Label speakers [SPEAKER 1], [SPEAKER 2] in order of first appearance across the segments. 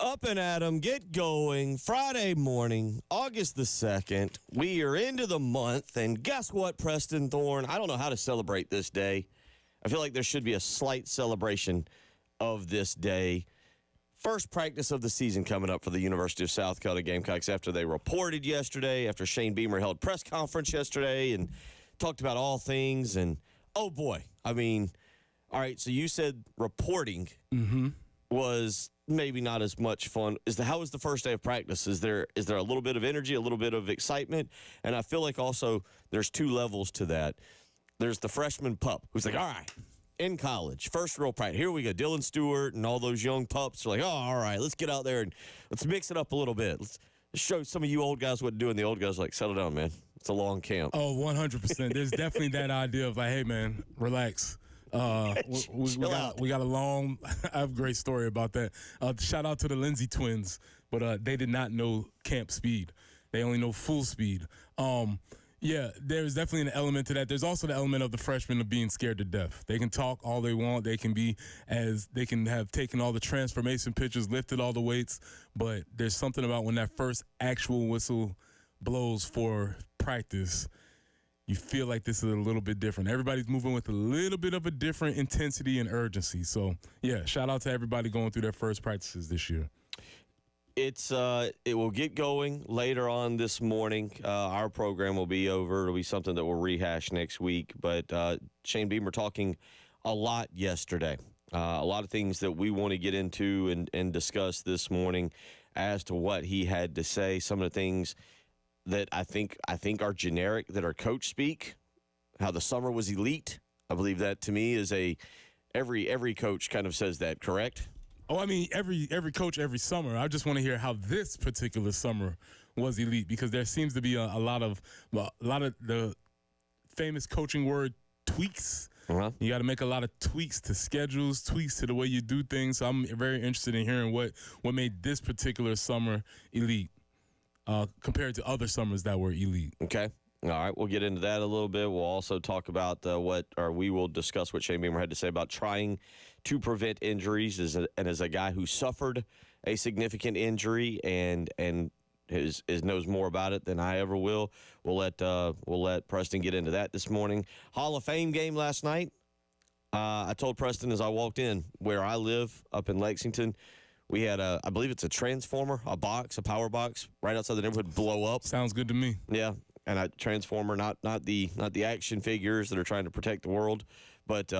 [SPEAKER 1] Up and at 'em, get going. Friday morning, August the 2nd. We are into the month, and guess what, Preston Thorne? I don't know how to celebrate this day. I feel like there should be a slight celebration of this day. First practice of the season coming up for the University of South Dakota Gamecocks after they reported yesterday, after Shane Beamer held press conference yesterday and talked about all things. And, oh, boy, I mean, all right, so you said reporting was maybe not as much fun. How was the first day of practice? Is there a little bit of energy, a little bit of excitement? And I feel like also there's two levels to that. There's the freshman pup who's like, all right, in college, first real practice. Here we go. Dylan Stewart and all those young pups are like, oh, all right, let's get out there and let's mix it up a little bit. Let's show some of you old guys what to do. And the old guys are like, settle down, man. It's a long camp.
[SPEAKER 2] Oh, 100%. There's definitely that idea of like, hey, man, relax. We got a long I have a great story about that. Shout out to the Lindsay twins, but they did not know camp speed. They only know full speed. Yeah, there's definitely an element to that. There's also the element of the freshmen of being scared to death. They can talk all they want. They can have taken all the transformation pictures, lifted all the weights, but there's something about when that first actual whistle blows for practice, you feel like this is a little bit different. Everybody's moving with a little bit of a different intensity and urgency. So, yeah, shout out to everybody going through their first practices this year.
[SPEAKER 1] It will get going later on this morning. Our program will be over. It'll be something that we'll rehash next week. But Shane Beamer talking a lot yesterday. A lot of things that we want to get into and discuss this morning as to what he had to say. Some of the things that I think are generic, that are coach speak, how the summer was elite. I believe that to me is every coach kind of says that, correct?
[SPEAKER 2] Oh, I mean, every coach every summer. I just want to hear how this particular summer was elite, because there seems to be a lot of the famous coaching word tweaks. Uh-huh. You got to make a lot of tweaks to schedules, tweaks to the way you do things. So I'm very interested in hearing what made this particular summer elite compared to other summers that were elite.
[SPEAKER 1] Okay. All right, we'll get into that a little bit. We'll also talk about we will discuss what Shane Beamer had to say about trying to prevent injuries as a guy who suffered a significant injury and knows more about it than I ever will. We'll let Preston get into that this morning. Hall of Fame game last night. I told Preston as I walked in where I live up in Lexington, we had I believe it's a transformer, a power box right outside the neighborhood blow up.
[SPEAKER 2] Sounds good to me.
[SPEAKER 1] Yeah. And a transformer, not the action figures that are trying to protect the world, but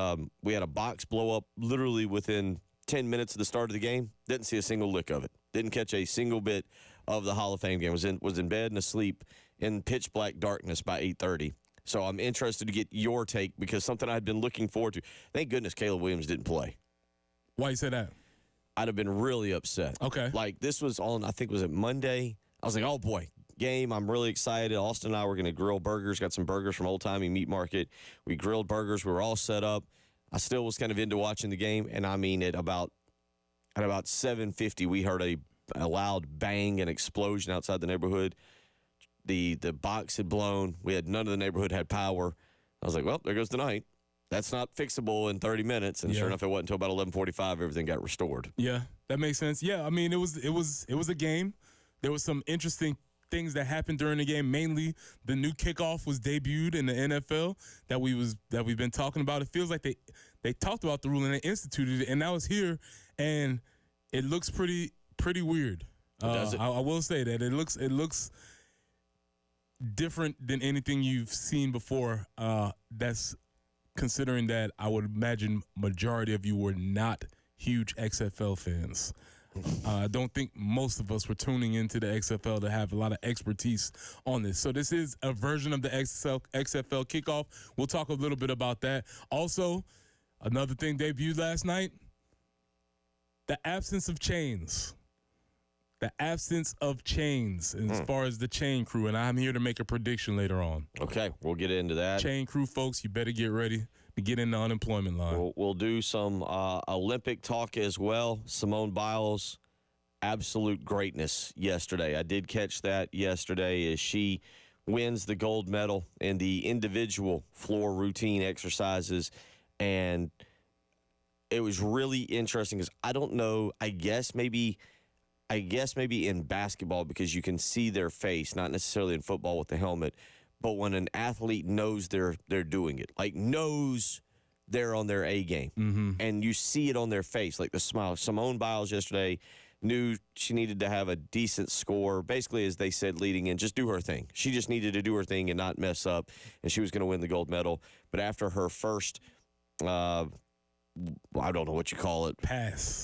[SPEAKER 1] we had a box blow up literally within 10 minutes of the start of the game. Didn't see a single lick of it. Didn't catch a single bit of the Hall of Fame game. Was in bed and asleep in pitch black darkness by 8:30. So I'm interested to get your take, because something I'd been looking forward to. Thank goodness Caleb Williams didn't play.
[SPEAKER 2] Why you say that?
[SPEAKER 1] I'd have been really upset.
[SPEAKER 2] Okay.
[SPEAKER 1] Like, this was on, I think, was it Monday? I was like, oh boy. Game. I'm really excited. Austin and I were going to grill burgers. Got some burgers from Old Timey Meat Market. We grilled burgers. We were all set up. I still was kind of into watching the game, and I mean, at about 7:50, we heard a loud bang and explosion outside the neighborhood. The box had blown. None of the neighborhood had power. I was like, well, there goes the night. That's not fixable in 30 minutes. And sure enough, it wasn't until about 11:45 everything got restored.
[SPEAKER 2] Yeah, that makes sense. Yeah, I mean, it was a game. There was some interesting things that happened during the game. Mainly, the new kickoff was debuted in the NFL that we've been talking about. It feels like they talked about the rule and they instituted it, and now it's here, and it looks pretty weird.
[SPEAKER 1] Does it?
[SPEAKER 2] I will say that it looks different than anything you've seen before. That's considering that I would imagine majority of you were not huge XFL fans. I don't think most of us were tuning into the XFL to have a lot of expertise on this. So this is a version of the XFL kickoff. We'll talk a little bit about that. Also, another thing debuted last night, the absence of chains. The absence of chains as far as the chain crew, and I'm here to make a prediction later on.
[SPEAKER 1] Okay, we'll get into that.
[SPEAKER 2] Chain crew, folks, you better get ready to get in the unemployment line.
[SPEAKER 1] We'll do some Olympic talk as well. Simone Biles, absolute greatness yesterday. I did catch that yesterday as she wins the gold medal in the individual floor routine exercises, and it was really interesting because I don't know, I guess maybe I guess maybe in basketball because you can see their face, not necessarily in football with the helmet, but when an athlete knows they're doing it, like knows they're on their A game, and you see it on their face, like the smile. Simone Biles yesterday knew she needed to have a decent score. Basically, as they said leading in, just do her thing. She just needed to do her thing and not mess up, and she was going to win the gold medal. But after her first, I don't know what you call it,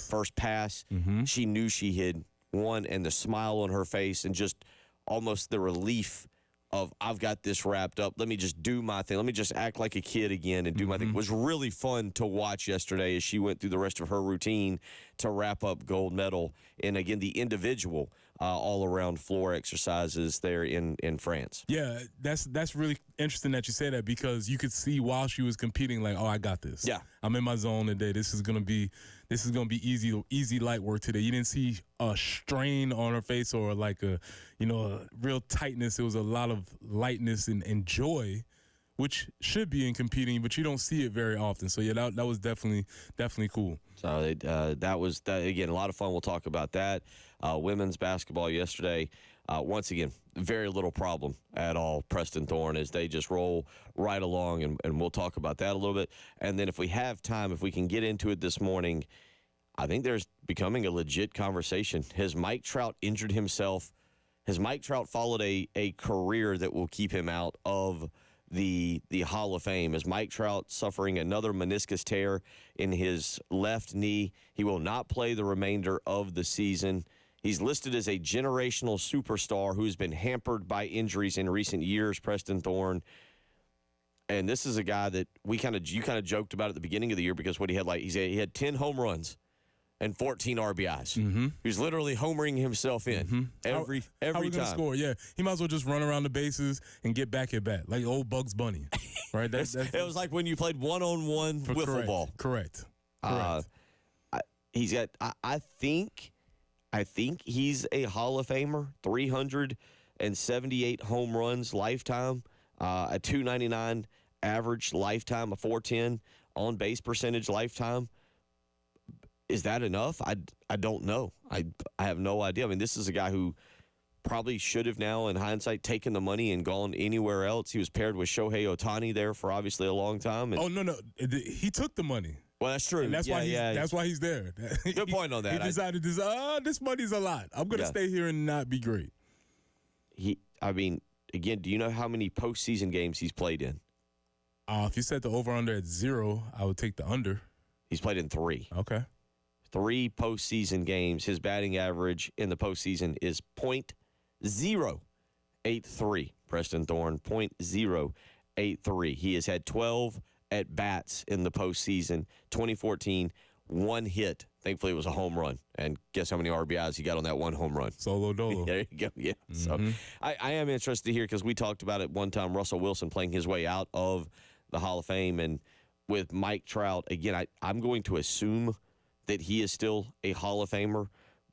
[SPEAKER 1] first pass, she knew she had won, and the smile on her face and just almost the relief of, I've got this wrapped up. Let me just do my thing. Let me just act like a kid again and do my thing. It was really fun to watch yesterday as she went through the rest of her routine to wrap up gold medal. And, again, the individual all-around floor exercises there in France.
[SPEAKER 2] Yeah, that's really interesting that you say that because you could see while she was competing, like, oh, I got this.
[SPEAKER 1] Yeah.
[SPEAKER 2] I'm in my zone today. This is gonna be easy light work today. You didn't see a strain on her face or like a real tightness. It was a lot of lightness and joy, which should be in competing, but you don't see it very often. So yeah, that was definitely cool.
[SPEAKER 1] So that was again a lot of fun. We'll talk about that. Women's basketball yesterday. Once again, very little problem at all. Preston Thorne as they just roll right along, and we'll talk about that a little bit. And then if we have time, if we can get into it this morning, I think there's becoming a legit conversation. Has Mike Trout injured himself? Has Mike Trout followed a career that will keep him out of the Hall of Fame? Is Mike Trout suffering another meniscus tear in his left knee? He will not play the remainder of the season. He's listed as a generational superstar who's been hampered by injuries in recent years, Preston Thorne. And this is a guy that you kind of joked about at the beginning of the year because what he had, he had 10 home runs and 14 RBIs. He was literally homering himself in every
[SPEAKER 2] how we
[SPEAKER 1] time.
[SPEAKER 2] Gonna score? Yeah, he might as well just run around the bases and get back at bat like old Bugs Bunny, right?
[SPEAKER 1] It was like when you played one-on-one wiffle ball.
[SPEAKER 2] Correct.
[SPEAKER 1] He's got. I think he's a Hall of Famer. 378 home runs lifetime, a 299 average lifetime, a 410 on base percentage lifetime. Is that enough? I don't know. I have no idea. I mean, this is a guy who probably should have now, in hindsight, taken the money and gone anywhere else. He was paired with Shohei Ohtani there for obviously a long time.
[SPEAKER 2] Oh, no. He took the money.
[SPEAKER 1] Well, that's true.
[SPEAKER 2] And that's why he's there.
[SPEAKER 1] Good point on that.
[SPEAKER 2] He decided this money's a lot. I'm going to stay here and not be great.
[SPEAKER 1] Again, do you know how many postseason games he's played in?
[SPEAKER 2] If you set the over-under at 0, I would take the under.
[SPEAKER 1] He's played in 3.
[SPEAKER 2] Okay.
[SPEAKER 1] 3 postseason games. His batting average in the postseason is .083. Preston Thorne, .083. He has had 12 at-bats in the postseason. 2014, 1 hit. Thankfully, it was a home run. And guess how many RBIs he got on that 1 home run?
[SPEAKER 2] Solo dolo.
[SPEAKER 1] There you go. Yeah. So I am interested to hear because we talked about it one time, Russell Wilson playing his way out of the Hall of Fame. And with Mike Trout, again, I'm going to assume that he is still a Hall of Famer,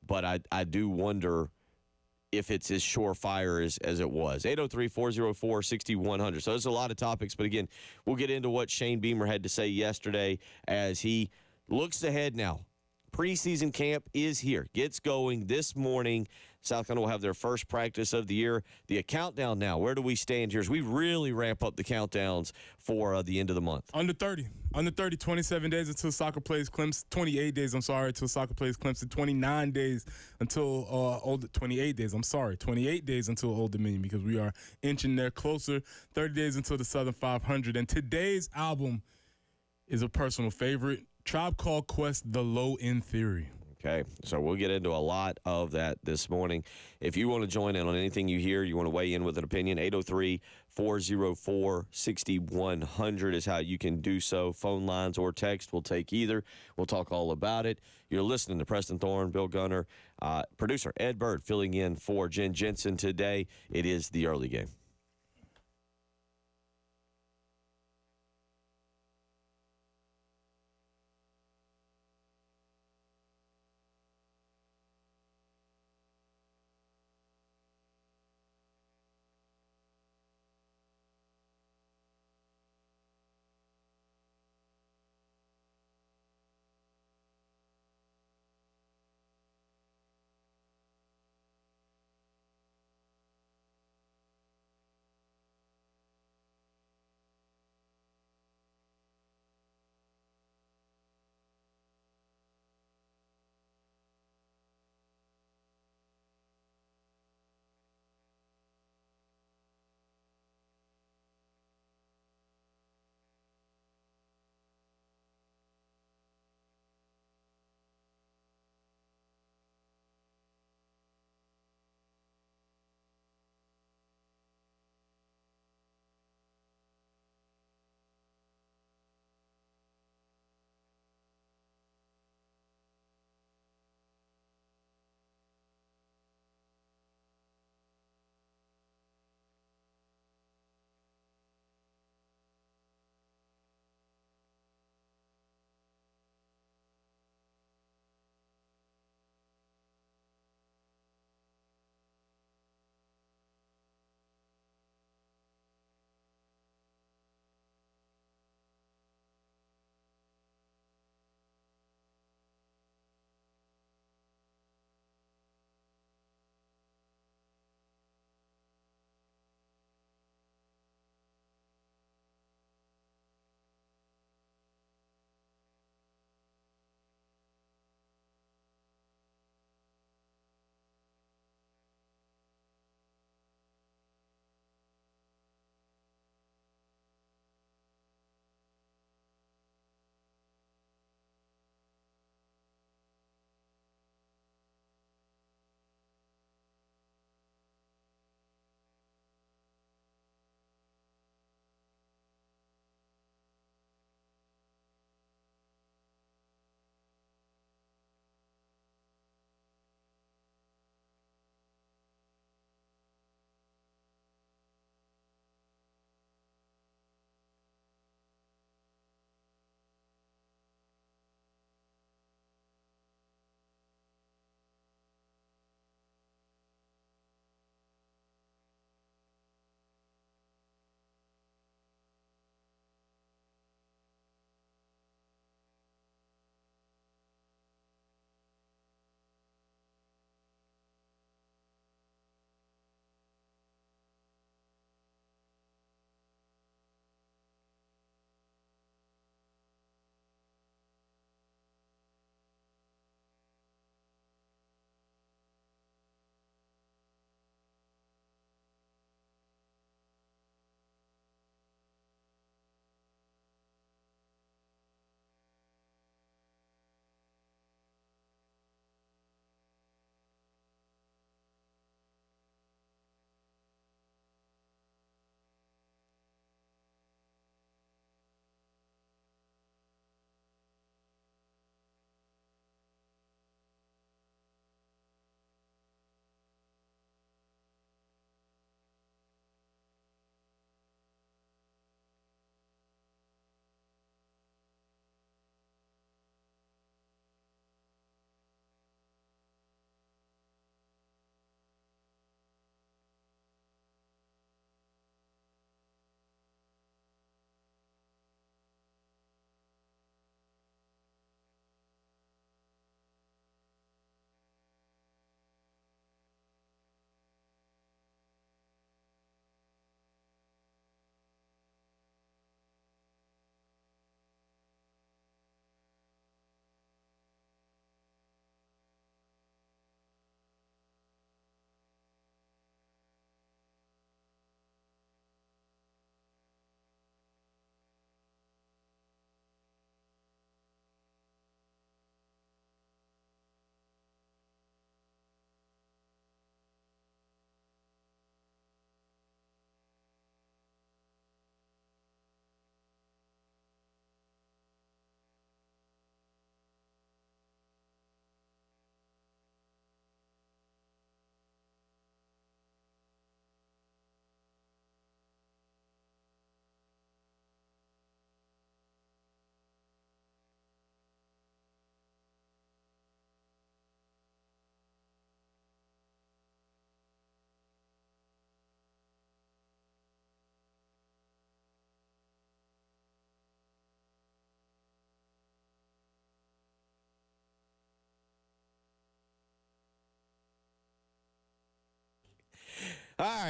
[SPEAKER 1] but I do wonder if it's as surefire as it was. 803-404-6100. So there's a lot of topics, but again, we'll get into what Shane Beamer had to say yesterday as he looks ahead now. Preseason camp is here. Gets going this morning. South Carolina will have their first practice of the year. The countdown now, where do we stand here as we really ramp up the countdowns for the end of the month?
[SPEAKER 2] Under 30, 27 days until soccer plays Clemson. 28 days, until soccer plays Clemson. 29 days until 28 days, 28 days until Old Dominion because we are inching there closer. 30 days until the Southern 500. And today's album is a personal favorite. Tribe Called Quest, The Low End Theory.
[SPEAKER 1] Okay, so we'll get into a lot of that this morning. If you want to join in on anything you hear, you want to weigh in with an opinion, 803-404-6100 is how you can do so. Phone lines or text, we'll take either. We'll talk all about it. You're listening to Preston Thorne, Bill Gunner, producer Ed Bird filling in for Jen Jensen today. It is the early game.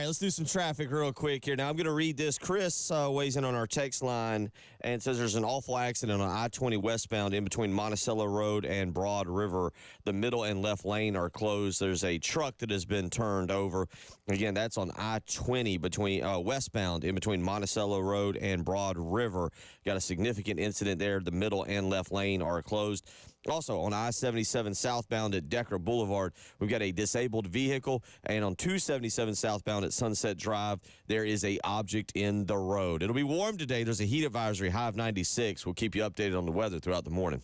[SPEAKER 1] right, let's do some traffic real quick here. Now, I'm going to read this. Chris weighs in on our text line and says there's an awful accident on I-20 westbound in between Monticello Road and Broad River. The middle and left lane are closed. There's a truck that has been turned over. Again, that's on I-20 between westbound in between Monticello Road and Broad River. Got a significant incident there. The middle and left lane are closed. Also, on I-77 southbound at Decker Boulevard, we've got a disabled vehicle. And on 277 southbound at Sunset Drive, there is a object in the road. It'll be warm today. There's a heat advisory, high of 96. We'll keep you updated on the weather throughout the morning.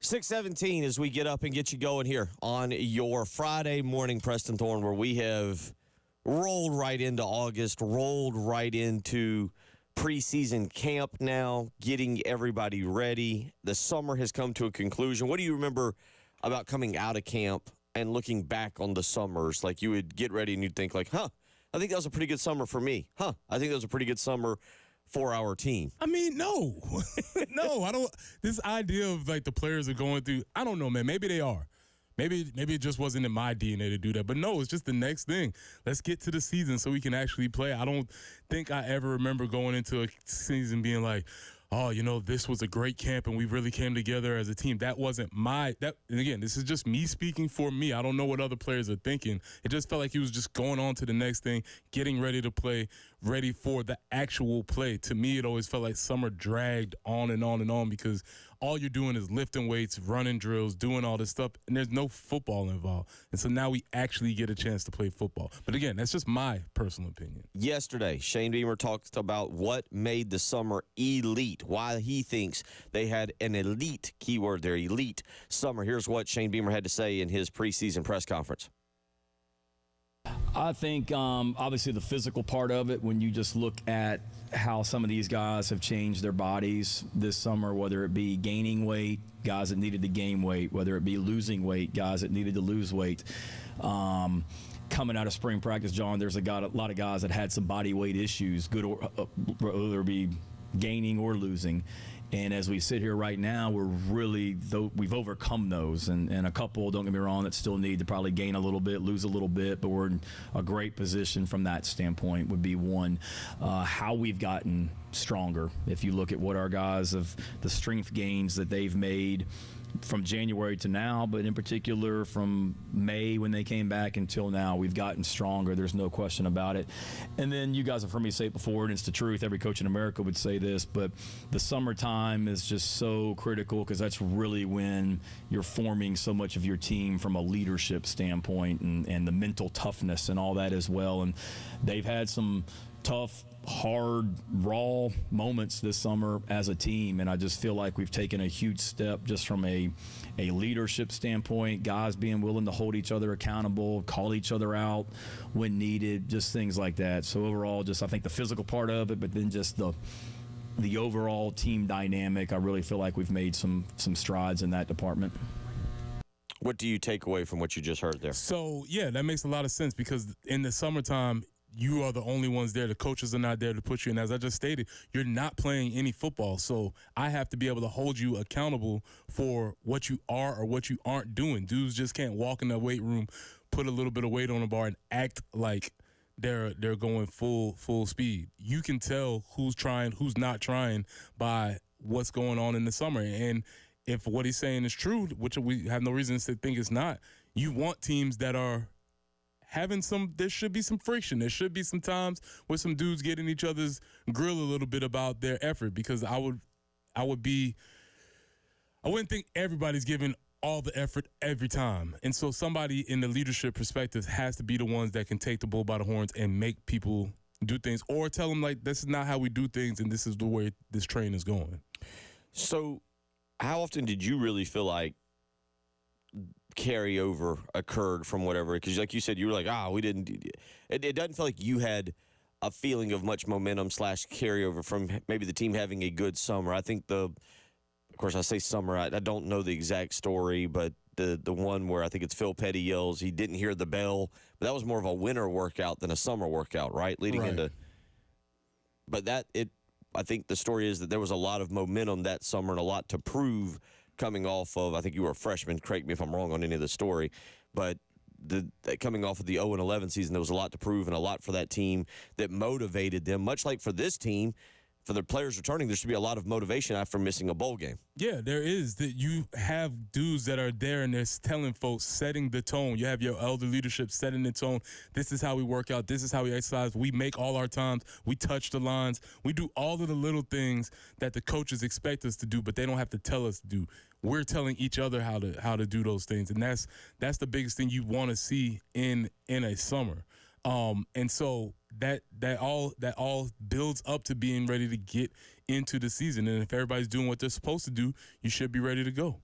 [SPEAKER 1] $6:17 as we get up and get you going here on your Friday morning, Preston Thorne, where we have rolled right into August, rolled right into preseason camp now, getting everybody ready. The summer has come to a conclusion. What do you remember about coming out of camp and looking back on the summers? Like, you would get ready and you'd think like, I think that was a pretty good summer for me. I think that was a pretty good summer for our team.
[SPEAKER 2] I mean, no. No, I don't. This idea of, like, the players are going through, I don't know, man. Maybe they are. Maybe it just wasn't in my DNA to do that. But, no, it's just the next thing. Let's get to the season so we can actually play. I don't think I ever remember going into a season being like, oh, you know, this was a great camp and we really came together as a team. That wasn't and again, this is just me speaking for me. I don't know what other players are thinking. It just felt like he was just going on to the next thing, getting ready to play, ready for the actual play. To me, it always felt like summer dragged on and on and on because all you're doing is lifting weights, running drills, doing all this stuff, and there's no football involved. And so now we actually get a chance to play football. But again, that's just my personal opinion.
[SPEAKER 1] Yesterday, Shane Beamer talked about what made the summer elite, why he thinks they had an elite, keyword there, elite summer. Here's what Shane Beamer had to say in his preseason press conference.
[SPEAKER 3] I think obviously the physical part of it, when you just look at how some of these guys have changed their bodies this summer, whether it be gaining weight, guys that needed to gain weight, whether it be losing weight, guys that needed to lose weight. Coming out of spring practice, John, there's a lot of guys that had some body weight issues, good or whether it be gaining or losing. And as we sit here right now, we've overcome those. And a couple, don't get me wrong, that still need to probably gain a little bit, lose a little bit, but we're in a great position from that standpoint would be one. How we've gotten stronger. If you look at what our guys have, the strength gains that they've made from January to now, but in particular from May when they came back until now, we've gotten stronger. There's no question about it. And then you guys have heard me say it before, and it's the truth. Every coach in America would say this, but the summertime is just so critical because that's really when you're forming so much of your team from a leadership standpoint and the mental toughness and all that as well. And they've had some tough, hard, raw moments this summer as a team, and I just feel like we've taken a huge step just from a leadership standpoint, guys being willing to hold each other accountable, call each other out when needed, just things like that. So overall, just I think the physical part of it, but then just the overall team dynamic, I really feel like we've made some strides in that department.
[SPEAKER 1] What do you take away from what you just heard there?
[SPEAKER 2] So, yeah, that makes a lot of sense because in the summertime, you are the only ones there. The coaches are not there to put you in. As I just stated, you're not playing any football. So I have to be able to hold you accountable for what you are or what you aren't doing. Dudes just can't walk in the weight room, put a little bit of weight on the bar, and act like they're going full speed. You can tell who's trying, who's not trying by what's going on in the summer. And if what he's saying is true, which we have no reason to think it's not, you want teams that are there should be some friction. There should be some times where some dudes get in each other's grill a little bit about their effort because I wouldn't think everybody's giving all the effort every time. And so somebody in the leadership perspective has to be the ones that can take the bull by the horns and make people do things, or tell them, like, this is not how we do things and this is the way this train is going.
[SPEAKER 1] So how often did you really feel like carryover occurred from whatever? Because like you said, you were like, we didn't. It doesn't feel like you had a feeling of much momentum / carryover from maybe the team having a good summer. I think of course I say summer, I don't know the exact story, but the one where I think it's Phil Petty yells he didn't hear the bell, but that was more of a winter workout than a summer workout, right? Leading into. But I think the story is that there was a lot of momentum that summer and a lot to prove coming off of, I think you were a freshman, correct me if I'm wrong on any of the story, but coming off of the 0-11 season, there was a lot to prove and a lot for that team that motivated them, much like for this team. For the players returning, there should be a lot of motivation after missing a bowl game.
[SPEAKER 2] Yeah, there is. That you have dudes that are there and they're telling folks, setting the tone. You have your elder leadership setting the tone. This is how we work out. This is how we exercise. We make all our times. We touch the lines. We do all of the little things that the coaches expect us to do, but they don't have to tell us to do. We're telling each other how to do those things, and that's the biggest thing you want to see in a summer. And so that all builds up to being ready to get into the season. And if everybody's doing what they're supposed to do, you should be ready to go.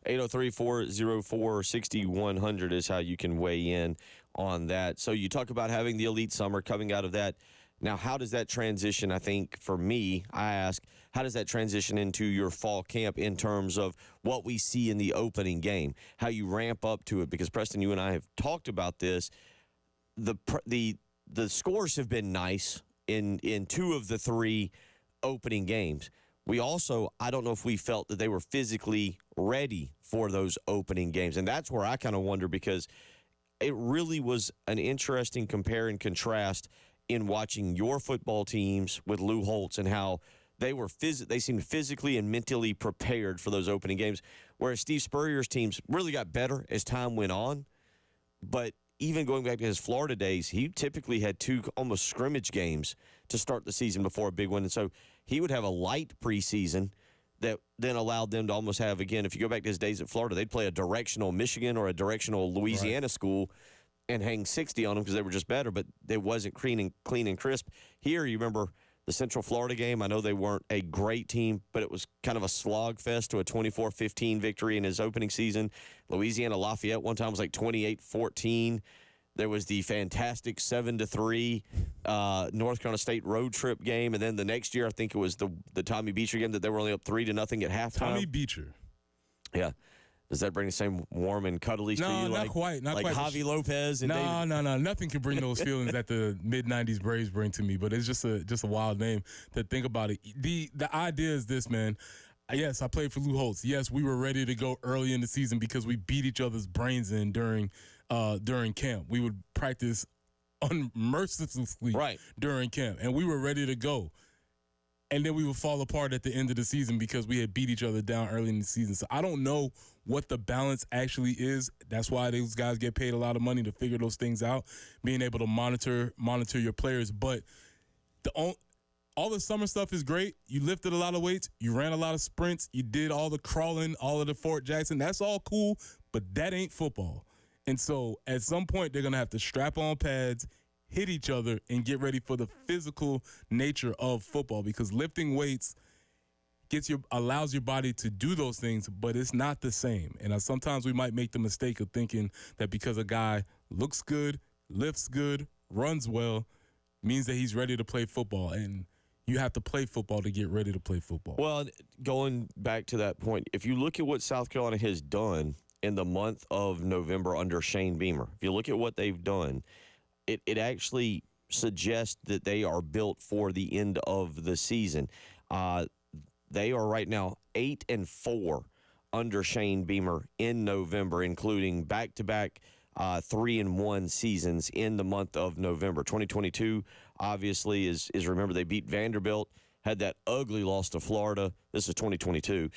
[SPEAKER 1] 803-404-6100 is how you can weigh in on that. So you talk about having the elite summer, coming out of that. Now, how does that transition? I think for me, I ask, how does that transition into your fall camp in terms of what we see in the opening game, how you ramp up to it? Because, Preston, you and I have talked about this. The scores have been nice in 2 of the 3 opening games. We also, I don't know if we felt that they were physically ready for those opening games. And that's where I kind of wonder, because it really was an interesting compare and contrast in watching your football teams with Lou Holtz and how they seemed physically and mentally prepared for those opening games, whereas Steve Spurrier's teams really got better as time went on. But even going back to his Florida days, he typically had 2 almost scrimmage games to start the season before a big one. And so he would have a light preseason that then allowed them to almost have, again, if you go back to his days at Florida, they'd play a directional Michigan or a directional Louisiana school and hang 60 on them because they were just better, but it wasn't clean and crisp. Here, you remember the Central Florida game. I know they weren't a great team, but it was kind of a slog fest to a 24-15 victory in his opening season. Louisiana Lafayette one time was like 28-14. There was the fantastic 7-3 North Carolina State road trip game, and then the next year I think it was the Tommy Beecher game that they were only up 3-0 at halftime.
[SPEAKER 2] Tommy Beecher.
[SPEAKER 1] Yeah. Does that bring the same warm and cuddly to you?
[SPEAKER 2] No, not quite. Not
[SPEAKER 1] like
[SPEAKER 2] quite.
[SPEAKER 1] Javi Lopez and David?
[SPEAKER 2] No. Nothing can bring those feelings that the mid-'90s Braves bring to me, but it's just a wild name to think about it. The idea is this, man. Yes, I played for Lou Holtz. Yes, we were ready to go early in the season because we beat each other's brains in during camp. We would practice unmercifully during camp, and we were ready to go. And then we would fall apart at the end of the season because we had beat each other down early in the season. So I don't know what the balance actually is. That's why those guys get paid a lot of money to figure those things out, being able to monitor your players. But all the summer stuff is great. You lifted a lot of weights. You ran a lot of sprints. You did all the crawling, all of the Fort Jackson. That's all cool, but that ain't football. And so at some point, they're going to have to strap on pads, hit each other, and get ready for the physical nature of football, because lifting weights allows your body to do those things, but it's not the same. And sometimes we might make the mistake of thinking that because a guy looks good, lifts good, runs well, means that he's ready to play football. And you have to play football to get ready to play football.
[SPEAKER 1] Well, going back to that point, if you look at what South Carolina has done in the month of November under Shane Beamer, if you look at what they've done, it actually suggests that they are built for the end of the season. They are right now 8-4 under Shane Beamer in November, including back-to-back 3-1 seasons in the month of November. 2022, obviously, is remember they beat Vanderbilt, had that ugly loss to Florida. This is 2022.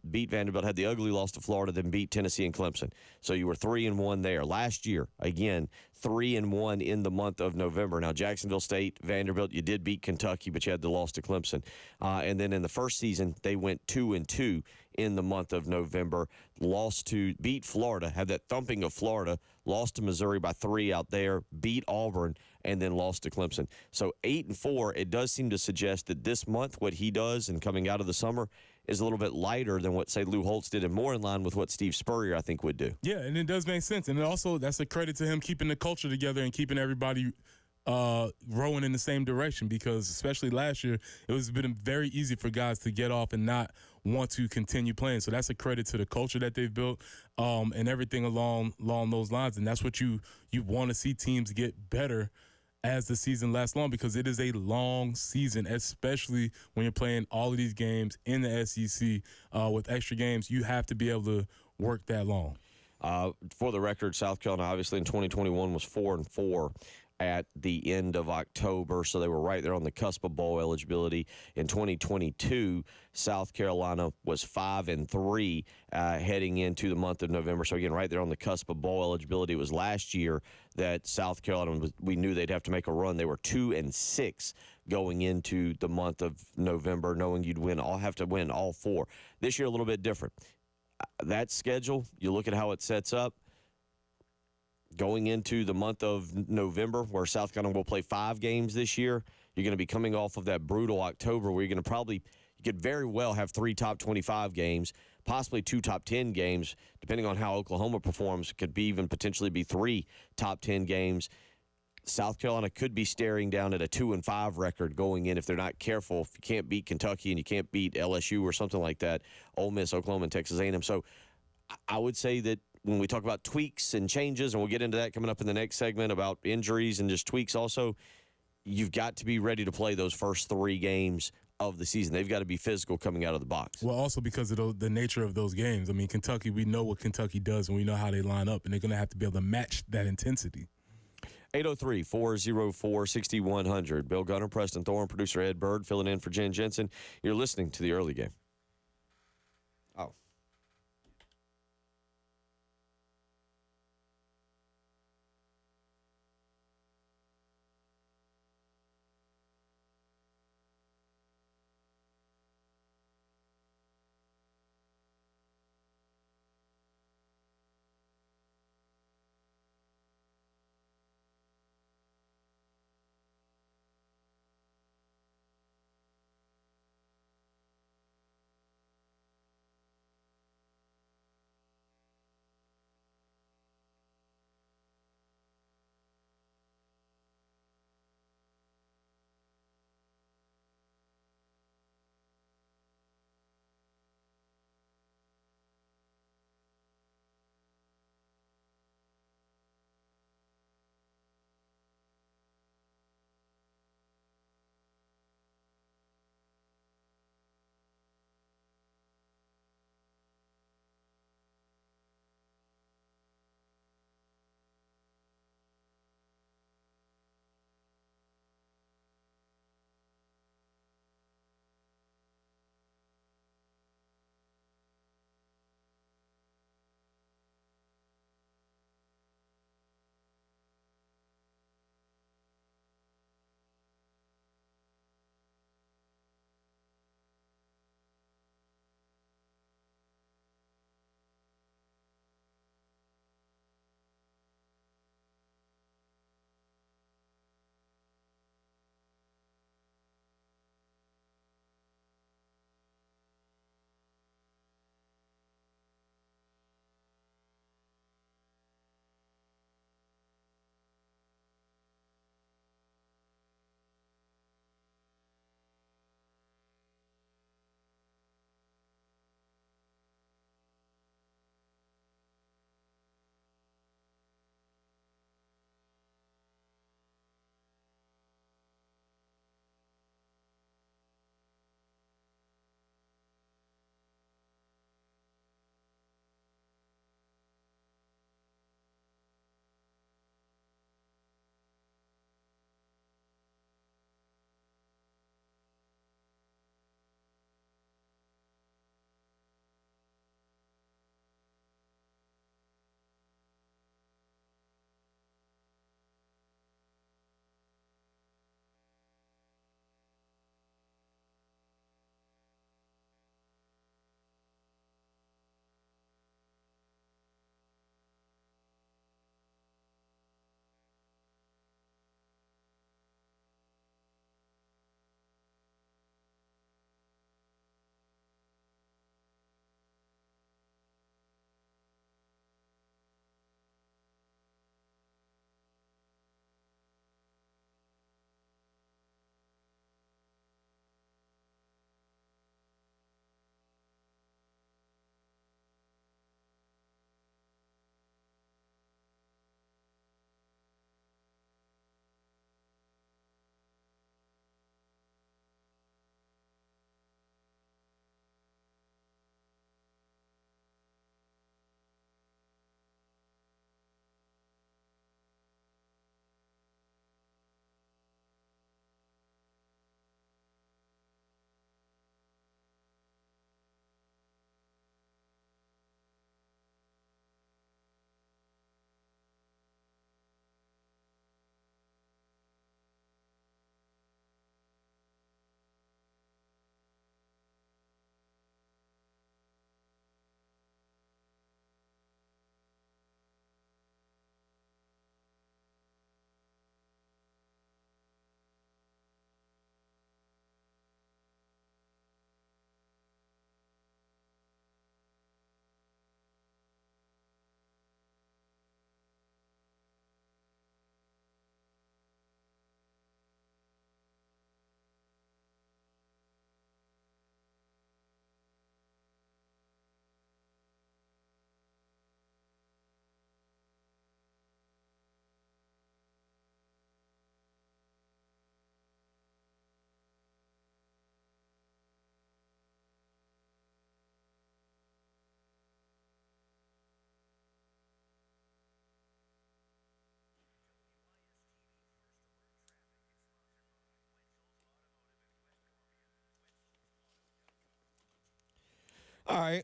[SPEAKER 1] Beat Vanderbilt, had the ugly loss to Florida, then beat Tennessee and Clemson. So you were 3-1 there. Last year, again, 3-1 in the month of November. Now, Jacksonville State, Vanderbilt, you did beat Kentucky, but you had the loss to Clemson. And then in the first season, they went 2-2 in the month of November. Beat Florida, had that thumping of Florida, lost to Missouri by 3 out there, beat Auburn, and then lost to Clemson. So 8-4, it does seem to suggest that this month, what he does and coming out of the summer is a little bit lighter than what, say, Lou Holtz did and more in line with what Steve Spurrier, I think, would do.
[SPEAKER 2] Yeah, and it does make sense. And also, that's a credit to him keeping the culture together and keeping everybody rowing in the same direction, because especially last year, it was been very easy for guys to get off and not want to continue playing. So that's a credit to the culture that they've built and everything along those lines. And that's what you want to see teams get better as the season lasts long, because it is a long season, especially when you're playing all of these games in the SEC with extra games. You have to be able to work that long.
[SPEAKER 1] For the record, South Carolina obviously in 2021 was 4-4 at the end of October, so they were right there on the cusp of bowl eligibility. In 2022, South Carolina was 5-3 heading into the month of November. So again, right there on the cusp of bowl eligibility. It was last year that South Carolina we knew they'd have to make a run. They were 2-6 going into the month of November, knowing you'd have to win all 4. This year a little bit different. That schedule, you look at how it sets up. Going into the month of November, where South Carolina will play 5 games this year, you're going to be coming off of that brutal October where you could very well have 3 top 25 games, possibly 2 top 10 games, depending on how Oklahoma performs. Could be even potentially be 3 top 10 games. South Carolina could be staring down at a 2-5 record going in if they're not careful. If you can't beat Kentucky and you can't beat LSU or something like that, Ole Miss, Oklahoma, and Texas A&M. So I would say that when we talk about tweaks and changes, and we'll get into that coming up in the next segment about injuries and just tweaks also, you've got to be ready to play those first 3 games of the season. They've got to be physical coming out of the box.
[SPEAKER 2] Well, also because of the nature of those games. I mean, Kentucky, we know what Kentucky does, and we know how they line up, and they're going to have to be able to match that intensity.
[SPEAKER 1] 803-404-6100. Bill Gunner, Preston Thorne, producer Ed Bird, filling in for Jen Jensen. You're listening to the Early Game. Oh. All right.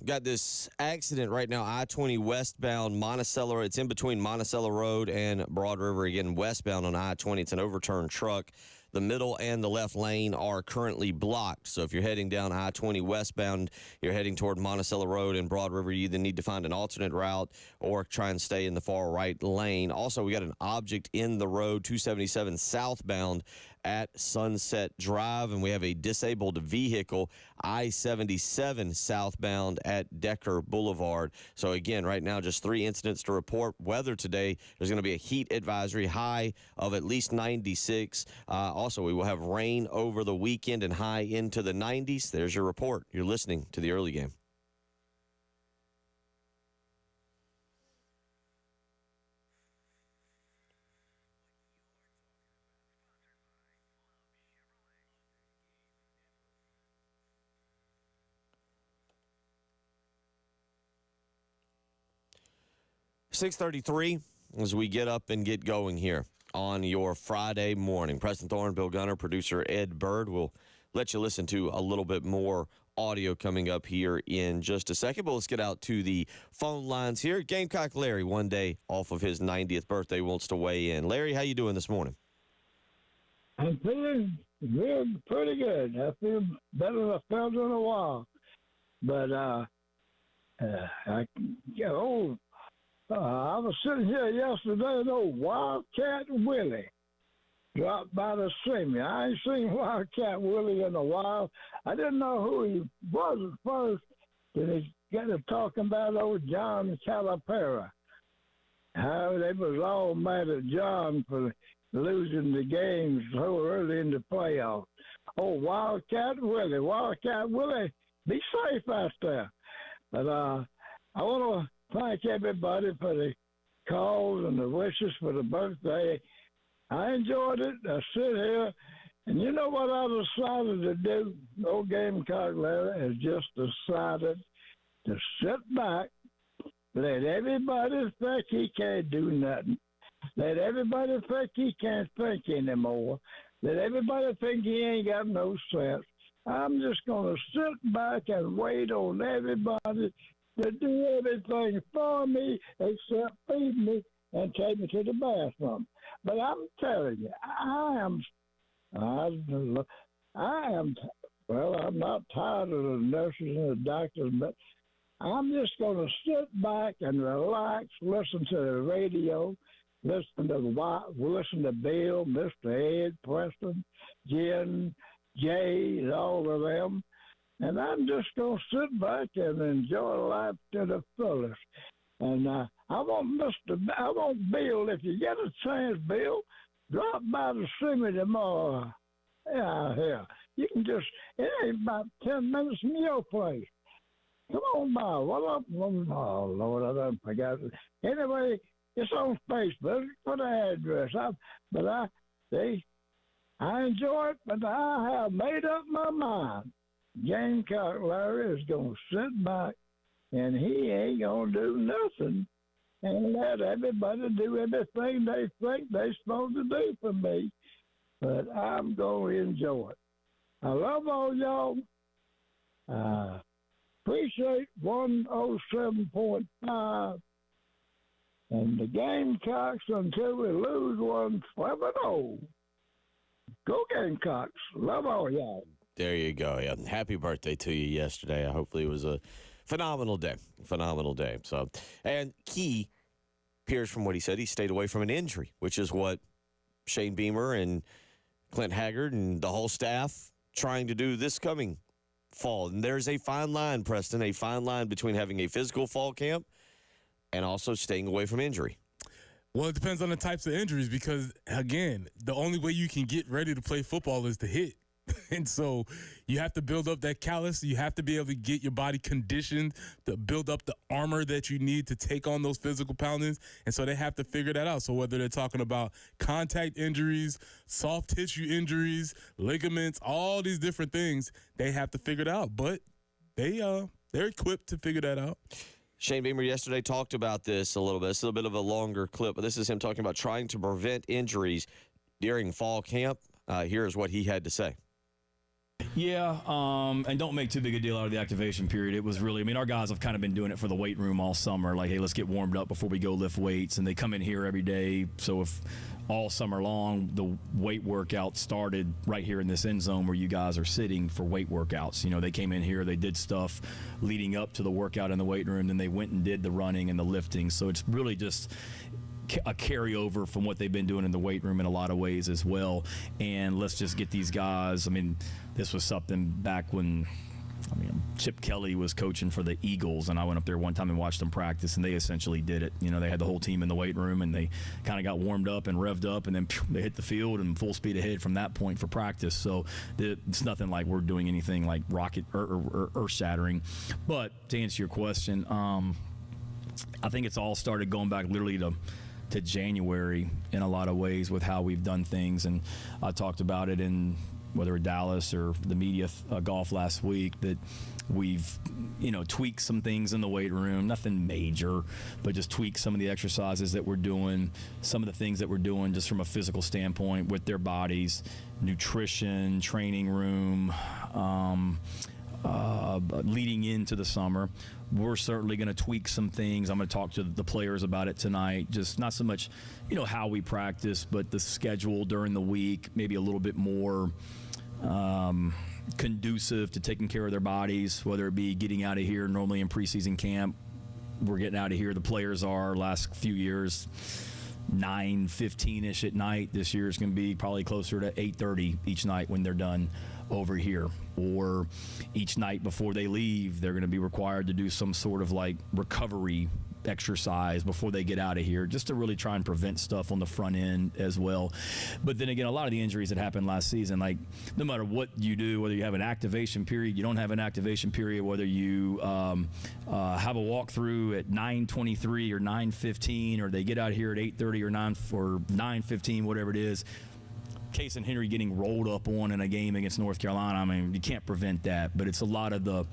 [SPEAKER 1] Got this accident right now, I-20 westbound Monticello. It's in between Monticello Road and Broad River. Again, westbound on I-20. It's an overturned truck. The middle and the left lane are currently blocked. So if you're heading down I-20 westbound, you're heading toward Monticello Road and Broad River, you either need to find an alternate route or try and stay in the far right lane. Also, we got an object in the road, 277 southbound at Sunset Drive, and we have a disabled vehicle, I-77 southbound at Decker Boulevard. So again, right now, just 3 incidents to report. Weather today, there's going to be a heat advisory, high of at least 96. Also, we will have rain over the weekend and high into the 90s. There's your report. You're listening to the early game. .33 as we get up and get going here on your Friday morning. Preston Thorne, Bill Gunner, producer Ed Bird will let you listen to a little bit more audio coming up here in just a second. But let's get out to the phone lines here. Gamecock Larry, one day off of his 90th birthday, wants to weigh in. Larry, how you doing this morning?
[SPEAKER 4] I'm feeling good, pretty good. I feel better than I felt in a while. But I was sitting here yesterday, and old Wildcat Willie dropped by to see me. I ain't seen Wildcat Willie in a while. I didn't know who he was at first. Then he got to talking about old John Calipari. How they was all mad at John for losing the games so early in the playoffs. Oh, Wildcat Willie, be safe out there. But I want to thank everybody for the calls and the wishes for the birthday. I enjoyed it. I sit here, and you know what I decided to do? Old Gamecock Larry has just decided to sit back, let everybody think he can't do nothing. Let everybody think he can't think anymore. Let everybody think he ain't got no sense. I'm just going to sit back and wait on everybody to do everything for me except feed me and take me to the bathroom. But I'm telling you, I'm not tired of the nurses and the doctors, but I'm just going to sit back and relax, listen to the radio, listen to Bill, Mr. Ed, Preston, Jen, Jay, and all of them. And I'm just going to sit back and enjoy life to the fullest. And I want Bill, if you get a chance, Bill, drop by to see me tomorrow. Yeah. You can just, it ain't about 10 minutes from your place. Come on by. What up? Oh, Lord, I done forgot it. Anyway, it's on Facebook for the address. I enjoy it, but I have made up my mind. Gamecock Larry is going to sit back, and he ain't going to do nothing and let everybody do everything they think they're supposed to do for me. But I'm going to enjoy it. I love all y'all. Appreciate 107.5. And the Gamecocks until we lose 1-7-0. Go Gamecocks. Love all y'all.
[SPEAKER 1] There you go. Yeah. Happy birthday to you yesterday. Hopefully it was a phenomenal day. So, and Key appears from what he said, he stayed away from an injury, which is what Shane Beamer and Clint Haggard and the whole staff trying to do this coming fall. And there's a fine line, Preston, a fine line between having a physical fall camp and also staying away from injury.
[SPEAKER 2] Well, it depends on the types of injuries because, again, the only way you can get ready to play football is to hit. And so you have to build up that callus. You have to be able to get your body conditioned to build up the armor that you need to take on those physical poundings. And so they have to figure that out. So whether they're talking about contact injuries, soft tissue injuries, ligaments, all these different things, they have to figure it out. But they're equipped to figure that out.
[SPEAKER 1] Shane Beamer yesterday talked about this a little bit. It's a little bit of a longer clip, but this is him talking about trying to prevent injuries during fall camp. Here's what he had to say.
[SPEAKER 3] Yeah, and don't make too big a deal out of the activation period. It was really, I mean, our guys have kind of been doing it for the weight room all summer. Like, hey, let's get warmed up before we go lift weights. And they come in here every day. So if all summer long, the weight workout started right here in this end zone where you guys are sitting for weight workouts. You know, they came in here, they did stuff leading up to the workout in the weight room, then they went and did the running and the lifting. So it's really just a carryover from what they've been doing in the weight room in a lot of ways as well. And let's just get these guys. I mean, this was something back when, Chip Kelly was coaching for the Eagles, and I went up there one time and watched them practice, and they essentially did it. You know, they had the whole team in the weight room, and they kind of got warmed up and revved up, and then they hit the field and full speed ahead from that point for practice. So it's nothing like we're doing anything like rocket or earth-shattering. But to answer your question, I think it's all started going back literally to January in a lot of ways with how we've done things. And I talked about it in whether Dallas or the media golf last week, that we've, tweaked some things in the weight room, nothing major, but just tweak some of the exercises that we're doing, some of the things that we're doing just from a physical standpoint with their bodies, nutrition, training room, leading into the summer. We're certainly going to tweak some things. I'm going to talk to the players about it tonight. Just not so much, how we practice, but the schedule during the week, maybe a little bit more conducive to taking care of their bodies, whether it be getting out of here normally in preseason camp. We're getting out of here. The players are last few years 9:15-ish at night. This year is going to be probably closer to 8:30 each night when they're done over here. Or each night before they leave, they're going to be required to do some sort of like recovery exercise before they get out of here, just to really try and prevent stuff on the front end as well. But then again, a lot of the injuries that happened last season, like no matter what you do, whether you have an activation period, you don't have an activation period, whether you have a walkthrough at 9:23 or 9:15, or they get out here at 8:30 or 9:15, whatever it is. Case and Henry getting rolled up on in a game against North Carolina, I mean, you can't prevent that, but it's a lot of the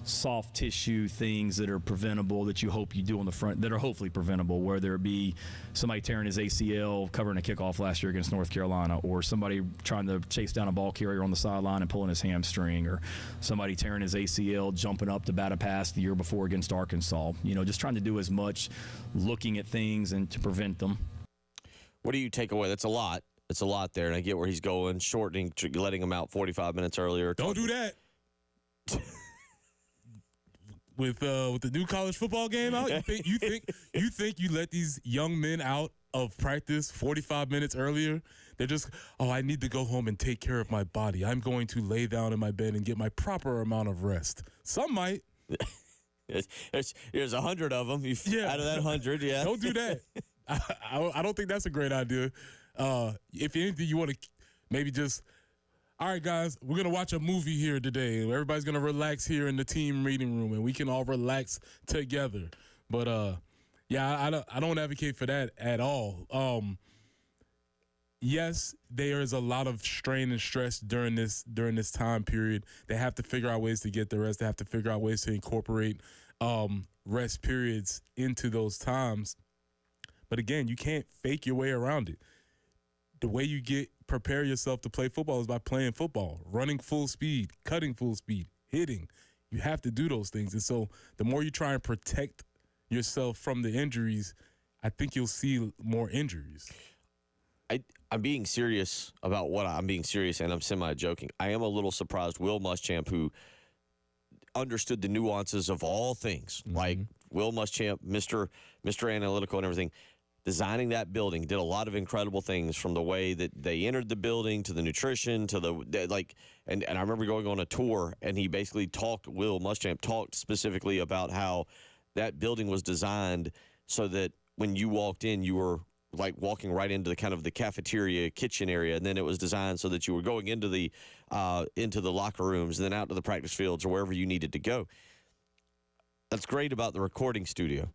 [SPEAKER 3] soft tissue things that are preventable that you hope you do on the front that are hopefully preventable, whether it be somebody tearing his ACL covering a kickoff last year against North Carolina, or somebody trying to chase down a ball carrier on the sideline and pulling his hamstring, or somebody tearing his ACL jumping up to bat a pass the year before against Arkansas. Just trying to do as much looking at things and to prevent them.
[SPEAKER 1] What do you take away? That's a lot. It's a lot there, and I get where he's going, shortening, letting him out 45 minutes earlier.
[SPEAKER 2] Don't do that. With the new college football game out, you think you let these young men out of practice 45 minutes earlier? They're just, I need to go home and take care of my body. I'm going to lay down in my bed and get my proper amount of rest. Some might.
[SPEAKER 1] There's 100 of them. Out of that 100, yeah.
[SPEAKER 2] Don't do that. I don't think that's a great idea. If anything, you want to maybe just, all right, guys, we're going to watch a movie here today. Everybody's going to relax here in the team meeting room, and we can all relax together. But, I don't advocate for that at all. Yes, there is a lot of strain and stress during this time period. They have to figure out ways to get the rest. They have to figure out ways to incorporate rest periods into those times. But, again, you can't fake your way around it. The way you prepare yourself to play football is by playing football, running full speed, cutting full speed, hitting. You have to do those things. And so the more you try and protect yourself from the injuries, I think you'll see more injuries.
[SPEAKER 1] I'm being serious about what I'm being serious, and I'm semi-joking. I am a little surprised Will Muschamp, who understood the nuances of all things, like Will Muschamp, Mr. Analytical and everything, designing that building, did a lot of incredible things, from the way that they entered the building to the nutrition to and I remember going on a tour, and he basically Will Muschamp talked specifically about how that building was designed so that when you walked in, you were like walking right into the kind of the cafeteria kitchen area, and then it was designed so that you were going into the locker rooms and then out to the practice fields or wherever you needed to go. That's great about the recording studio.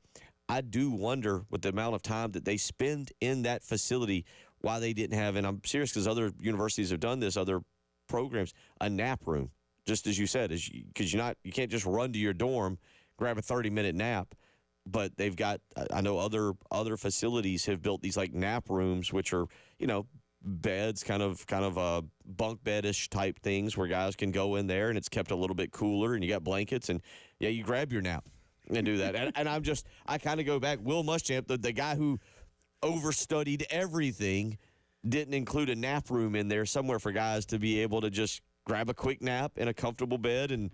[SPEAKER 1] I do wonder, with the amount of time that they spend in that facility, why they didn't have, and I'm serious because other universities have done this, other programs, a nap room, just as you said, because you can't just run to your dorm, grab a 30-minute nap. But they've got, I know other facilities have built these like nap rooms, which are, beds, kind of bunk bedish type things where guys can go in there and it's kept a little bit cooler and you got blankets and yeah, you grab your nap and do that. And I kind of go back. Will Muschamp, the guy who overstudied everything, didn't include a nap room in there somewhere for guys to be able to just grab a quick nap in a comfortable bed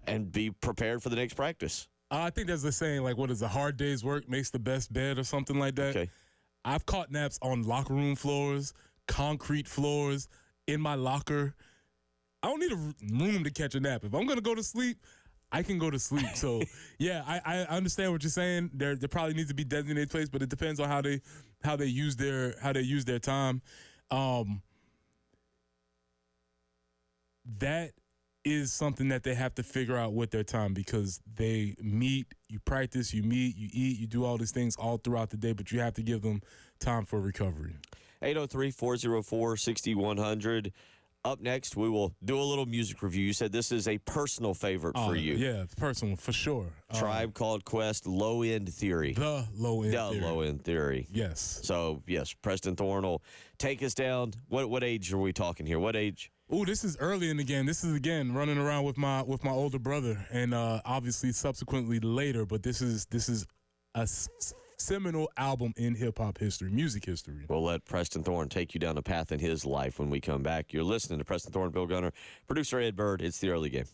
[SPEAKER 1] and be prepared for the next practice.
[SPEAKER 2] I think there's a saying, like, what is a hard day's work makes the best bed or something like that.
[SPEAKER 1] Okay.
[SPEAKER 2] I've caught naps on locker room floors, concrete floors, in my locker. I don't need a room to catch a nap. If I'm going to go to sleep, I can go to sleep. So, yeah, I understand what you're saying. There probably needs to be designated place, but it depends on how they use their time. That is something that they have to figure out with their time, because they meet, you practice, you meet, you eat, you do all these things all throughout the day, but you have to give them time for recovery.
[SPEAKER 1] 803-404-6100. Up next, we will do a little music review. You said this is a personal favorite for you.
[SPEAKER 2] Yeah, personal, for sure.
[SPEAKER 1] Tribe Called Quest, Low End Theory.
[SPEAKER 2] The Low End Theory.
[SPEAKER 1] The Low End Theory.
[SPEAKER 2] Yes.
[SPEAKER 1] So, yes, Preston Thorne will take us down. What age are we talking here? What age?
[SPEAKER 2] Oh, this is early in the game. This is, again, running around with my older brother, and obviously subsequently later, but this is a seminal album in hip-hop history, music history.
[SPEAKER 1] We'll let Preston Thorne take you down a path in his life when we come back. You're listening to Preston Thorne, Bill Gunner, producer Ed Bird. It's the Early Game.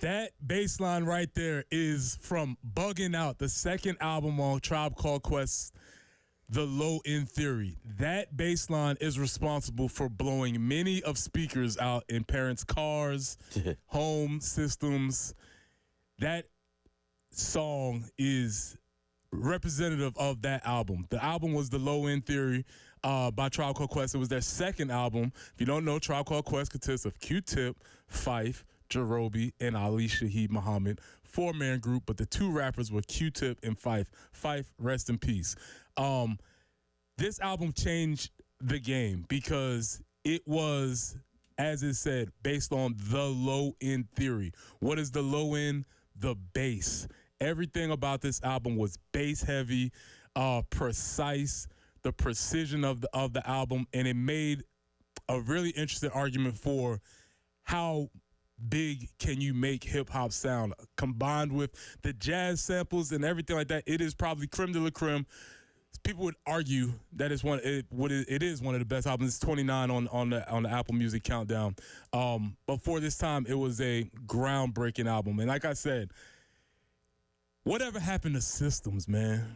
[SPEAKER 2] That bass line right there is from Bugging Out, the second album on Tribe Called Quest, The Low End Theory. That bass line is responsible for blowing many of speakers out in parents' cars, home systems. That song is representative of that album. The album was The Low End Theory by Tribe Called Quest. It was their second album. If you don't know, Tribe Called Quest consists of Q-Tip, Phife, Jerobi, and Ali Shaheed Muhammad. Four-man group, but the two rappers were Q-Tip and Phife. Phife, rest in peace. This album changed the game because it was, as it said, based on the low end theory. What is the low end? The bass. Everything about this album was bass heavy, precise, the precision of the album, and it made a really interesting argument for how big can you make hip hop sound combined with the jazz samples and everything like that. It is probably creme de la creme. People would argue that it is one of the best albums. It's 29 on the Apple Music countdown. But for this time, it was a groundbreaking album. And like I said, whatever happened to systems, man?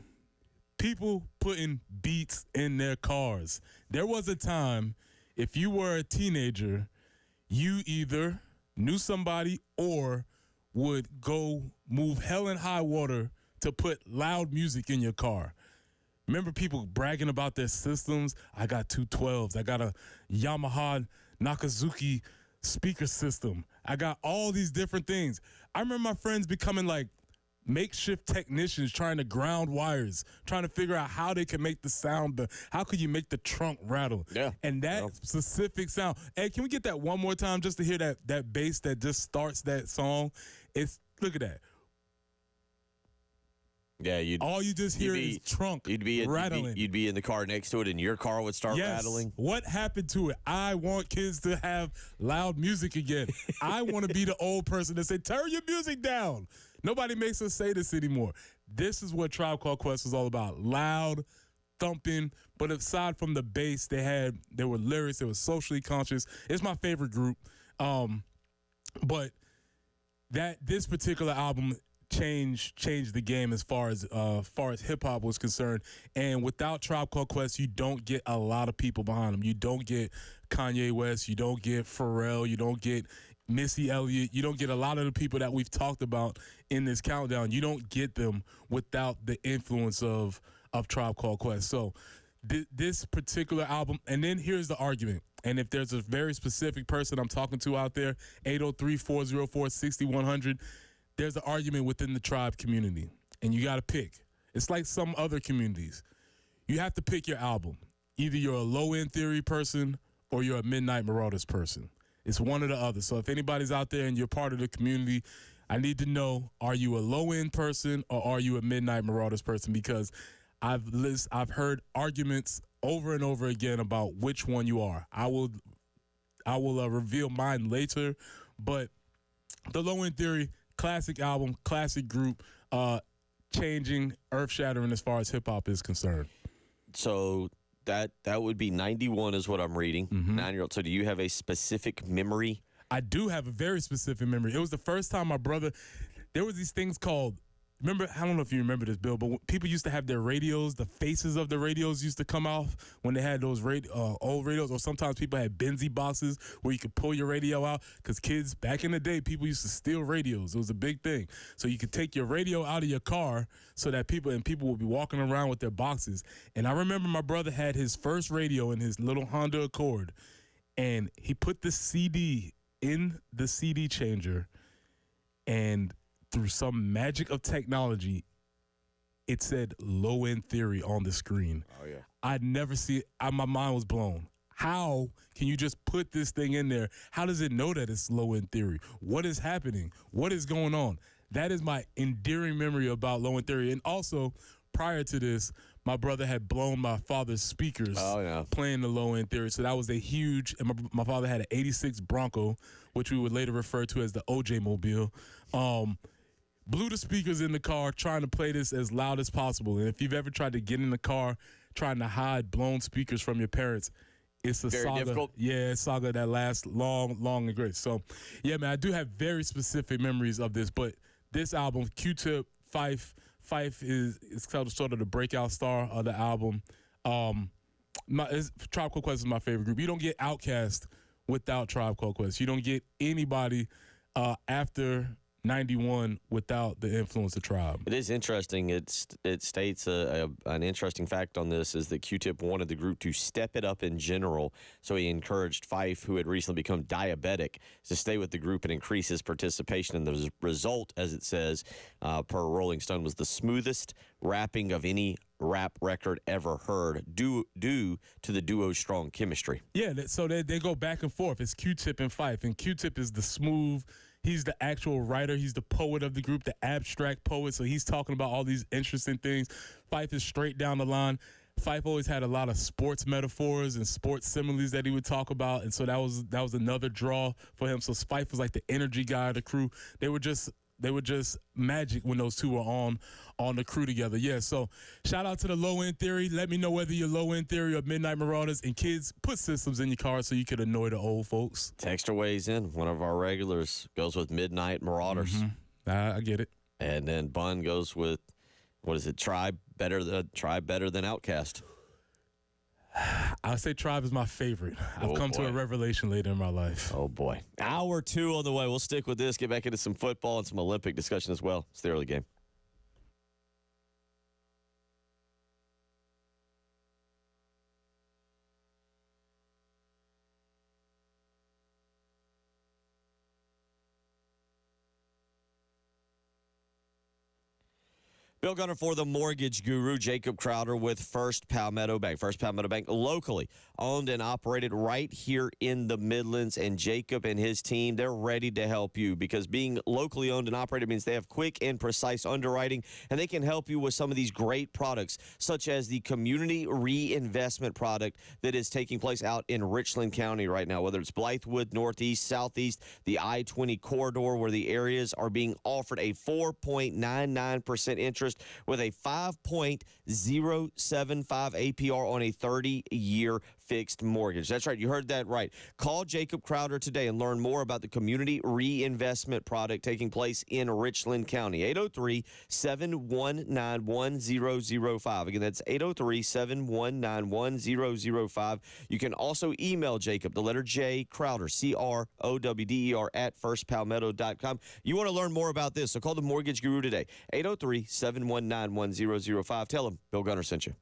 [SPEAKER 2] People putting beats in their cars. There was a time, if you were a teenager, you either knew somebody or would go move hell and high water to put loud music in your car. Remember people bragging about their systems? I got 212s. I got a Yamaha Nakazuki speaker system. I got all these different things. I remember my friends becoming like makeshift technicians trying to ground wires, trying to figure out how they can make the sound, how could you make the trunk rattle?
[SPEAKER 1] Yeah.
[SPEAKER 2] And that specific sound. Hey, can we get that one more time just to hear that bass that just starts that song? Look at that.
[SPEAKER 1] Yeah,
[SPEAKER 2] all you just hear is trunk rattling.
[SPEAKER 1] You'd be in the car next to it, and your car would start rattling.
[SPEAKER 2] What happened to it? I want kids to have loud music again. I want to be the old person that say, turn your music down. Nobody makes us say this anymore. This is what Tribe Called Quest was all about. Loud, thumping. But aside from the bass, there were lyrics. They were socially conscious. It's my favorite group. But this particular album changed the game as far as hip hop was concerned. And without Tribe Called Quest, you don't get a lot of people behind them. You don't get Kanye West. You don't get Pharrell. You don't get Missy Elliott. You don't get a lot of the people that we've talked about in this countdown. You don't get them without the influence of Tribe Called Quest. So this particular album, and then here's the argument. And if there's a very specific person I'm talking to out there, 803-404-6100, there's an argument within the Tribe community, and you got to pick. It's like some other communities. You have to pick your album. Either you're a low-end theory person or you're a Midnight Marauders person. It's one or the other. So if anybody's out there and you're part of the community, I need to know, are you a low-end person or are you a Midnight Marauders person? Because I've heard arguments over and over again about which one you are. I will reveal mine later, but the low-end theory, classic album, classic group, changing, earth-shattering as far as hip-hop is concerned.
[SPEAKER 1] So that would be 91 is what I'm reading, 9-year-old. So do you have a specific memory?
[SPEAKER 2] I do have a very specific memory. It was the first time my brother, there was these things called, remember, I don't know if you remember this, Bill, but people used to have their radios, the faces of the radios used to come off when they had those old radios, or sometimes people had Benzie boxes where you could pull your radio out, because kids, back in the day, people used to steal radios. It was a big thing. So you could take your radio out of your car so that people would be walking around with their boxes. And I remember my brother had his first radio in his little Honda Accord, and he put the CD in the CD changer, and through some magic of technology, it said Low End Theory on the screen.
[SPEAKER 1] Oh, yeah.
[SPEAKER 2] I'd never see it. My mind was blown. How can you just put this thing in there? How does it know that it's Low End Theory? What is happening? What is going on? That is my endearing memory about Low End Theory. And also, prior to this, my brother had blown my father's speakers playing the Low End Theory. So that was a huge, and my father had an 86 Bronco, which we would later refer to as the OJ Mobile. Blew the speakers in the car, trying to play this as loud as possible. And if you've ever tried to get in the car trying to hide blown speakers from your parents, it's a
[SPEAKER 1] Very
[SPEAKER 2] saga.
[SPEAKER 1] difficult.
[SPEAKER 2] Yeah, it's saga that lasts long and great. So, yeah, man, I do have very specific memories of this. But this album, Q-Tip, Fife is sort of the breakout star of the album. Tribe Called Quest is my favorite group. You don't get Outkast without Tribe Called Quest. You don't get anybody after 91 without the influence of Tribe.
[SPEAKER 1] It is interesting. It states an interesting fact on this is that Q-Tip wanted the group to step it up in general, so he encouraged Fife, who had recently become diabetic, to stay with the group and increase his participation. And the result, as it says, per Rolling Stone, was the smoothest rapping of any rap record ever heard due to the duo's strong chemistry.
[SPEAKER 2] Yeah, so they go back and forth. It's Q-Tip and Fife, and Q-Tip is the smooth. He's the actual writer. He's the poet of the group, the abstract poet. So he's talking about all these interesting things. Fife is straight down the line. Fife always had a lot of sports metaphors and sports similes that he would talk about, and so that was another draw for him. So Fife was like the energy guy of the crew. They were just magic when those two were on the crew together. Yeah, so shout out to the Low End Theory. Let me know whether you're Low End Theory or Midnight Marauders. And kids, put systems in your car so you could annoy the old folks.
[SPEAKER 1] Texter weighs in. One of our regulars goes with Midnight Marauders.
[SPEAKER 2] Mm-hmm. I get it.
[SPEAKER 1] And then Bun goes with, what is it, Tribe better than Outkast.
[SPEAKER 2] I'll say Tribe is my favorite. I've come to a revelation later in my life.
[SPEAKER 1] Oh, boy. Hour 2 on the way. We'll stick with this, get back into some football and some Olympic discussion as well. It's the early game. Bill Gunner for the Mortgage Guru, Jacob Crowder with First Palmetto Bank. First Palmetto Bank, locally owned and operated right here in the Midlands. And Jacob and his team, they're ready to help you because being locally owned and operated means they have quick and precise underwriting, and they can help you with some of these great products, such as the community reinvestment product that is taking place out in Richland County right now, whether it's Blythewood, Northeast, Southeast, the I-20 corridor, where the areas are being offered a 4.99% interest with a 5.075 APR on a 30-year fixed mortgage. That's right. You heard that right. Call Jacob Crowder today and learn more about the community reinvestment product taking place in Richland County. 803-719-1005. Again, that's 803-719-1005. You can also email Jacob, the letter J, Crowder, CROWDER, at firstpalmetto.com. You want to learn more about this, so call the Mortgage Guru today. 803-719-1005. Tell him Bill Gunner sent you.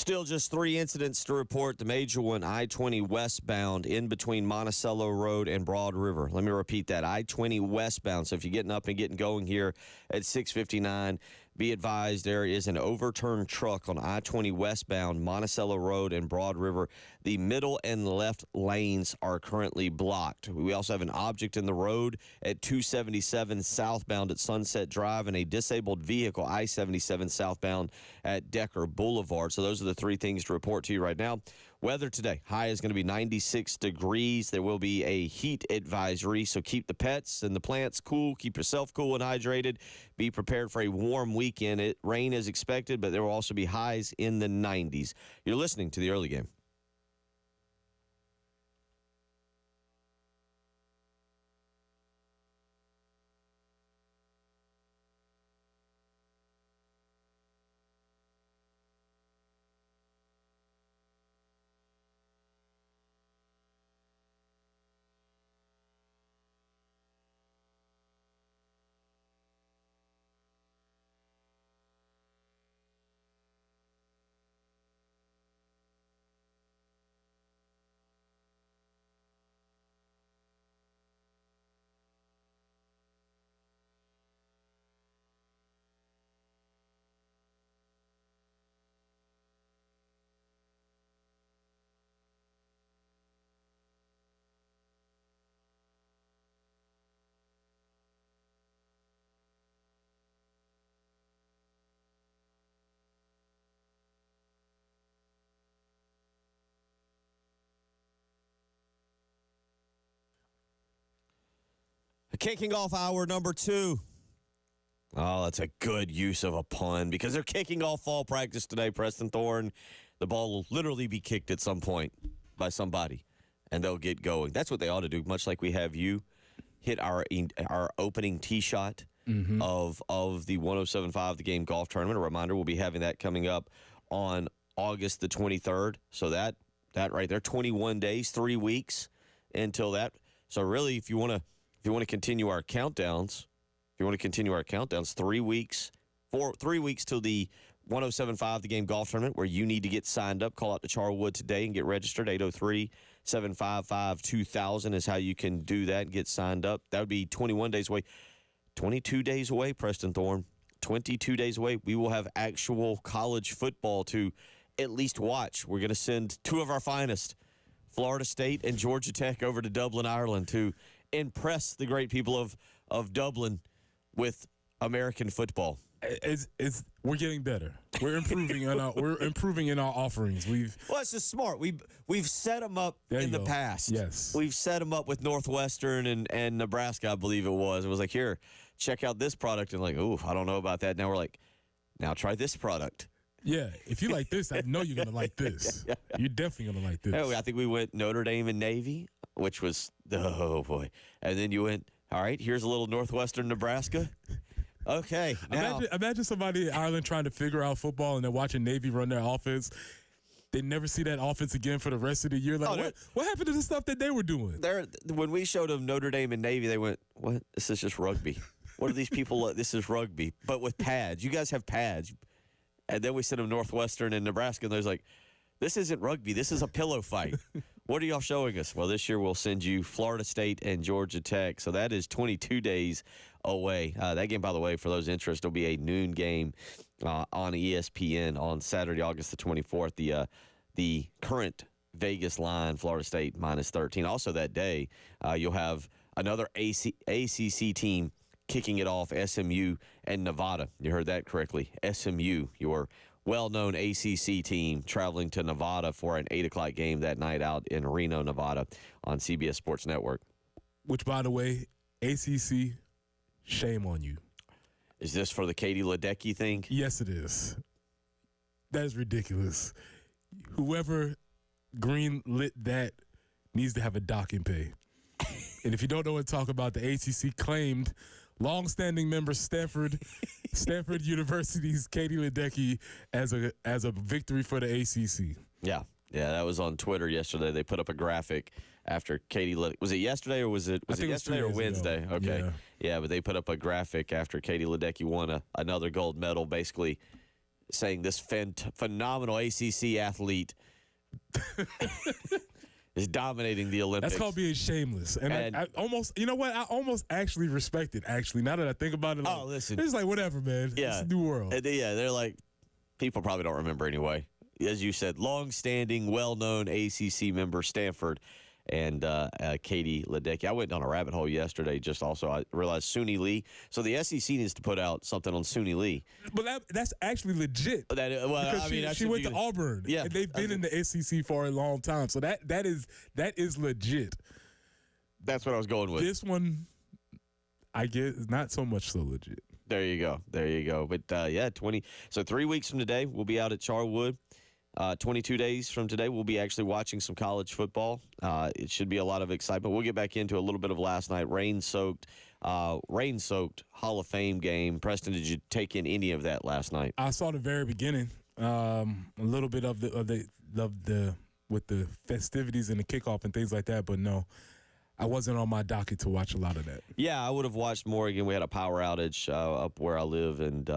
[SPEAKER 1] Still just 3 incidents to report. The major one, I-20 westbound in between Monticello Road and Broad River. Let me repeat that, I-20 westbound. So if you're getting up and getting going here at 659, be advised there is an overturned truck on I-20 westbound, Monticello Road and Broad River. The middle and left lanes are currently blocked. We also have an object in the road at 277 southbound at Sunset Drive and a disabled vehicle, I-77 southbound at Decker Boulevard. So those are the 3 things to report to you right now. Weather today, high is going to be 96 degrees. There will be a heat advisory, so keep the pets and the plants cool. Keep yourself cool and hydrated. Be prepared for a warm weekend. Rain is expected, but there will also be highs in the 90s. You're listening to the early game. Kicking off hour number 2. Oh, that's a good use of a pun because they're kicking off fall practice today, Preston Thorne. The ball will literally be kicked at some point by somebody, and they'll get going. That's what they ought to do, much like we have you hit our opening tee shot of the 107.5 The Game Golf Tournament. A reminder, we'll be having that coming up on August the 23rd. So that right there, 21 days, 3 weeks until that. So really, if you want to continue our countdowns, 3 weeks, 3 weeks till the 107.5 The Game Golf Tournament, where you need to get signed up. Call out to Charwood today and get registered. 803-755-2000 is how you can do that and get signed up. That would be 21 days away. 22 days away, Preston Thorne. 22 days away. We will have actual college football to at least watch. We're going to send 2 of our finest, Florida State and Georgia Tech, over to Dublin, Ireland, to impress the great people of Dublin with American football.
[SPEAKER 2] We're getting better. We're improving in our offerings.
[SPEAKER 1] Well, it's just smart. We've set them up in the past.
[SPEAKER 2] Yes,
[SPEAKER 1] we've set them up with Northwestern and Nebraska, I believe it was. It was like, here, check out this product, and like, ooh, I don't know about that. Now we're like, now try this product.
[SPEAKER 2] Yeah, if you like this, I know you're gonna like this. Yeah. You're definitely gonna like this.
[SPEAKER 1] I think we went Notre Dame and Navy, which was, oh boy, and then you went, all right, here's a little Northwestern Nebraska. Okay. Now,
[SPEAKER 2] imagine somebody in Ireland trying to figure out football and they're watching Navy run their offense. They never see that offense again for the rest of the year. Like, what happened to the stuff that they were doing?
[SPEAKER 1] When we showed them Notre Dame and Navy, they went, what? This is just rugby. What are these people? This is rugby, but with pads. You guys have pads. And then we sent them Northwestern and Nebraska, and they're like, this isn't rugby. This is a pillow fight. What are y'all showing us? Well, this year we'll send you Florida State and Georgia Tech. So that is 22 days away. That game, by the way, for those interested, will be a noon game on ESPN on Saturday, August the 24th. The current Vegas line, Florida State -13. Also that day, you'll have another ACC team kicking it off, SMU and Nevada. You heard that correctly. SMU, your well-known ACC team, traveling to Nevada for an 8 o'clock game that night out in Reno, Nevada on CBS Sports Network.
[SPEAKER 2] Which, by the way, ACC, shame on you.
[SPEAKER 1] Is this for the Katie Ledecky thing?
[SPEAKER 2] Yes, it is. That is ridiculous. Whoever green-lit that needs to have a dock and pay. And if you don't know what to talk about, the ACC claimed long-standing member Stanford University's Katie Ledecky as a victory for the ACC.
[SPEAKER 1] Yeah, that was on Twitter yesterday. They put up a graphic after Katie Ledecky. Was it yesterday or was it yesterday or Wednesday?
[SPEAKER 2] Ago.
[SPEAKER 1] Okay, yeah, but they put up a graphic after Katie Ledecky won another gold medal, basically saying this phenomenal ACC athlete is dominating the Olympics.
[SPEAKER 2] That's called being shameless. And I almost, you know what? I almost actually respect it, actually. Now that I think about it, like,
[SPEAKER 1] listen.
[SPEAKER 2] it's like, whatever, man.
[SPEAKER 1] Yeah.
[SPEAKER 2] It's a new world.
[SPEAKER 1] And they're like, people probably don't remember anyway. As you said, long-standing, well-known ACC member, Stanford, and Katie Ledecky. I went down a rabbit hole yesterday. I realized Suni Lee. So the SEC needs to put out something on Suni Lee.
[SPEAKER 2] But that's actually legit. Because she went to Auburn.
[SPEAKER 1] Yeah,
[SPEAKER 2] and they've been in the SEC for a long time. So that is legit.
[SPEAKER 1] That's what I was going with.
[SPEAKER 2] This one, I get, is not so much so legit.
[SPEAKER 1] There you go. But 3 weeks from today, we'll be out at Charwood. 22 days from today, we'll be actually watching some college football. It should be a lot of excitement. We'll get back into a little bit of last night. Rain-soaked Hall of Fame game. Preston, did you take in any of that last night?
[SPEAKER 2] I saw the very beginning, a little bit of the with the festivities and the kickoff and things like that, but no, I wasn't on my docket to watch a lot of that.
[SPEAKER 1] Yeah, I would have watched more. Again, we had a power outage up where I live, and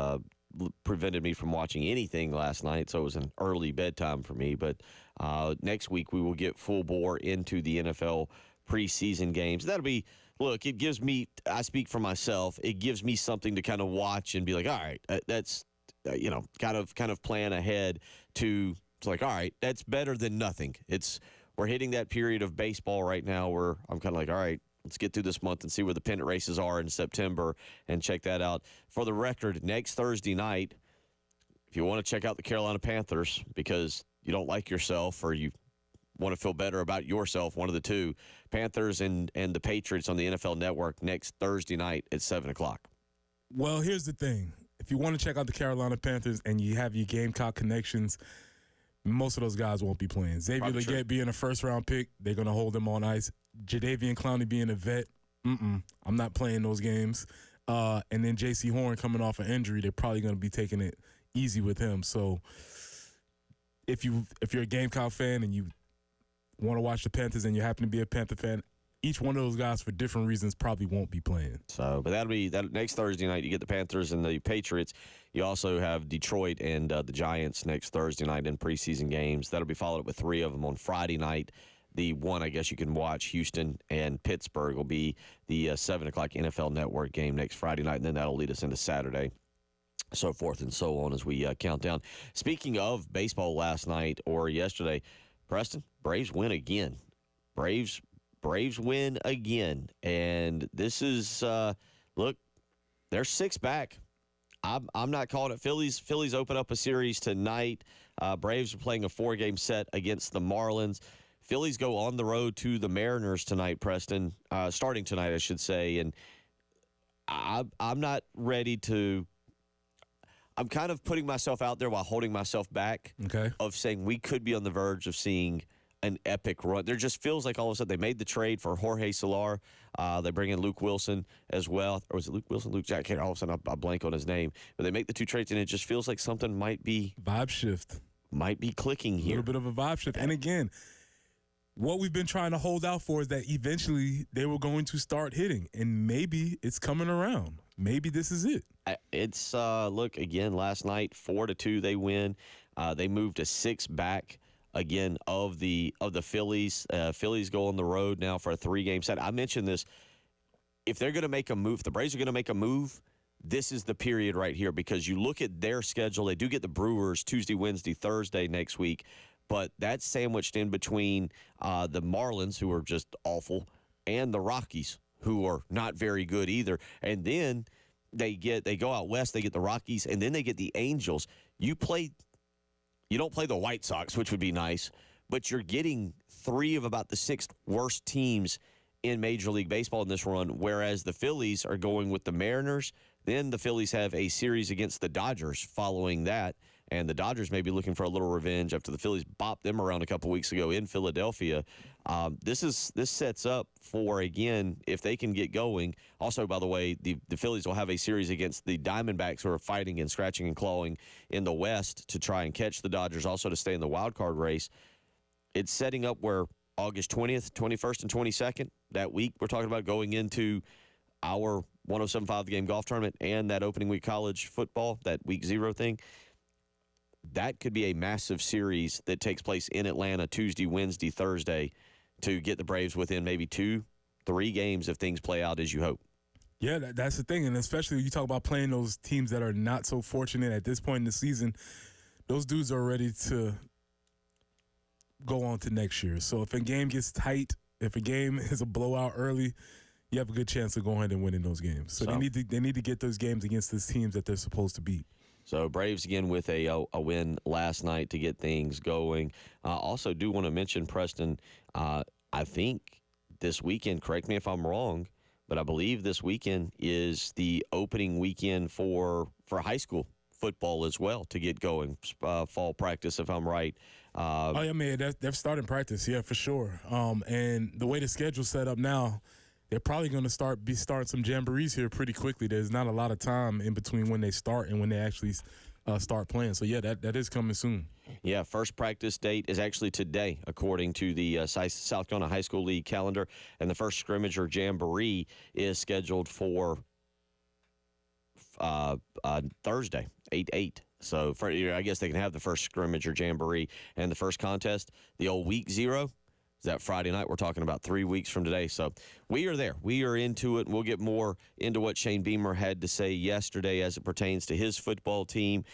[SPEAKER 1] prevented me from watching anything last night, so it was an early bedtime for me. But next week we will get full bore into the NFL preseason games. That'll be, look, it gives me, I speak for myself, it gives me something to kind of watch and be like, all right, that's, kind of plan ahead to, it's like, all right, that's better than nothing. We're hitting that period of baseball right now where I'm kind of like, all right, let's get through this month and see where the pennant races are in September and check that out. For the record, next Thursday night, if you want to check out the Carolina Panthers because you don't like yourself or you want to feel better about yourself, one of the two, Panthers and the Patriots on the NFL Network next Thursday night at 7 o'clock.
[SPEAKER 2] Well, here's the thing. If you want to check out the Carolina Panthers and you have your Gamecock connections, most of those guys won't be playing. Xavier Legette being a first-round pick, they're going to hold him on ice. Jadeveon Clowney being a vet, I'm not playing those games. And then J.C. Horn coming off an injury, they're probably going to be taking it easy with him. So if you're a Gamecock fan and you want to watch the Panthers and you happen to be a Panther fan, each one of those guys for different reasons probably won't be playing.
[SPEAKER 1] So, but that'll be that next Thursday night. You get the Panthers and the Patriots. You also have Detroit and the Giants next Thursday night in preseason games. That'll be followed up with 3 of them on Friday night. The one, I guess you can watch, Houston and Pittsburgh, will be the 7 o'clock NFL Network game next Friday night, and then that'll lead us into Saturday, so forth and so on as we count down. Speaking of baseball last night or yesterday, Preston, Braves win again. Braves win again, and this is, look, they're 6 back. I'm not calling it. Phillies open up a series tonight. Braves are playing a 4-game set against the Marlins. Phillies go on the road to the Mariners tonight, Preston, starting tonight, I should say. And I'm not ready to – I'm kind of putting myself out there while holding myself back of saying we could be on the verge of seeing an epic run. There just feels like all of a sudden they made the trade for Jorge Soler. They bring in Luke Wilson as well. Or was it Luke Wilson? Luke Jack. All of a sudden I blank on his name. But they make the 2 trades, and it just feels like something might be –
[SPEAKER 2] vibe shift.
[SPEAKER 1] Might be clicking here.
[SPEAKER 2] A little bit of a vibe shift. And again – what we've been trying to hold out for is that eventually they were going to start hitting, and maybe it's coming around. Maybe this is it.
[SPEAKER 1] It's look, again, last night 4-2 they win. They moved to 6 back again of the Phillies. Phillies go on the road now for a 3-game set. I mentioned this. If they're going to make a move, if the Braves are going to make a move, this is the period right here because you look at their schedule. They do get the Brewers Tuesday, Wednesday, Thursday next week. But that's sandwiched in between the Marlins, who are just awful, and the Rockies, who are not very good either. And then they go out west, they get the Rockies, and then they get the Angels. You don't play the White Sox, which would be nice, but you're getting 3 of about the 6 worst teams in Major League Baseball in this run, whereas the Phillies are going with the Mariners. Then the Phillies have a series against the Dodgers following that. And the Dodgers may be looking for a little revenge after the Phillies bopped them around a couple weeks ago in Philadelphia. This sets up for, again, if they can get going. Also, by the way, the Phillies will have a series against the Diamondbacks, who are fighting and scratching and clawing in the West to try and catch the Dodgers, also to stay in the wild card race. It's setting up where August 20th, 21st, and 22nd, that week we're talking about going into our 107.5 The Game golf tournament and that opening week college football, that week 0 thing. that could be a massive series that takes place in Atlanta Tuesday, Wednesday, Thursday to get the Braves within maybe 2-3 games if things play out as you hope.
[SPEAKER 2] Yeah, that's the thing. And especially when you talk about playing those teams that are not so fortunate at this point in the season, those dudes are ready to go on to next year. So if a game gets tight, if a game is a blowout early, you have a good chance of going ahead and winning those games. So they need to get those games against these teams that they're supposed to beat.
[SPEAKER 1] So Braves again with a win last night to get things going. Also do want to mention, Preston, I think this weekend, correct me if I'm wrong, but I believe this weekend is the opening weekend for high school football as well to get going, fall practice if I'm right.
[SPEAKER 2] Oh, yeah, man, they're starting practice, yeah, for sure. And the way the schedule's set up now, they're probably going to start some jamborees here pretty quickly. There's not a lot of time in between when they start and when they actually start playing. So, yeah, that is coming soon.
[SPEAKER 1] Yeah, first practice date is actually today, according to the South Carolina High School League calendar. And the first scrimmage or jamboree is scheduled for Thursday, 8/8. So, I guess they can have the first scrimmage or jamboree. And the first contest, the old week 0, is that Friday night. We're talking about 3 weeks from today. So we are there. We are into it. We'll get more into what Shane Beamer had to say yesterday as it pertains to his football team.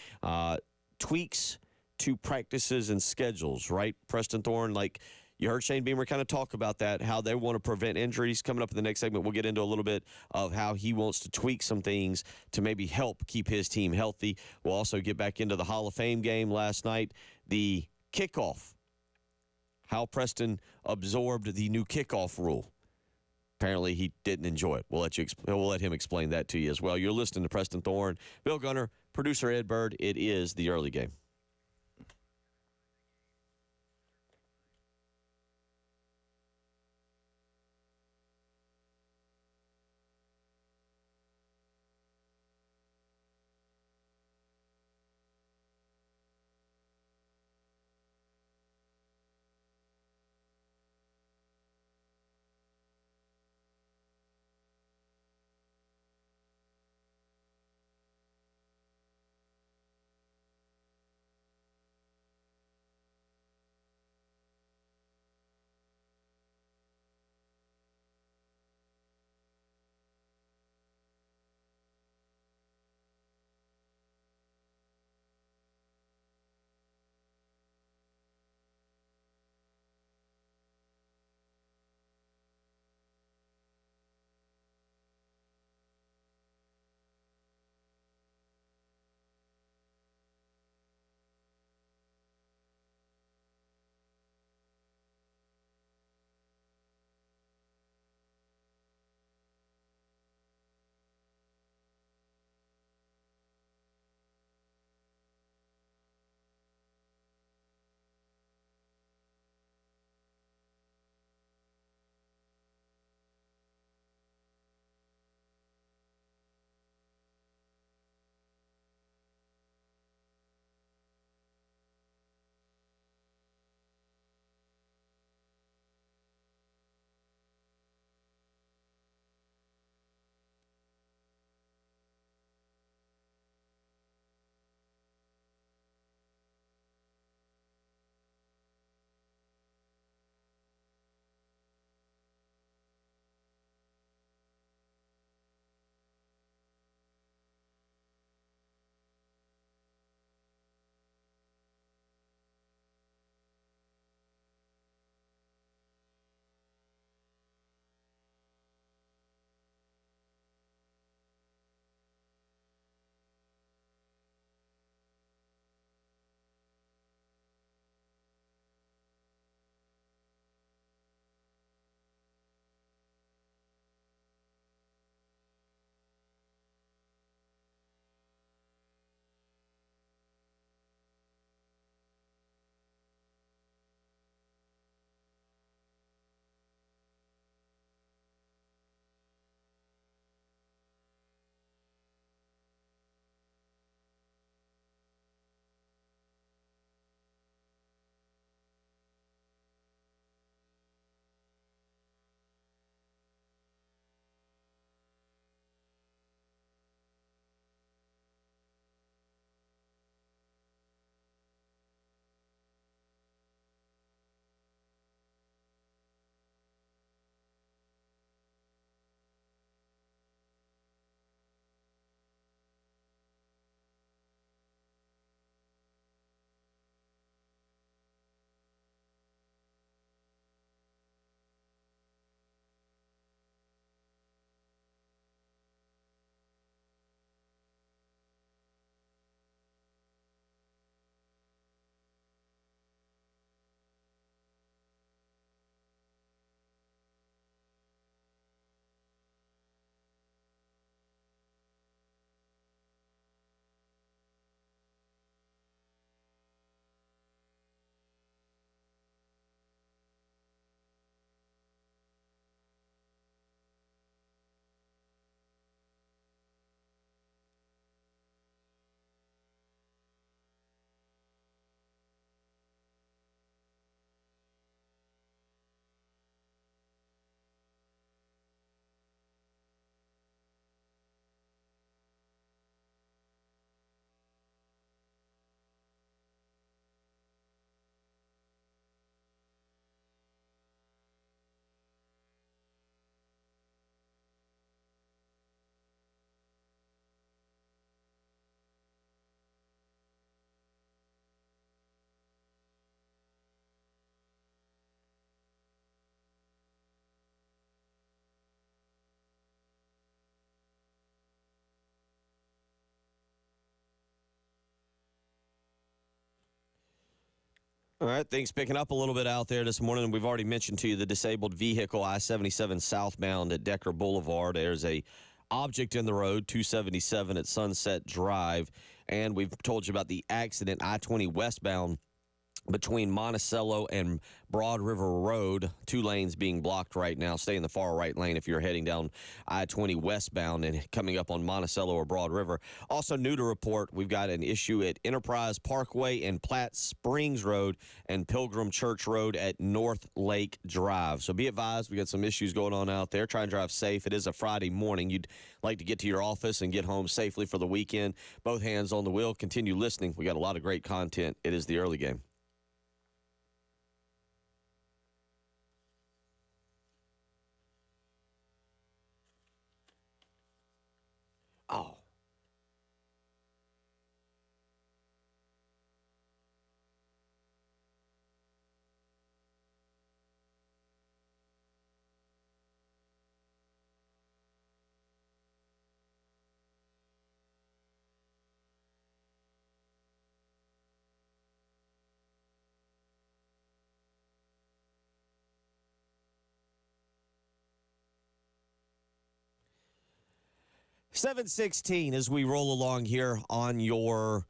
[SPEAKER 1] Tweaks to practices and schedules, right, Preston Thorne? Like you heard Shane Beamer kind of talk about that, how they want to prevent injuries. Coming up in the next segment, we'll get into a little bit of how he wants to tweak some things to maybe help keep his team healthy. We'll also get back into the Hall of Fame game last night, the kickoff. How Preston absorbed the new kickoff rule. Apparently, he didn't enjoy it. We'll let him explain that to you as well. You're listening to Preston Thorne, Bill Gunner, producer Ed Bird. It is the early game. All right, things picking up a little bit out there this morning. We've already mentioned to you the disabled vehicle I-77 southbound at Decker Boulevard. There's a object in the road, 277 at Sunset Drive. And we've told you about the accident I-20 westbound between Monticello and Broad River Road, 2 lanes being blocked right now. Stay in the far right lane if you're heading down I-20 westbound and coming up on Monticello or Broad River. Also new to report, we've got an issue at Enterprise Parkway and Platte Springs Road and Pilgrim Church Road at North Lake Drive. So be advised, we got some issues going on out there. Try and drive safe. It is a Friday morning. You'd like to get to your office and get home safely for the weekend. Both hands on the wheel. Continue listening. We got a lot of great content. It is the early game. Oh. $7:16 as we roll along here on your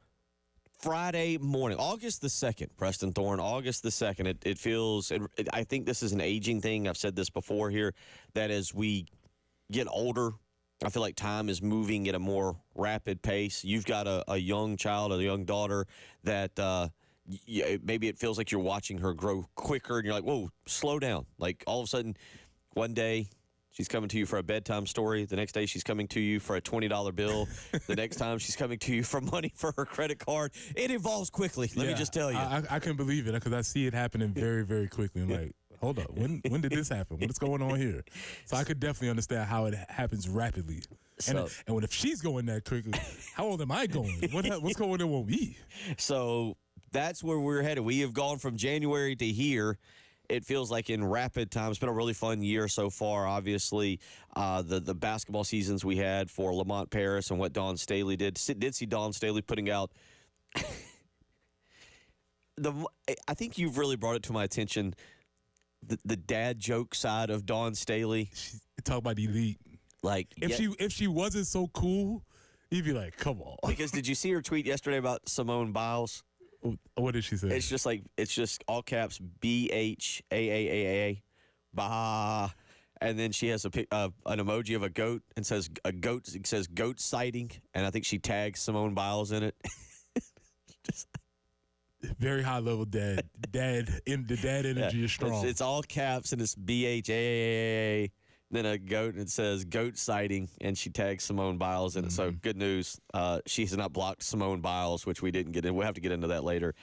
[SPEAKER 1] Friday morning, August the 2nd, Preston Thorne, August the 2nd. It feels, I think this is an aging thing. I've said this before here, that as we get older, I feel like time is moving at a more rapid pace. You've got a young child, a young daughter that maybe it feels like you're watching her grow quicker, and you're like, whoa, slow down. Like all of a sudden, one day, she's coming to you for a bedtime story. The next day, she's coming to you for a $20 bill. The next time, she's coming to you for money for her credit card. It evolves quickly, let me just tell you.
[SPEAKER 2] I can believe it because I see it happening very, very quickly. I'm like, hold up, when did this happen? What is going on here? So I could definitely understand how it happens rapidly. And if she's going that quickly, how old am I going? What's going on with me?
[SPEAKER 1] So that's where we're headed. We have gone from January to here. It feels like in rapid time. It's been a really fun year so far. Obviously, the basketball seasons we had for Lamont Paris and what Dawn Staley did see Dawn Staley putting out. I think you've really brought it to my attention. The dad joke side of Dawn Staley.
[SPEAKER 2] Talk about elite.
[SPEAKER 1] Like
[SPEAKER 2] if she wasn't so cool, you'd be like, come on.
[SPEAKER 1] Because did you see her tweet yesterday about Simone Biles?
[SPEAKER 2] What did she say?
[SPEAKER 1] It's just all caps BHAAAA, bah, and then she has an emoji of a goat and says a goat. It says goat sighting, and I think she tags Simone Biles in it. Just
[SPEAKER 2] very high level dad. The dad energy is strong.
[SPEAKER 1] It's all caps and it's BHAAAA. Then a goat, and it says goat sighting, and she tags Simone Biles in it. So good news. She has not blocked Simone Biles, which we didn't get in. We'll have to get into that later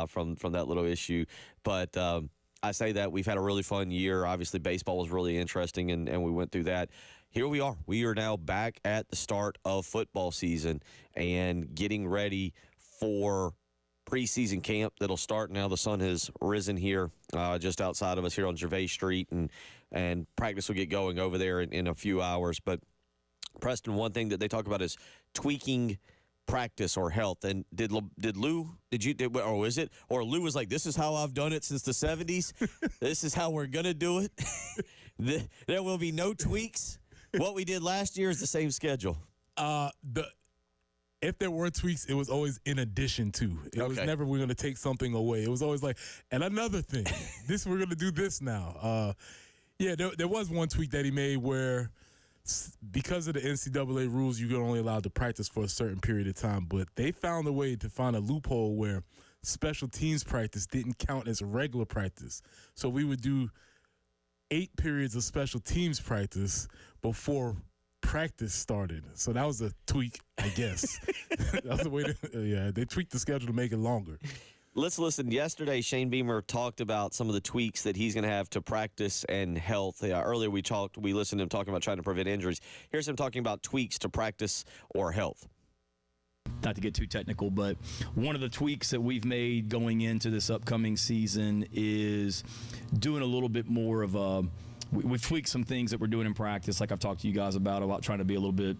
[SPEAKER 1] from that little issue. But I say that we've had a really fun year. Obviously, baseball was really interesting, and we went through that. Here we are. We are now back at the start of football season and getting ready for preseason camp that'll start now. The sun has risen here just outside of us here on Gervais Street, and practice will get going over there in a few hours. But, Preston, one thing that they talk about is tweaking practice or health. And did Lou, or is it? Or Lou was like, this is how I've done it since the 70s. This is how we're going to do it. There will be no tweaks. What we did last year is the same schedule.
[SPEAKER 2] If there were tweaks, it was always in addition to. It was never we're going to take something away. It was always like, and another thing, we're going to do this now. There was one tweak that he made where because of the NCAA rules, you're only allowed to practice for a certain period of time. But they found a way to find a loophole where special teams practice didn't count as regular practice. So we would do 8 periods of special teams practice before practice started. So that was a tweak, I guess. That was the way they tweaked the schedule to make it longer.
[SPEAKER 1] Let's listen. Yesterday, Shane Beamer talked about some of the tweaks that he's going to have to practice and health. Earlier, we listened to him talking about trying to prevent injuries. Here's him talking about tweaks to practice or health.
[SPEAKER 3] Not to get too technical, but one of the tweaks that we've made going into this upcoming season is doing a little bit more of a we've tweaked some things that we're doing in practice, like I've talked to you guys about trying to be a little bit,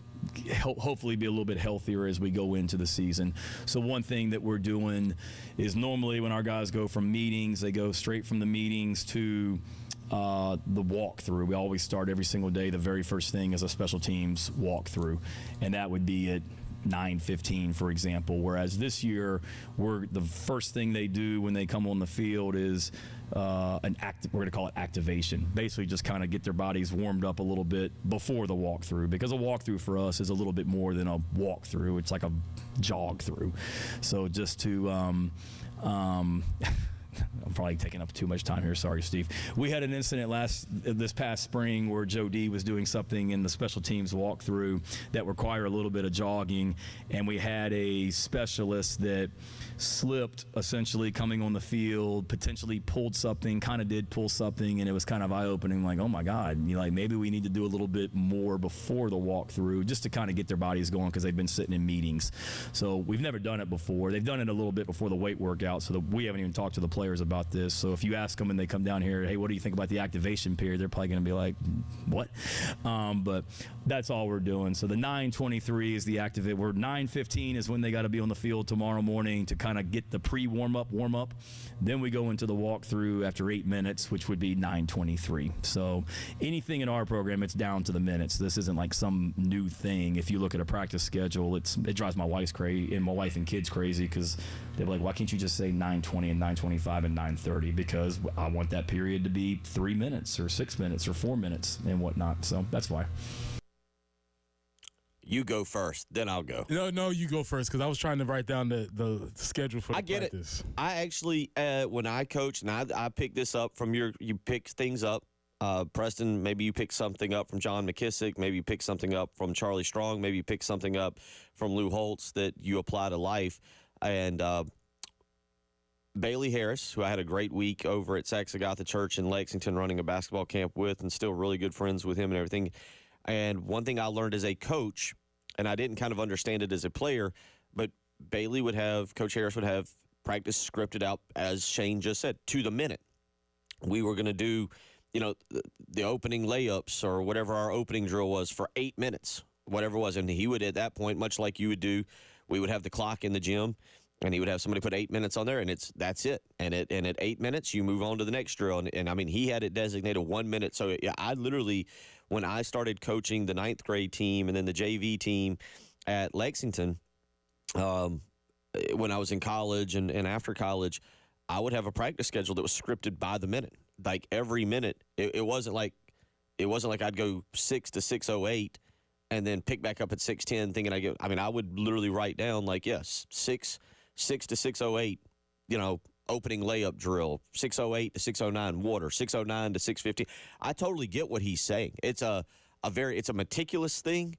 [SPEAKER 3] hopefully be a little bit healthier as we go into the season. So one thing that we're doing is normally when our guys go from meetings, they go straight from the meetings to the walkthrough. We always start every single day. The very first thing is a special teams walkthrough, and that would be at 9:15, for example. Whereas this year, the first thing they do when they come on the field is we're going to call it activation. Basically, just kind of get their bodies warmed up a little bit before the walkthrough, because a walkthrough for us is a little bit more than a walkthrough. It's like a jog through. So just to I'm probably taking up too much time here. Sorry, Steve. We had an incident this past spring where Joe D was doing something in the special teams walkthrough that required a little bit of jogging, and we had a specialist that slipped essentially coming on the field, potentially pulled something, kind of did pull something, and it was kind of eye-opening, like, oh my God, maybe we need to do a little bit more before the walkthrough just to kind of get their bodies going, because they've been sitting in meetings. So we've never done it before. They've done it a little bit before the weight workout, so we haven't even talked to the players about this. So if you ask them and they come down here, hey, what do you think about the activation period? They're probably going to be like, what? But that's all we're doing. So the 9:23 is the activate. 9:15 is when they got to be on the field tomorrow morning to kind of get the warm up. Then we go into the walkthrough after 8 minutes, which would be 9:23. So anything in our program, it's down to the minutes. This isn't like some new thing. If you look at a practice schedule, it drives my wife crazy, and my wife and kids crazy, because they're like, why can't you just say 9:20 and 9:25 and 9:30? Because I want that period to be 3 minutes or 6 minutes or 4 minutes and whatnot. So that's why.
[SPEAKER 1] You go first, then I'll go.
[SPEAKER 2] No, you go first, because I was trying to write down the schedule for the practice.
[SPEAKER 1] It. I actually, when I coach, and I picked this up from you pick things up. Preston, maybe you pick something up from John McKissick. Maybe you pick something up from Charlie Strong. Maybe you pick something up from Lou Holtz that you apply to life. And Bailey Harris, who I had a great week over at Saxagatha Church in Lexington running a basketball camp with, and still really good friends with him and everything. And one thing I learned as a coach, and I didn't kind of understand it as a player, but Coach Harris would have practice scripted out, as Shane just said, to the minute. We were going to do, the opening layups or whatever our opening drill was for 8 minutes, whatever it was. And he would, at that point, much like you would do, we would have the clock in the gym, and he would have somebody put 8 minutes on there, and that's it. And at 8 minutes, you move on to the next drill. And I mean, he had it designated 1 minute. So yeah, I literally, when I started coaching the 9th grade team and then the JV team at Lexington, when I was in college and after college, I would have a practice schedule that was scripted by the minute. Like every minute, it wasn't like I'd go 6 to 6:08 and then pick back up at 6:10 thinking I would literally write down like, yes, 6 to 6:08, opening layup drill, 6:08 to 6:09 water, 6:09 to 6:15. I totally get what he's saying. It's a meticulous thing,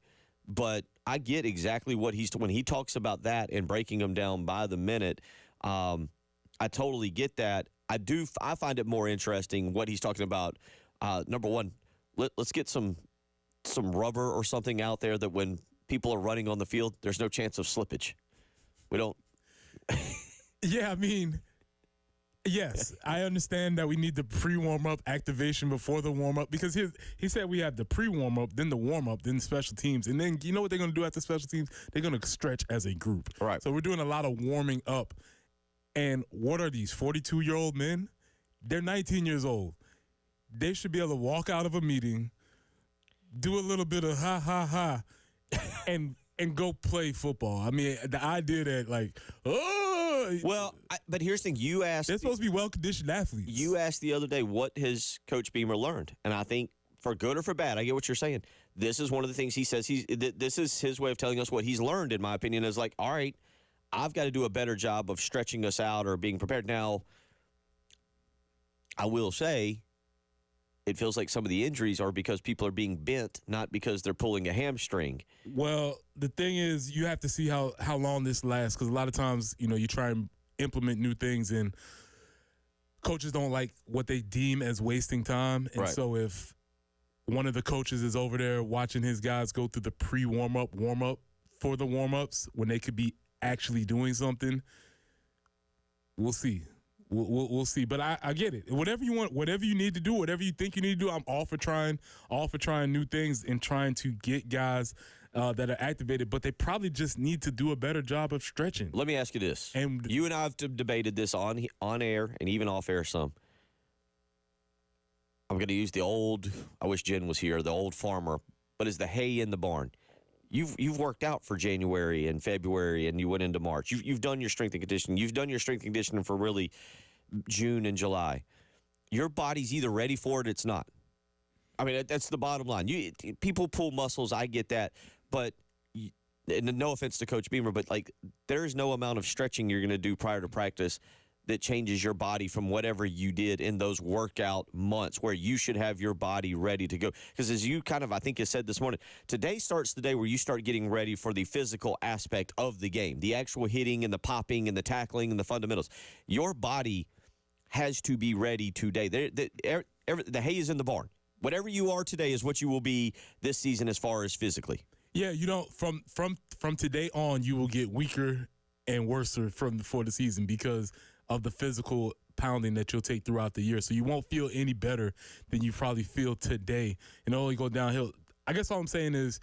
[SPEAKER 1] but I get exactly what when he talks about that and breaking them down by the minute. I totally get that. I find it more interesting what he's talking about. Number one, let's get some rubber or something out there that when people are running on the field, there's no chance of slippage. We don't.
[SPEAKER 2] Yeah, I mean, yes, I understand that we need the pre-warm-up activation before the warm-up, because he said we have the pre-warm-up, then the warm-up, then special teams. And then you know what they're going to do after special teams? They're going to stretch as a group.
[SPEAKER 1] Right.
[SPEAKER 2] So we're doing a lot of warming up. And what are these, 42-year-old men? They're 19 years old. They should be able to walk out of a meeting, do a little bit of ha, and go play football. I mean, the idea that,
[SPEAKER 1] Well, but here's the thing. They're
[SPEAKER 2] supposed to be well-conditioned athletes.
[SPEAKER 1] You asked the other day what has Coach Beamer learned. And I think, for good or for bad, I get what you're saying. This is one of the things he says. This is his way of telling us what he's learned, in my opinion, is like, all right, I've got to do a better job of stretching us out or being prepared. Now, I will say, it feels like some of the injuries are because people are being bent, not because they're pulling a hamstring.
[SPEAKER 2] Well, the thing is, you have to see how long this lasts, because a lot of times, you try and implement new things, and coaches don't like what they deem as wasting time. And so if one of the coaches is over there watching his guys go through the pre-warm-up, warm-up for the warm-ups when they could be actually doing something, we'll see. we'll see. But I get it. Whatever you want, whatever you need to do, whatever you think you need to do, I'm all for trying new things and trying to get guys that are activated. But they probably just need to do a better job of stretching.
[SPEAKER 1] Let me ask you this.
[SPEAKER 2] And
[SPEAKER 1] you and I have debated this on air and even off air some. I'm going to use the old, I wish Jen was here, the old farmer, but is the hay in the barn. You've worked out for January and February, and you went into March. You've done your strength and conditioning. You've done your strength and conditioning for really June and July. Your body's either ready for it or it's not. I mean, that's the bottom line. People pull muscles, I get that, but and no offense to Coach Beamer, but like there's no amount of stretching you're going to do prior to practice that changes your body from whatever you did in those workout months where you should have your body ready to go. Because as you kind of, I think you said this morning, today starts the day where you start getting ready for the physical aspect of the game, the actual hitting and the popping and the tackling and the fundamentals. Your body has to be ready today. The hay is in the barn. Whatever you are today is what you will be this season as far as physically.
[SPEAKER 2] Yeah, you know, from today on, you will get weaker and worse for the season because of the physical pounding that you'll take throughout the year. So you won't feel any better than you probably feel today. And only go downhill. I guess all I'm saying is,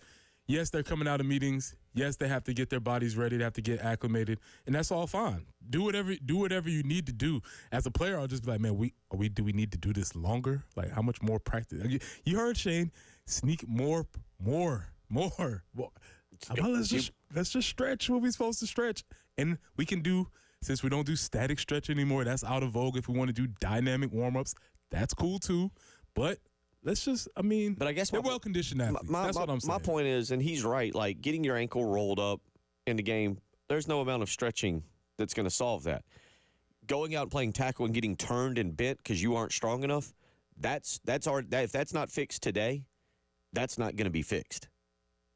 [SPEAKER 2] yes, they're coming out of meetings. Yes, they have to get their bodies ready. They have to get acclimated. And that's all fine. Do whatever you need to do. As a player, I'll just be like, man, do we need to do this longer? Like, how much more practice? You heard Shane, sneak more. Let's just stretch what we're supposed to stretch. And we can do, since we don't do static stretch anymore, that's out of vogue. If we want to do dynamic warm-ups, that's cool too. But let's just, but I guess they're well-conditioned athletes. That's what I'm saying.
[SPEAKER 1] My point is, and he's right, like getting your ankle rolled up in the game, there's no amount of stretching that's going to solve that. Going out and playing tackle and getting turned and bent because you aren't strong enough, if that's not fixed today, that's not going to be fixed.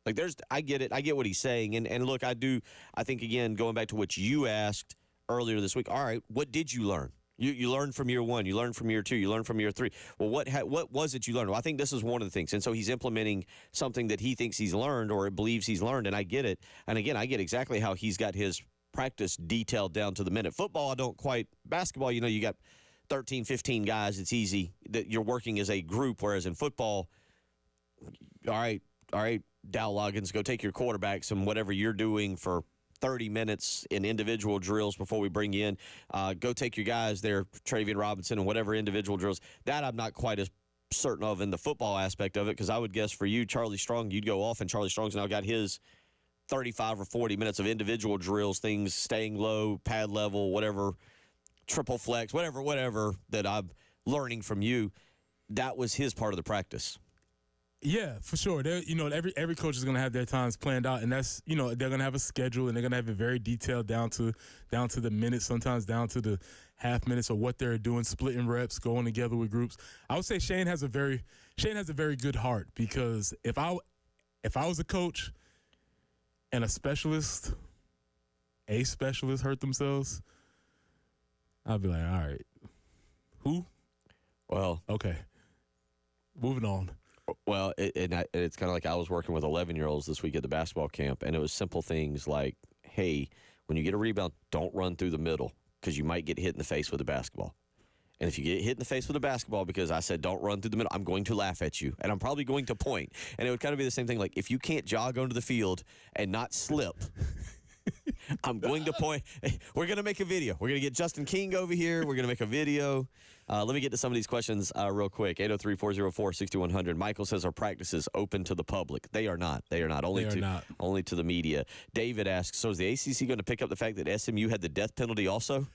[SPEAKER 1] Like I get it. I get what he's saying. And look, I think, again, going back to what you asked earlier this week, all right, what did you learn? You learned from year one. You learned from year two. You learned from year three. Well, what was it you learned? Well, I think this is one of the things. And so he's implementing something that he thinks he's learned or believes he's learned, and I get it. And, again, I get exactly how he's got his practice detailed down to the minute. Football, I don't quite. Basketball, you got 13, 15 guys. It's easy that you're working as a group, whereas in football, all right, Dow Loggins, go take your quarterbacks and whatever you're doing for 30 minutes in individual drills before we bring you in. Go take your guys there, Travian Robinson, and whatever individual drills. That I'm not quite as certain of in the football aspect of it, because I would guess for you, Charlie Strong, you'd go off, and Charlie Strong's now got his 35 or 40 minutes of individual drills, things staying low, pad level, whatever, triple flex, whatever that I'm learning from you. That was his part of the practice.
[SPEAKER 2] Yeah, for sure. Every coach is going to have their times planned out, and that's, they're going to have a schedule, and they're going to have it very detailed down to the minutes, sometimes down to the half minutes or what they're doing, splitting reps, going together with groups. I would say Shane has a very good heart, because if I was a coach and a specialist hurt themselves, I'd be like, all right, who?
[SPEAKER 1] Well,
[SPEAKER 2] okay, moving on.
[SPEAKER 1] Well, it's kind of like I was working with 11-year-olds this week at the basketball camp, and it was simple things like, hey, when you get a rebound, don't run through the middle because you might get hit in the face with a basketball. And if you get hit in the face with a basketball because I said don't run through the middle, I'm going to laugh at you, and I'm probably going to point. And it would kind of be the same thing, like if you can't jog onto the field and not slip, I'm going to point. Hey, we're going to make a video. We're going to get Justin King over here. We're going to make a video. Let me get to some of these questions real quick. 803-404-6100. Michael says, are practices open to the public? They are not. They are not. Only to the media. David asks, so is the ACC going to pick up the fact that SMU had the death penalty also?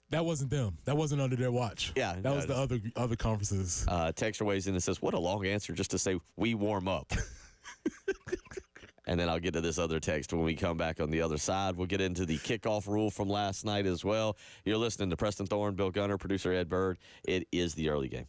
[SPEAKER 2] That wasn't them. That wasn't under their watch.
[SPEAKER 1] Yeah.
[SPEAKER 2] That was the other conferences.
[SPEAKER 1] Texter weighs in and says, what a long answer just to say we warm up. And then I'll get to this other text when we come back on the other side. We'll get into the kickoff rule from last night as well. You're listening to Preston Thorne, Bill Gunner, producer Ed Bird. It is the early game.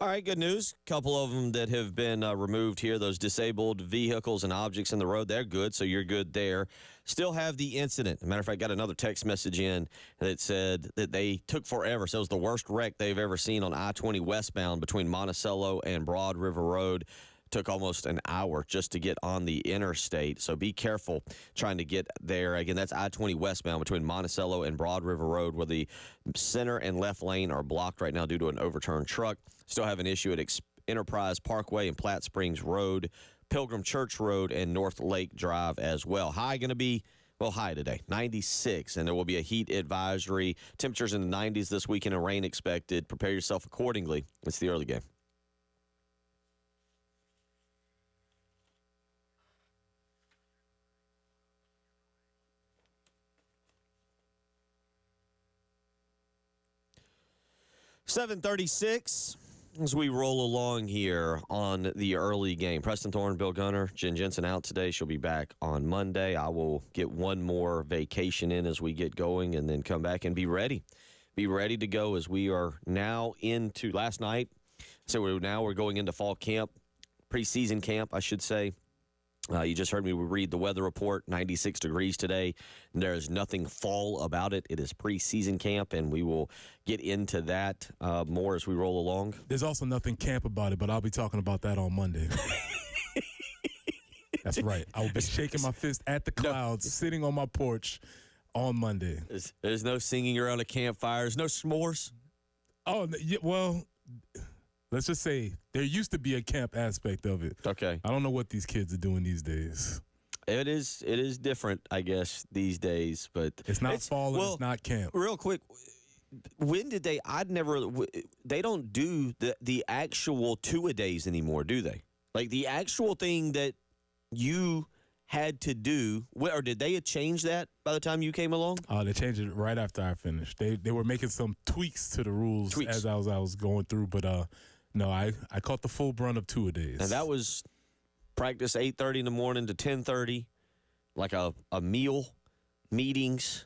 [SPEAKER 1] All right, good news. A couple of them that have been removed here, those disabled vehicles and objects in the road, they're good, so you're good there. Still have the incident. As a matter of fact, got another text message in that said that they took forever. So it was the worst wreck they've ever seen on I-20 westbound between Monticello and Broad River Road. Took almost an hour just to get on the interstate. So be careful trying to get there. Again, that's I-20 westbound between Monticello and Broad River Road, where the center and left lane are blocked right now due to an overturned truck. Still have an issue at Enterprise Parkway and Platte Springs Road, Pilgrim Church Road, and North Lake Drive as well. High going to be, well, high today, 96, and there will be a heat advisory. Temperatures in the 90s this weekend and rain expected. Prepare yourself accordingly. It's the early game. .36 as we roll along here on the early game. Preston Thorne, Bill Gunner, Jen Jensen out today. She'll be back on Monday. I will get one more vacation in as we get going and then come back and be ready. Be ready to go as we are now into last night. So we're going into fall camp, preseason camp, I should say. You just heard me read the weather report, 96 degrees today. There is nothing fall about it. It is preseason camp, and we will get into that more as we roll along.
[SPEAKER 2] There's also nothing camp about it, but I'll be talking about that on Monday. That's right. I will be shaking my fist at the clouds, sitting on my porch on Monday.
[SPEAKER 1] There's no singing around a campfire. There's no s'mores.
[SPEAKER 2] Oh, well, let's just say there used to be a camp aspect of it.
[SPEAKER 1] Okay.
[SPEAKER 2] I don't know what these kids are doing these days.
[SPEAKER 1] It is different, I guess, these days, but
[SPEAKER 2] it's not fall and it's not camp.
[SPEAKER 1] Real quick, when did they? They don't do the actual two-a-days anymore, do they? Like the actual thing that you had to do, or did they change that by the time you came along?
[SPEAKER 2] They changed it right after I finished. They were making some tweaks to the rules as I was going through, but no, I caught the full brunt of two-a-days.
[SPEAKER 1] And that was practice 8:30 in the morning to 10:30, like a meal, meetings,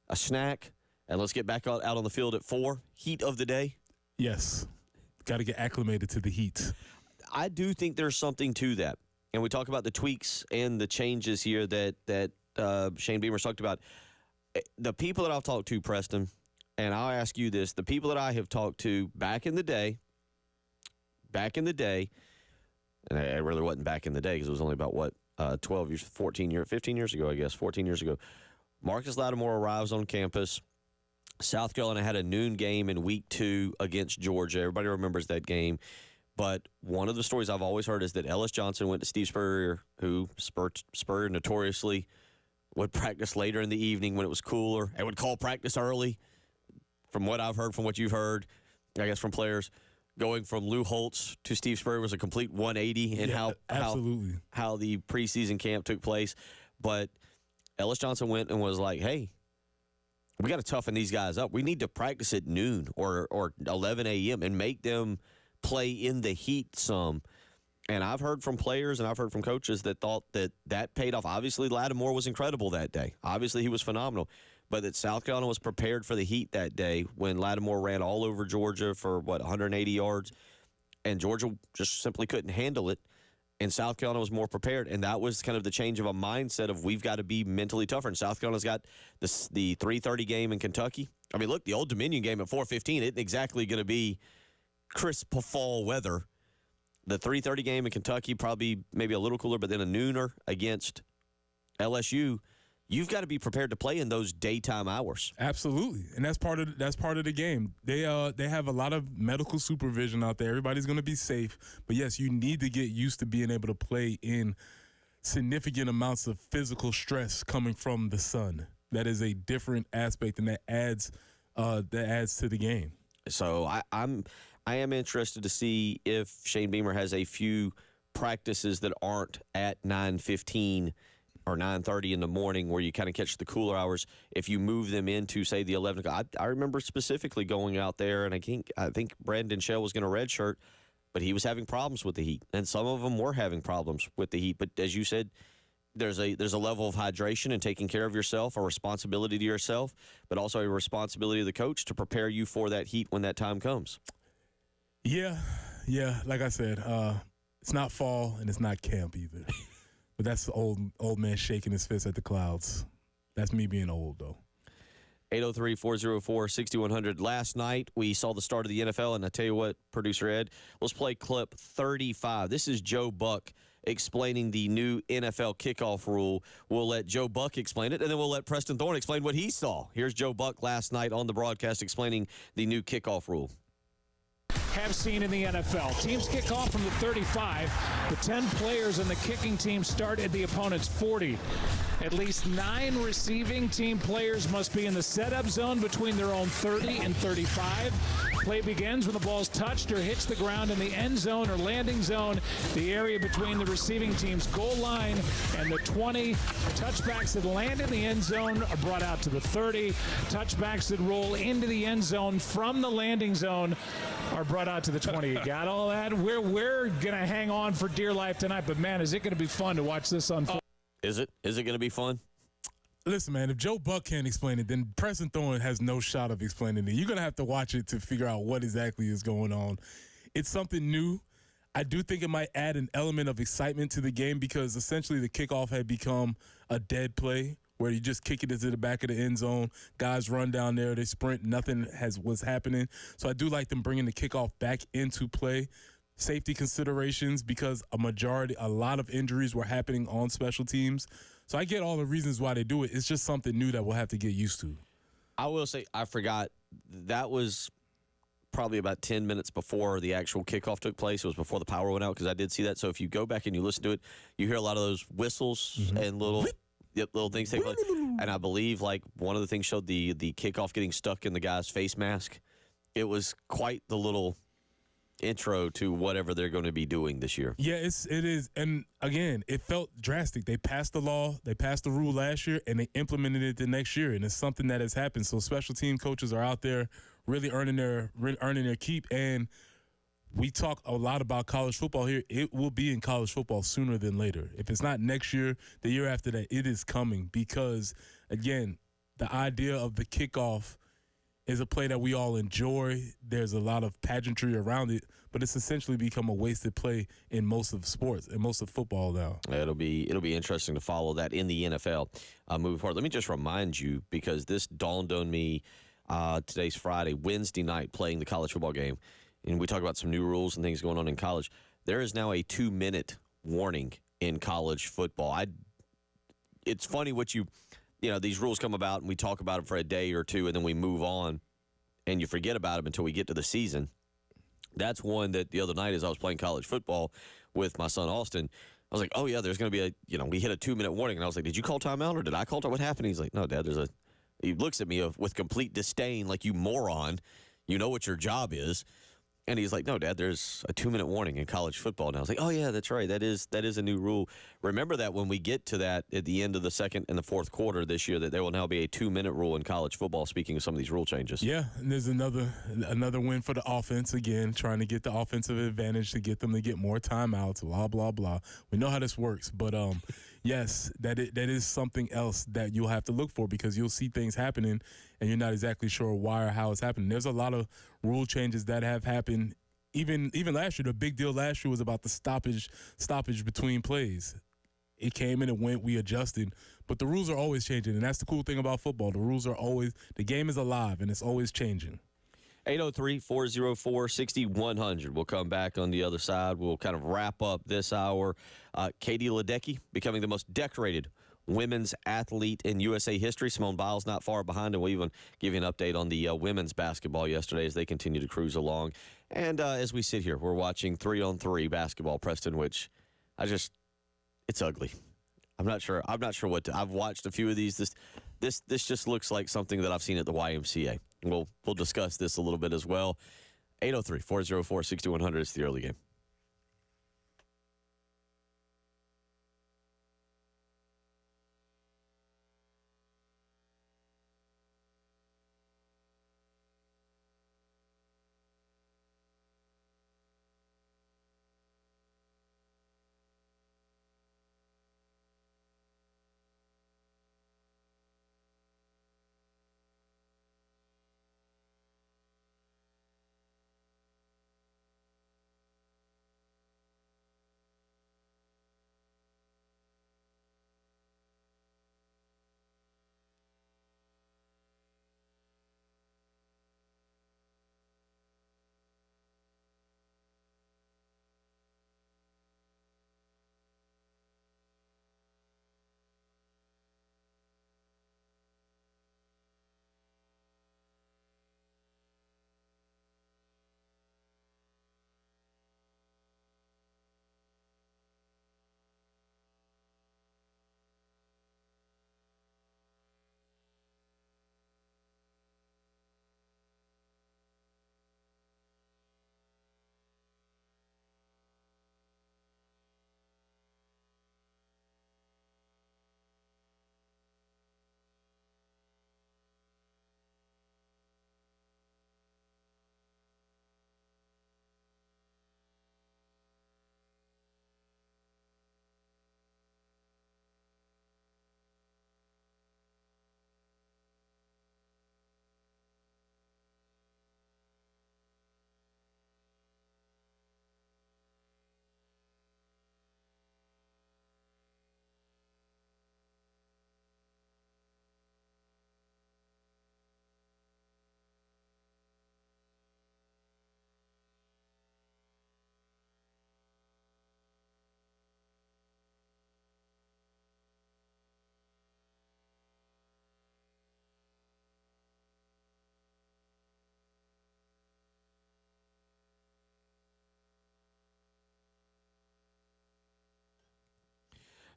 [SPEAKER 1] a snack, and let's get back out on the field at 4, heat of the day.
[SPEAKER 2] Yes. Got to get acclimated to the heat.
[SPEAKER 1] I do think there's something to that. And we talk about the tweaks and the changes here that Shane Beamer's talked about. The people that I've talked to, Preston, and I'll ask you this, the people that I have talked to back in the day, and it really wasn't back in the day because it was only about, 15 years ago, I guess, 14 years ago. Marcus Lattimore arrives on campus. South Carolina had a noon game in week 2 against Georgia. Everybody remembers that game. But one of the stories I've always heard is that Ellis Johnson went to Steve Spurrier, who Spurrier notoriously would practice later in the evening when it was cooler and would call practice early. From what I've heard, from what you've heard, I guess from players, going from Lou Holtz to Steve Spurrier was a complete 180 in how the preseason camp took place. But Ellis Johnson went and was like, hey, we got to toughen these guys up. We need to practice at noon or 11 a.m. and make them play in the heat some. And I've heard from players and I've heard from coaches that thought that paid off. Obviously, Lattimore was incredible that day. Obviously, he was phenomenal. But that South Carolina was prepared for the heat that day when Lattimore ran all over Georgia for, 180 yards. And Georgia just simply couldn't handle it. And South Carolina was more prepared. And that was kind of the change of a mindset of we've got to be mentally tougher. And South Carolina's got the 3:30 game in Kentucky. I mean, look, the Old Dominion game at 4:15 isn't exactly going to be crisp fall weather. The 3:30 game in Kentucky, probably maybe a little cooler, but then a nooner against LSU. You've got to be prepared to play in those daytime hours.
[SPEAKER 2] Absolutely, and that's part of the game. They have a lot of medical supervision out there. Everybody's going to be safe, but yes, you need to get used to being able to play in significant amounts of physical stress coming from the sun. That is a different aspect, and that adds to the game.
[SPEAKER 1] So I am interested to see if Shane Beamer has a few practices that aren't at 9:15 or 9:30 in the morning where you kind of catch the cooler hours. If you move them into, say, the 11 o'clock. I remember specifically going out there, and I think Brandon Shell was going to redshirt, but he was having problems with the heat, and some of them were having problems with the heat. But as you said, there's a level of hydration and taking care of yourself, a responsibility to yourself, but also a responsibility to the coach to prepare you for that heat when that time comes.
[SPEAKER 2] Yeah, Yeah, like I said, it's not fall and it's not camp either. But that's the old man shaking his fist at the clouds. That's me being old, though.
[SPEAKER 1] 803-404-6100. Last night, we saw the start of the NFL, and I tell you what, Producer Ed, let's play clip 35. This is Joe Buck explaining the new NFL kickoff rule. We'll let Joe Buck explain it, and then we'll let Preston Thorne explain what he saw. Here's Joe Buck last night on the broadcast explaining the new kickoff rule.
[SPEAKER 5] Have seen in the NFL. Teams kick off from the 35. The 10 players in the kicking team start at the opponent's 40. At least 9 receiving team players must be in the setup zone between their own 30 and 35. Play begins when the ball's touched or hits the ground in the end zone or landing zone, the area between the receiving team's goal line and the 20. Touchbacks that land in the end zone are brought out to the 30. Touchbacks that roll into the end zone from the landing zone are brought out to the 20. You got all that? We're going to hang on for dear life tonight, but, man, is it going to be fun to watch this unfold?
[SPEAKER 1] Is it? Is it going to be fun?
[SPEAKER 2] Listen, man, if Joe Buck can't explain it, then Preston Thorne has no shot of explaining it. You're going to have to watch it to figure out what exactly is going on. It's something new. I do think it might add an element of excitement to the game because essentially the kickoff had become a dead play where you just kick it into the back of the end zone. Guys run down there, they sprint, nothing was happening. So I do like them bringing the kickoff back into play. Safety considerations because a lot of injuries were happening on special teams. So I get all the reasons why they do it. It's just something new that we'll have to get used to.
[SPEAKER 1] I will say, I forgot, that was probably about 10 minutes before the actual kickoff took place. It was before the power went out because I did see that. So if you go back and you listen to it, you hear a lot of those whistles and little things take place. And I believe like one of the things showed the kickoff getting stuck in the guy's face mask. It was quite the little intro to whatever they're going to be doing this year.
[SPEAKER 2] Yeah, it is. And again, it felt drastic. They passed the law, they passed the rule last year, and they implemented it the next year. And it's something that has happened. So special team coaches are out there really earning their keep. And we talk a lot about college football here. It will be in college football sooner than later. If it's not next year, the year after that, it is coming because, again, the idea of the kickoff is a play that we all enjoy. There's a lot of pageantry around it, but it's essentially become a wasted play in most of sports and most of football now.
[SPEAKER 1] It'll be interesting to follow that in the NFL moving forward. Let me just remind you, because this dawned on me today's Friday, Wednesday night, playing the college football game, and we talk about some new rules and things going on in college. There is now a 2-minute warning in college football. It's funny what these rules come about and we talk about them for a day or two and then we move on and you forget about them until we get to the season. That's one that the other night as I was playing college football with my son Austin, I was like, oh yeah, there's going to be we hit a 2-minute warning. And I was like, did you call timeout or did I call timeout? What happened? He's like, no, Dad, he looks at me with complete disdain like, you moron. You know what your job is. And he's like, no, Dad, there's a 2-minute warning in college football. And I was like, oh, yeah, that's right. That is a new rule. Remember that when we get to that at the end of the second and the fourth quarter this year, that there will now be a 2-minute rule in college football, speaking of some of these rule changes.
[SPEAKER 2] Yeah, and there's another win for the offense, again, trying to get the offensive advantage to get them to get more timeouts, blah, blah, blah. We know how this works. But, yes, that is something else that you'll have to look for because you'll see things happening and you're not exactly sure why or how it's happening. There's a lot of rule changes that have happened. Even last year, the big deal last year was about the stoppage between plays. It came and it went, we adjusted. But the rules are always changing, and that's the cool thing about football. The game is alive, and it's always changing.
[SPEAKER 1] 803-404-6100. We'll come back on the other side. We'll kind of wrap up this hour. Katie Ledecky becoming the most decorated women's athlete in USA history. Simone Biles not far behind, and we'll even give you an update on the women's basketball yesterday as they continue to cruise along. And as we sit here, we're watching 3-on-3 basketball, Preston, which it's ugly. I'm not sure what to. I've watched a few of these. This just looks like something that I've seen at the YMCA. We'll discuss this a little bit as well. 803-404-6100 is the early game.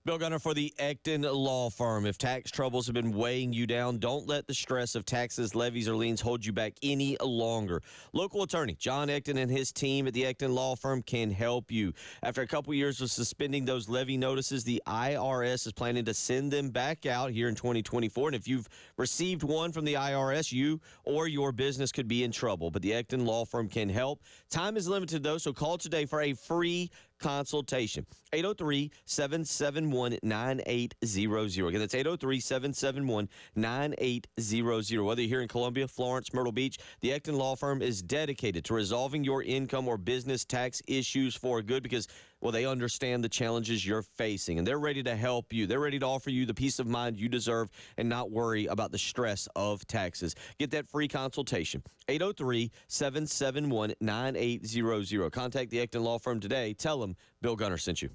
[SPEAKER 1] Bill Gunner for the Ecton Law Firm. If tax troubles have been weighing you down, don't let the stress of taxes, levies, or liens hold you back any longer. Local attorney John Ecton and his team at the Ecton Law Firm can help you. After a couple years of suspending those levy notices, the IRS is planning to send them back out here in 2024. And if you've received one from the IRS, you or your business could be in trouble. But the Ecton Law Firm can help. Time is limited, though, so call today for a free consultation. 803-771-9800. Again, that's 803-771-9800. Whether you're here in Columbia, Florence, Myrtle Beach, the Ecton Law Firm is dedicated to resolving your income or business tax issues for good because, well, they understand the challenges you're facing, and they're ready to help you. They're ready to offer you the peace of mind you deserve and not worry about the stress of taxes. Get that free consultation. 803-771-9800. Contact the Ecton Law Firm today. Tell them Bill Gunner sent you.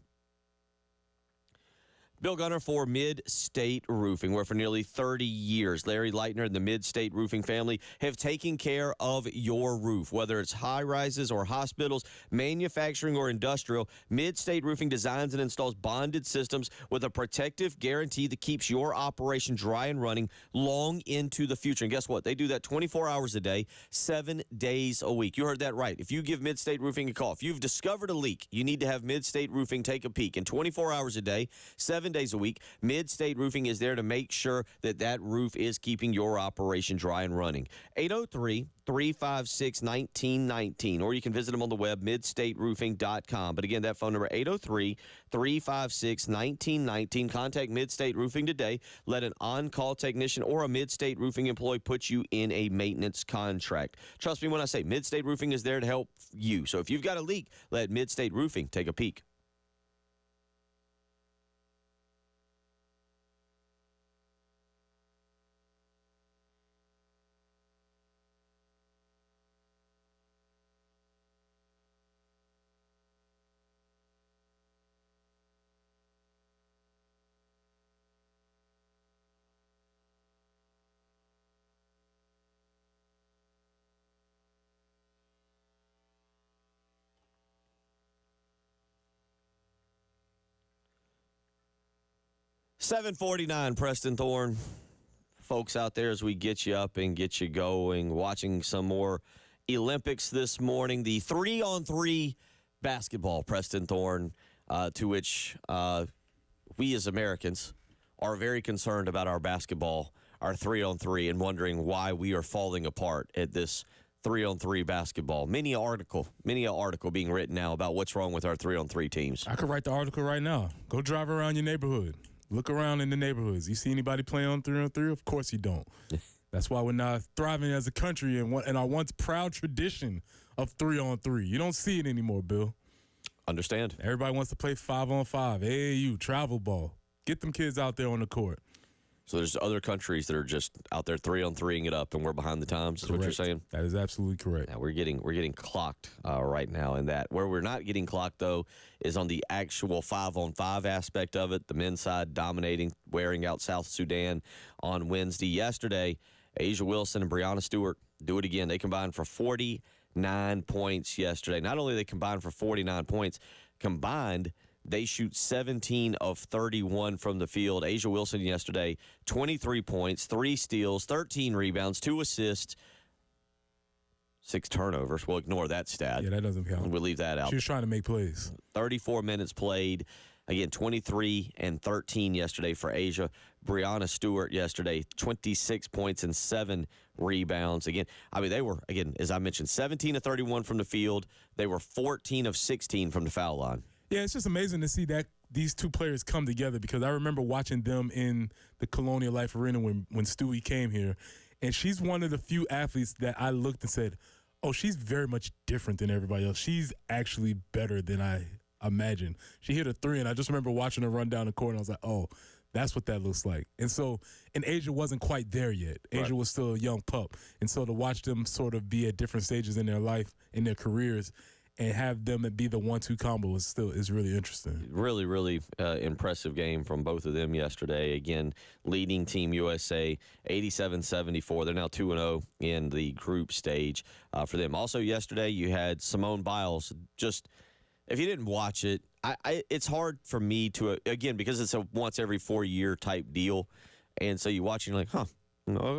[SPEAKER 1] Bill Gunner for Mid-State Roofing, where for nearly 30 years, Larry Leitner and the Mid-State Roofing family have taken care of your roof. Whether it's high-rises or hospitals, manufacturing or industrial, Mid-State Roofing designs and installs bonded systems with a protective guarantee that keeps your operation dry and running long into the future. And guess what? They do that 24 hours a day, 7 days a week. You heard that right. If you give Mid-State Roofing a call, if you've discovered a leak, you need to have Mid-State Roofing take a peek. And 24 hours a day, 7 days a week, Mid-State Roofing is there to make sure that that roof is keeping your operation dry and running. 803-356-1919, or you can visit them on the web, midstateroofing.com. But again, that phone number, 803-356-1919. Contact Mid-State Roofing today. Let an on-call technician or a Mid-State Roofing employee put you in a maintenance contract. Trust me when I say Mid-State Roofing is there to help you. So if you've got a leak, let Mid-State Roofing take a peek. $7:49, Preston Thorne. Folks out there, as we get you up and get you going, watching some more Olympics this morning. The 3-on-3 basketball, Preston Thorne, to which we as Americans are very concerned about our basketball, our 3-on-3, and wondering why we are falling apart at this 3-on-3 basketball. Many an article being written now about what's wrong with our 3-on-3 teams.
[SPEAKER 2] I could write the article right now. Go drive around your neighborhood. Look around in the neighborhoods. You see anybody playing on 3-on-3? Of course you don't. That's why we're not thriving as a country and our once proud tradition of 3-on-3. You don't see it anymore, Bill.
[SPEAKER 1] Understand.
[SPEAKER 2] Everybody wants to play 5-on-5, AAU, travel ball. Get them kids out there on the court.
[SPEAKER 1] So there's other countries that are just out there 3-on-3ing it up, and we're behind the times. Is
[SPEAKER 2] Correct.
[SPEAKER 1] What you're saying?
[SPEAKER 2] That is absolutely correct.
[SPEAKER 1] Yeah, we're getting clocked right now in that. Where we're not getting clocked, though, is on the actual 5-on-5 aspect of it. The men's side dominating, wearing out South Sudan on Wednesday. Yesterday, Asia Wilson and Brianna Stewart do it again. They combined for 49 points yesterday. Not only did they combine for 49 points, combined, they shoot 17 of 31 from the field. Asia Wilson yesterday, 23 points, 3 steals, 13 rebounds, 2 assists, 6 turnovers. We'll ignore that stat.
[SPEAKER 2] Yeah, that doesn't count.
[SPEAKER 1] We'll leave that out.
[SPEAKER 2] She was trying to make plays.
[SPEAKER 1] 34 minutes played. Again, 23 and 13 yesterday for Asia. Brianna Stewart yesterday, 26 points and 7 rebounds. Again, I mean, they were, again, as I mentioned, 17 of 31 from the field. They were 14 of 16 from the foul line.
[SPEAKER 2] Yeah, it's just amazing to see that these two players come together because I remember watching them in the Colonial Life Arena when Stewie came here, and she's one of the few athletes that I looked and said, oh, she's very much different than everybody else. She's actually better than I imagined. She hit a 3, and I just remember watching her run down the court, and I was like, oh, that's what that looks like. And Asia wasn't quite there yet. Asia was still a young pup. And so to watch them sort of be at different stages in their life, in their careers, and have them be the 1-2 combo is really interesting.
[SPEAKER 1] Really, really impressive game from both of them yesterday. Again, leading Team USA 87-74. They're now 2-0 in the group stage for them. Also yesterday, you had Simone Biles. Just, if you didn't watch it, it's hard for me to, again, because it's a once every 4-year type deal. And so you watch and you're like, huh,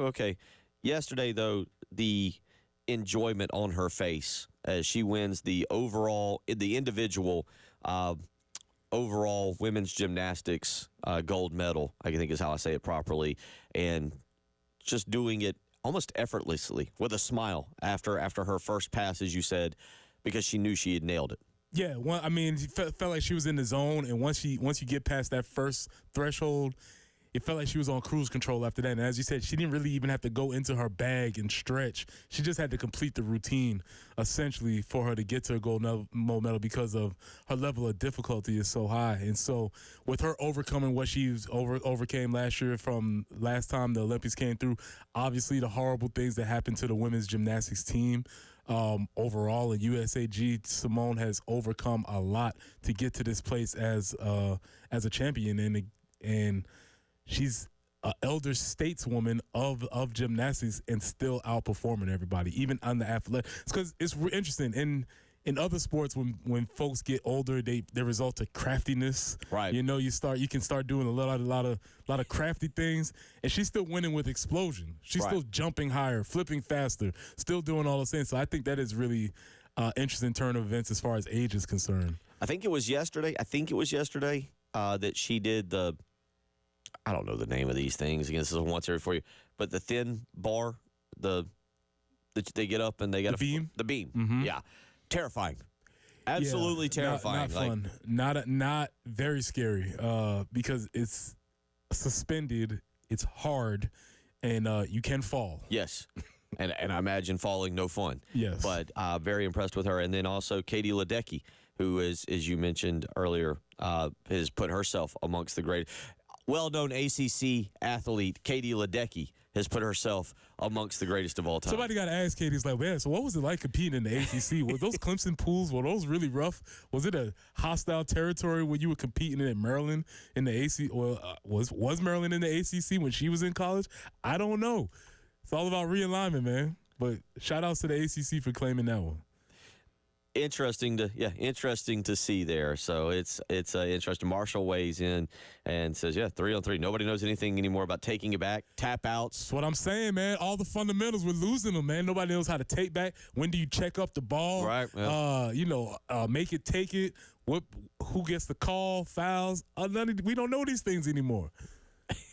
[SPEAKER 1] okay. Yesterday, though, the enjoyment on her face as she wins the individual overall women's gymnastics gold medal, I think is how I say it properly, and just doing it almost effortlessly with a smile after her first pass, as you said, because she knew she had nailed it.
[SPEAKER 2] Yeah, well, I mean, it felt like she was in the zone, and once you get past that first threshold, it felt like she was on cruise control after that. And as you said, she didn't really even have to go into her bag and stretch. She just had to complete the routine, essentially, for her to get to a gold medal because of her level of difficulty is so high. And so with her overcoming what she overcame last year from last time the Olympics came through, obviously the horrible things that happened to the women's gymnastics team, overall in USAG, Simone has overcome a lot to get to this place as a champion, and she's an elder stateswoman of gymnastics and still outperforming everybody, even on the athletic. It's because it's interesting. In other sports, when folks get older, they result to craftiness.
[SPEAKER 1] Right.
[SPEAKER 2] You know, you can start doing a lot of crafty things, and she's still winning with explosion. She's still jumping higher, flipping faster, still doing all those things. So I think that is really interesting turn of events as far as age is concerned.
[SPEAKER 1] I think it was yesterday that she did the, I don't know the name of these things. Again, this is once every 4 years, but the thin bar, they get up and they got
[SPEAKER 2] the beam.
[SPEAKER 1] Mm-hmm. Yeah, terrifying, absolutely terrifying.
[SPEAKER 2] Not fun. Not very scary. Because it's suspended, it's hard, and you can fall.
[SPEAKER 1] Yes. And I imagine falling no fun.
[SPEAKER 2] Yes.
[SPEAKER 1] But very impressed with her. And then also Katie Ledecky, who is, as you mentioned earlier, has put herself amongst the great. Well-known ACC athlete Katie Ledecky has put herself amongst the greatest of all time.
[SPEAKER 2] Somebody got to ask Katie, like, man, so what was it like competing in the ACC? Were those Clemson pools, were those really rough? Was it a hostile territory when you were competing in Maryland in the ACC? Or was Maryland in the ACC when she was in college? I don't know. It's all about realignment, man. But shout-outs to the ACC for claiming that one.
[SPEAKER 1] Interesting to see there. So it's interesting. Marshall weighs in and says, 3-on-3. Nobody knows anything anymore about taking it back, tap outs.
[SPEAKER 2] That's what I'm saying, man. All the fundamentals, we're losing them, man. Nobody knows how to take back. When do you check up the ball?
[SPEAKER 1] Right. Yeah.
[SPEAKER 2] Make it, take it. Who gets the call? Fouls? We don't know these things anymore.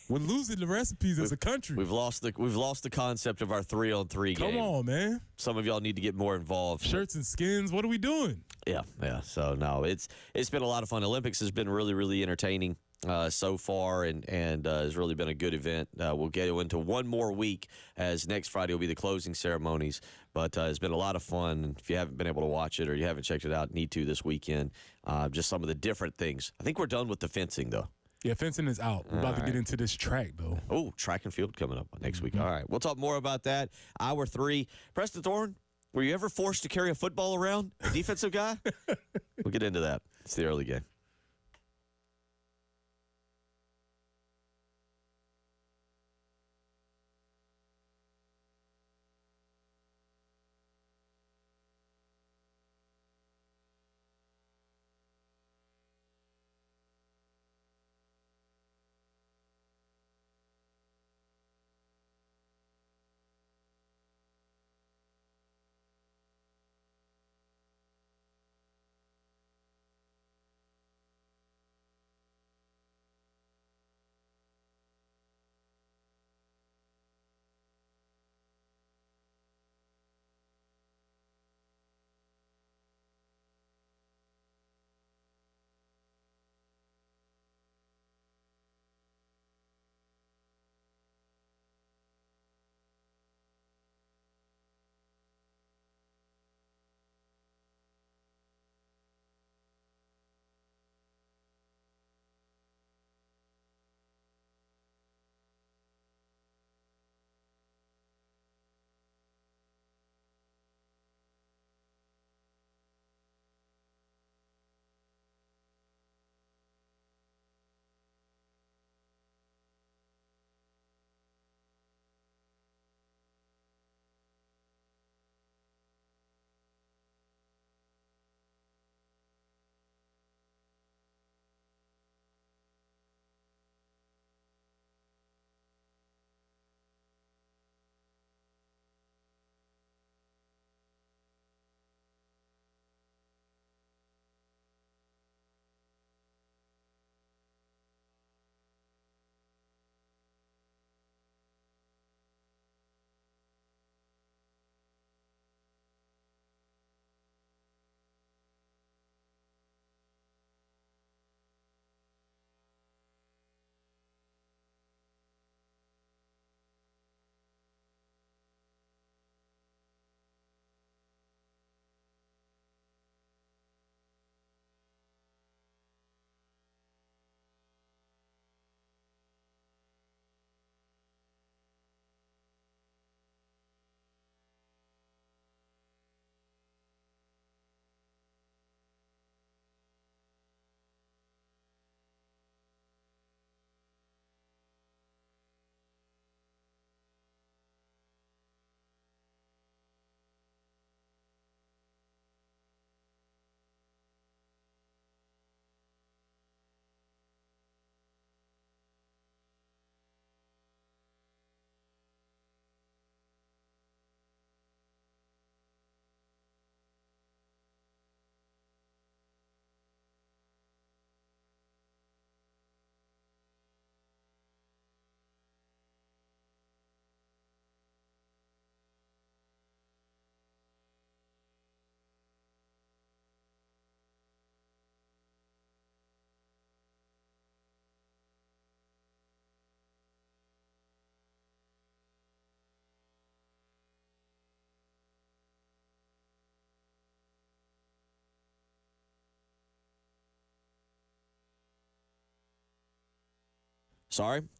[SPEAKER 2] We're losing the recipes as a country.
[SPEAKER 1] We've lost the concept of our 3-on-3 game.
[SPEAKER 2] Come on, man.
[SPEAKER 1] Some of y'all need to get more involved.
[SPEAKER 2] Shirts and skins. What are we doing?
[SPEAKER 1] Yeah. So no, it's been a lot of fun. Olympics has been really, really entertaining so far, and has really been a good event. We'll get into one more week, as next Friday will be the closing ceremonies. But it's been a lot of fun. If you haven't been able to watch it or you haven't checked it out, need to this weekend. Just some of the different things. I think we're done with the fencing, though.
[SPEAKER 2] Yeah, fencing is out. We're about to get into this track, though.
[SPEAKER 1] Oh, track and field coming up next week. All right. We'll talk more about that. Hour 3. Preston Thorne, were you ever forced to carry a football around? A defensive guy? We'll get into that. It's the early game.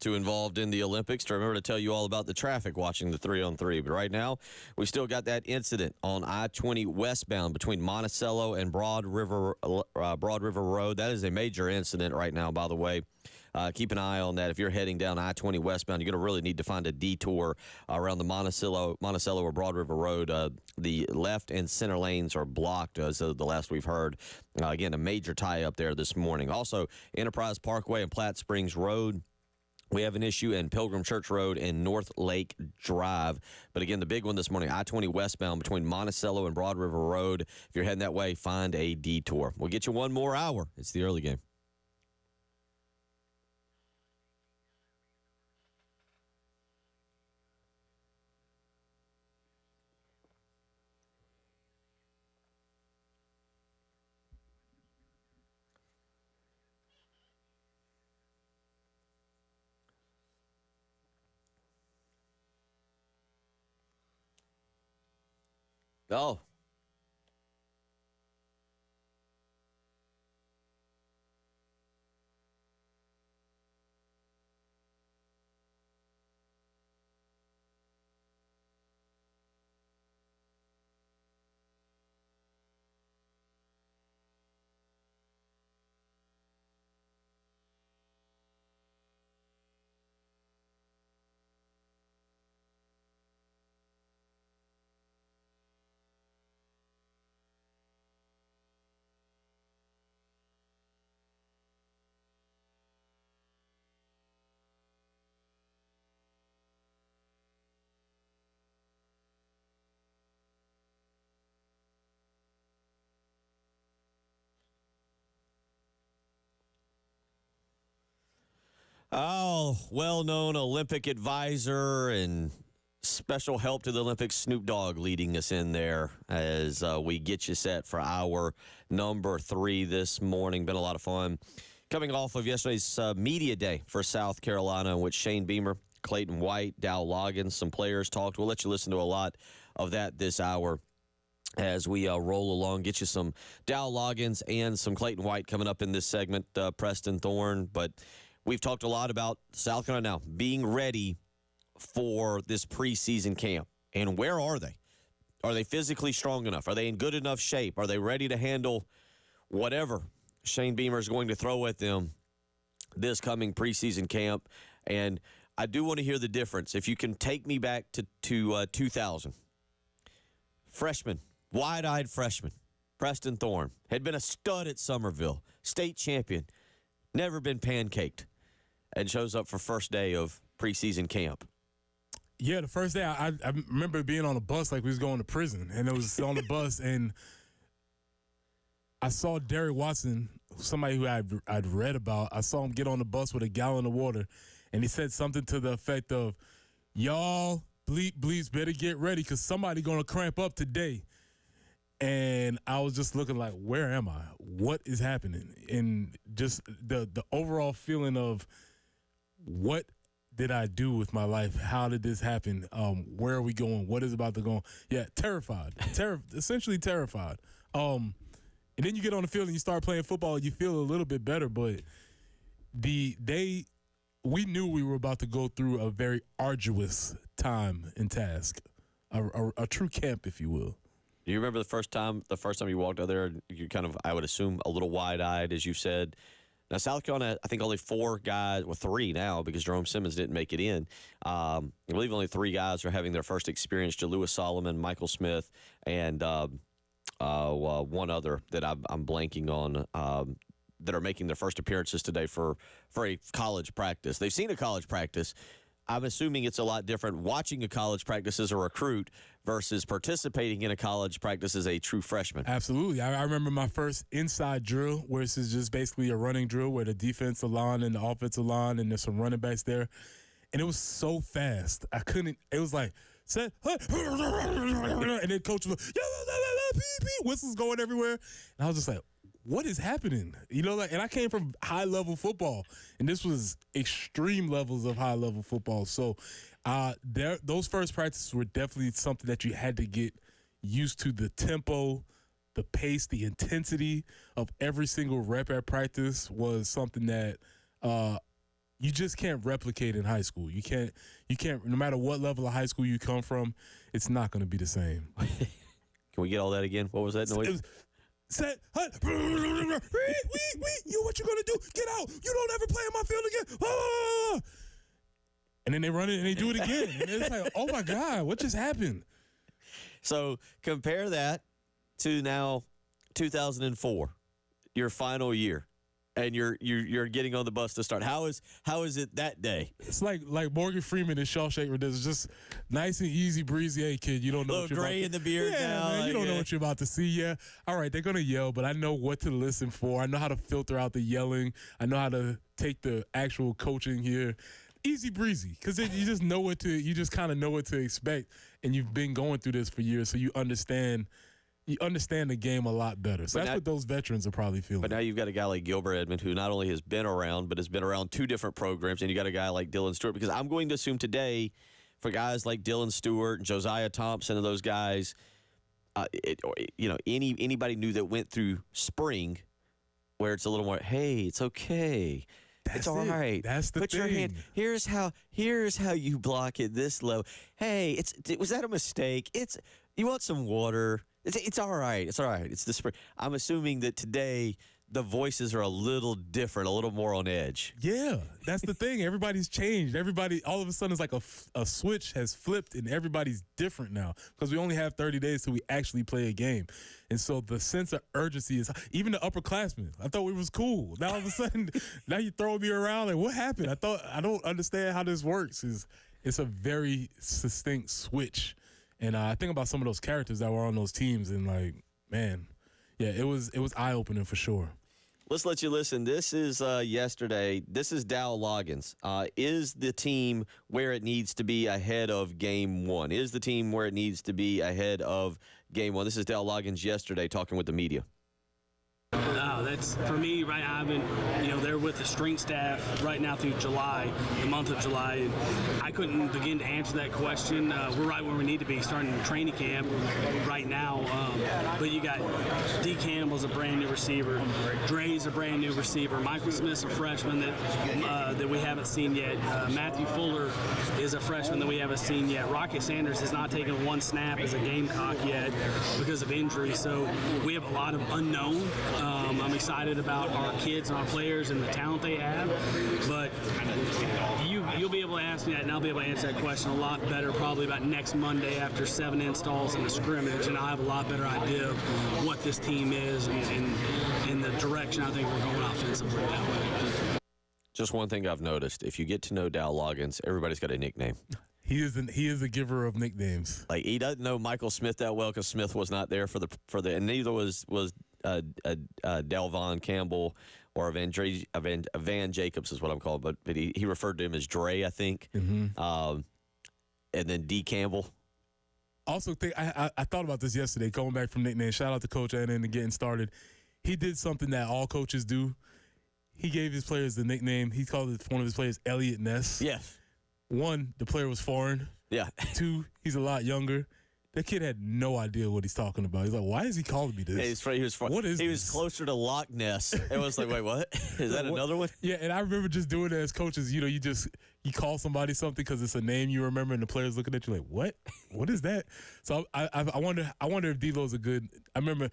[SPEAKER 1] too involved in the Olympics to remember to tell you all about the traffic watching the 3-on-3. But right now, we still got that incident on I-20 westbound between Monticello and Broad River Road. That is a major incident right now, by the way. Keep an eye on that. If you're heading down I-20 westbound, you're going to really need to find a detour around the Monticello or Broad River Road. The left and center lanes are blocked, as the last we've heard. Again, a major tie-up there this morning. Also, Enterprise Parkway and Platte Springs Road. We have an issue in Pilgrim Church Road and North Lake Drive. But again, the big one this morning, I-20 westbound between Monticello and Broad River Road. If you're heading that way, find a detour. We'll get you one more hour. It's the early game. Oh. Oh, well-known Olympic advisor and special help to the Olympics, Snoop Dogg, leading us in there as we get you set for hour number 3 this morning. Been a lot of fun. Coming off of yesterday's media day for South Carolina, in which Shane Beamer, Clayton White, Dow Loggins, some players talked. We'll let you listen to a lot of that this hour as we roll along. Get you some Dow Loggins and some Clayton White coming up in this segment, Preston Thorne. But we've talked a lot about South Carolina now being ready for this preseason camp. And where are they? Are they physically strong enough? Are they in good enough shape? Are they ready to handle whatever Shane Beamer is going to throw at them this coming preseason camp? And I do want to hear the difference. If you can take me back to 2000. Freshman, wide-eyed freshman, Preston Thorne, had been a stud at Summerville, state champion, never been pancaked, and shows up for first day of preseason camp.
[SPEAKER 2] Yeah, the first day, I remember being on a bus like we was going to prison, and it was on the bus, and I saw Derek Watson, somebody who I'd read about. I saw him get on the bus with a gallon of water, and he said something to the effect of, "Y'all, bleeps, better get ready because somebody going to cramp up today." And I was just looking like, where am I? What is happening? And just the overall feeling of what did I do with my life? How did this happen? Where are we going? What is about to go on? Yeah, terrified. Essentially terrified. And then you get on the field and you start playing football and you feel a little bit better. But we knew we were about to go through a very arduous time and task, a true camp, if you will.
[SPEAKER 1] Do you remember the first time you walked out there, you kind of, I would assume, a little wide-eyed, as you said? Now, South Carolina, I think only 4 guys, well, 3 now, because Jerome Simmons didn't make it in. I believe only 3 guys are having their first experience, Jalewis Solomon, Michael Smith, and one other that I'm blanking on, that are making their first appearances today for a college practice. They've seen a college practice. I'm assuming it's a lot different watching a college practice as a recruit versus participating in a college practice as a true freshman.
[SPEAKER 2] Absolutely. I remember my first inside drill, where this is just basically a running drill where the defensive line and the offensive line and there's some running backs there. And it was so fast. It was like, set, and then coach was like, whistles going everywhere. And I was just like, what is happening? And I came from high-level football, and this was extreme levels of high-level football. So those first practices were definitely something that you had to get used to. The tempo, the pace, the intensity of every single rep at practice was something that you just can't replicate in high school. You can't. No matter what level of high school you come from, it's not going to be the same.
[SPEAKER 1] Can we get all that again? What was that noise?
[SPEAKER 2] Set, hut, you what you gonna do? Get out! You don't ever play in my field again. Ah! And then they run it and they do it again. And it's like, oh my God, what just happened?
[SPEAKER 1] So compare that to now 2004, your final year, and you're getting on the bus to start. How is it that day?
[SPEAKER 2] It's like Morgan Freeman in Shawshank Redemption. It's just nice and easy breezy. Hey kid, you don't know what you're
[SPEAKER 1] gray in the beard now.
[SPEAKER 2] Man, you don't know what you're about to see. Yeah, all right, they're gonna yell, but I know what to listen for. I know how to filter out the yelling. I know how to take the actual coaching here. Easy breezy, because you just know what to. You just kind of know what to expect, and you've been going through this for years, so you understand. You understand the game a lot better. So that's what those veterans are probably feeling.
[SPEAKER 1] But now you've got a guy like Gilbert Edmond who not only has been around, but has been around 2 different programs, and you got a guy like Dylan Stewart. Because I'm going to assume today, for guys like Dylan Stewart and Josiah Thompson and those guys, anybody new that went through spring, where it's a little more, hey, it's okay. It's all right.
[SPEAKER 2] That's the
[SPEAKER 1] thing. Put your hand. Here's how you block it this low. Hey, was that a mistake? You want some water? It's all right. It's all right. It's the spring. I'm assuming that today the voices are a little different, a little more on edge.
[SPEAKER 2] Yeah, that's the thing. Everybody's changed. Everybody, all of a sudden, it's like a switch has flipped, and everybody's different now because we only have 30 days till we actually play a game. And so the sense of urgency is, even the upperclassmen, I thought we was cool. Now all of a sudden, now you throw me around, like, what happened? I don't understand how this works. It's a very succinct switch. And I think about some of those characters that were on those teams, and like, man, yeah, it was eye-opening for sure.
[SPEAKER 1] Let's let you listen. This is yesterday. This is Dow Loggins. Is the team where it needs to be ahead of Game 1? Is the team where it needs to be ahead of Game 1? This is Dow Loggins yesterday talking with the media.
[SPEAKER 6] That's for me right now. I've been, there with the strength staff right now through July, the month of July, and I couldn't begin to answer that question. We're right where we need to be, starting training camp right now. But you got D. Campbell's a brand new receiver, Dre's a brand new receiver, Michael Smith's a freshman that we haven't seen yet. Matthew Fuller is a freshman that we haven't seen yet. Rocket Sanders has not taken 1 snap as a Gamecock yet because of injury. So we have a lot of unknown. I'm excited about our kids and our players and the talent they have, but you'll be able to ask me that, and I'll be able to answer that question a lot better probably about next Monday after 7 installs and a scrimmage, and I'll have a lot better idea of what this team is and the direction I think we're going offensively that way.
[SPEAKER 1] Just one thing I've noticed: if you get to know Dow Loggins, everybody's got a nickname.
[SPEAKER 2] He is a giver of nicknames.
[SPEAKER 1] Like, he doesn't know Michael Smith that well because Smith was not there for the, and neither was Delvon Campbell or Van Jacobs is what I'm called, but he referred to him as Dre, I think. Mm-hmm. And then D. Campbell.
[SPEAKER 2] Also, I thought about this yesterday, going back from nicknames. Shout out to Coach Annan and getting started. He did something that all coaches do. He gave his players the nickname. He called one of his players Elliot Ness.
[SPEAKER 1] Yes.
[SPEAKER 2] 1, the player was foreign.
[SPEAKER 1] Yeah.
[SPEAKER 2] 2, he's a lot younger. That kid had no idea what he's talking about. He's like, why is he calling me this?
[SPEAKER 1] Yeah, he was closer to Loch Ness. It was like, wait, what? Is that another one?
[SPEAKER 2] Yeah, and I remember just doing it as coaches. You call somebody something because it's a name you remember, and the player's looking at you like, what? What is that? So I wonder if D'Lo's a good. I remember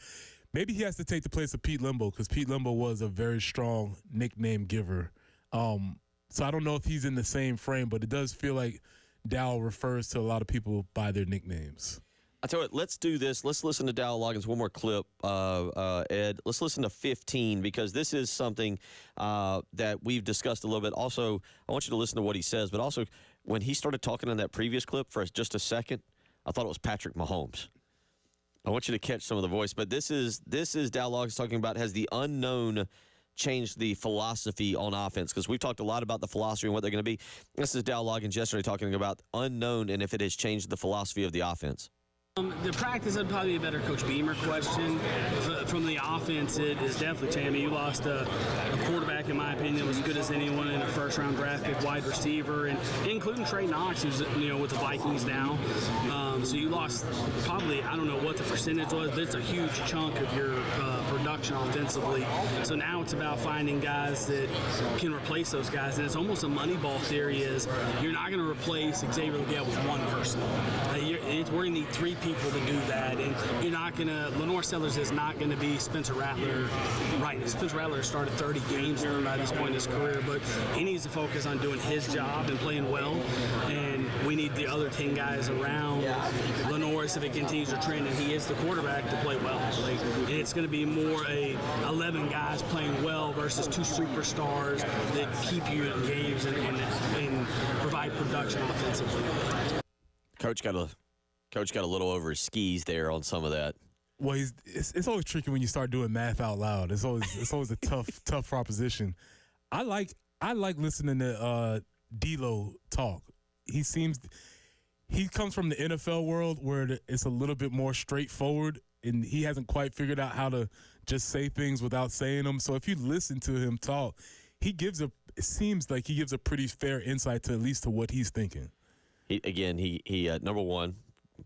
[SPEAKER 2] maybe he has to take the place of Pete Limbo because Pete Limbo was a very strong nickname giver. So I don't know if he's in the same frame, but it does feel like Dow refers to a lot of people by their nicknames.
[SPEAKER 1] I tell you what, let's do this. Let's listen to Dow Loggins. One more clip, Ed. Let's listen to 15 because this is something that we've discussed a little bit. Also, I want you to listen to what he says, but also when he started talking in that previous clip for just a second, I thought it was Patrick Mahomes. I want you to catch some of the voice, but this is Dow Loggins talking about has the unknown changed the philosophy on offense, because we've talked a lot about the philosophy and what they're going to be. This is Dow Loggins yesterday talking about unknown and if it has changed the philosophy of the offense.
[SPEAKER 6] The practice would probably be a better Coach Beamer question. From the offense, it is definitely Tammy. You lost a quarterback, in my opinion, that was as good as anyone in a first-round draft pick, wide receiver, and including Trey Knox, who's with the Vikings now. So you lost probably, I don't know what the percentage was, but it's a huge chunk of your production offensively. So now it's about finding guys that can replace those guys, and it's almost a Moneyball theory. Is you're not going to replace Xavier Legette with one person. We're going to need three people to do that, and you're not going to. Lenore Sellers is not going to be Spencer Rattler. Right, Spencer Rattler started 30 games by this point in his career, but he needs to focus on doing his job and playing well. And we need the other 10 guys around Lenore, if it continues to trend, and he is the quarterback, to play well. And it's going to be more a 11 guys playing well versus 2 superstars that keep you engaged and provide production offensively.
[SPEAKER 1] Coach got a little over his skis there on some of that.
[SPEAKER 2] Well, it's always tricky when you start doing math out loud. It's always a tough proposition. I like listening to D'Lo talk. He comes from the NFL world where it's a little bit more straightforward, and he hasn't quite figured out how to just say things without saying them. So if you listen to him talk, it seems like he gives a pretty fair insight to at least to what he's thinking.
[SPEAKER 1] He number one,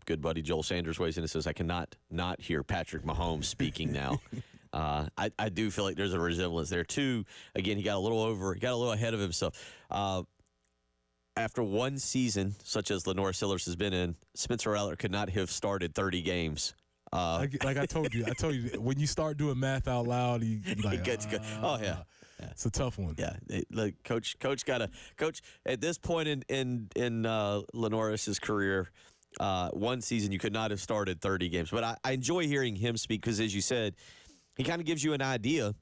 [SPEAKER 1] good buddy Joel Sanders weighs in and says, I cannot not hear Patrick Mahomes speaking now. I do feel like there's a resemblance there. Two, again, he got a little ahead of himself. After one season, such as Lenore Sellers has been in, Spencer Rattler could not have started 30 games.
[SPEAKER 2] Like I told you, when you start doing math out loud, you like,
[SPEAKER 1] oh yeah.
[SPEAKER 2] It's a tough one.
[SPEAKER 1] Yeah, coach at this point in Lenore's career. One season you could not have started 30 games, but I enjoy hearing him speak because, as you said, he kind of gives you an idea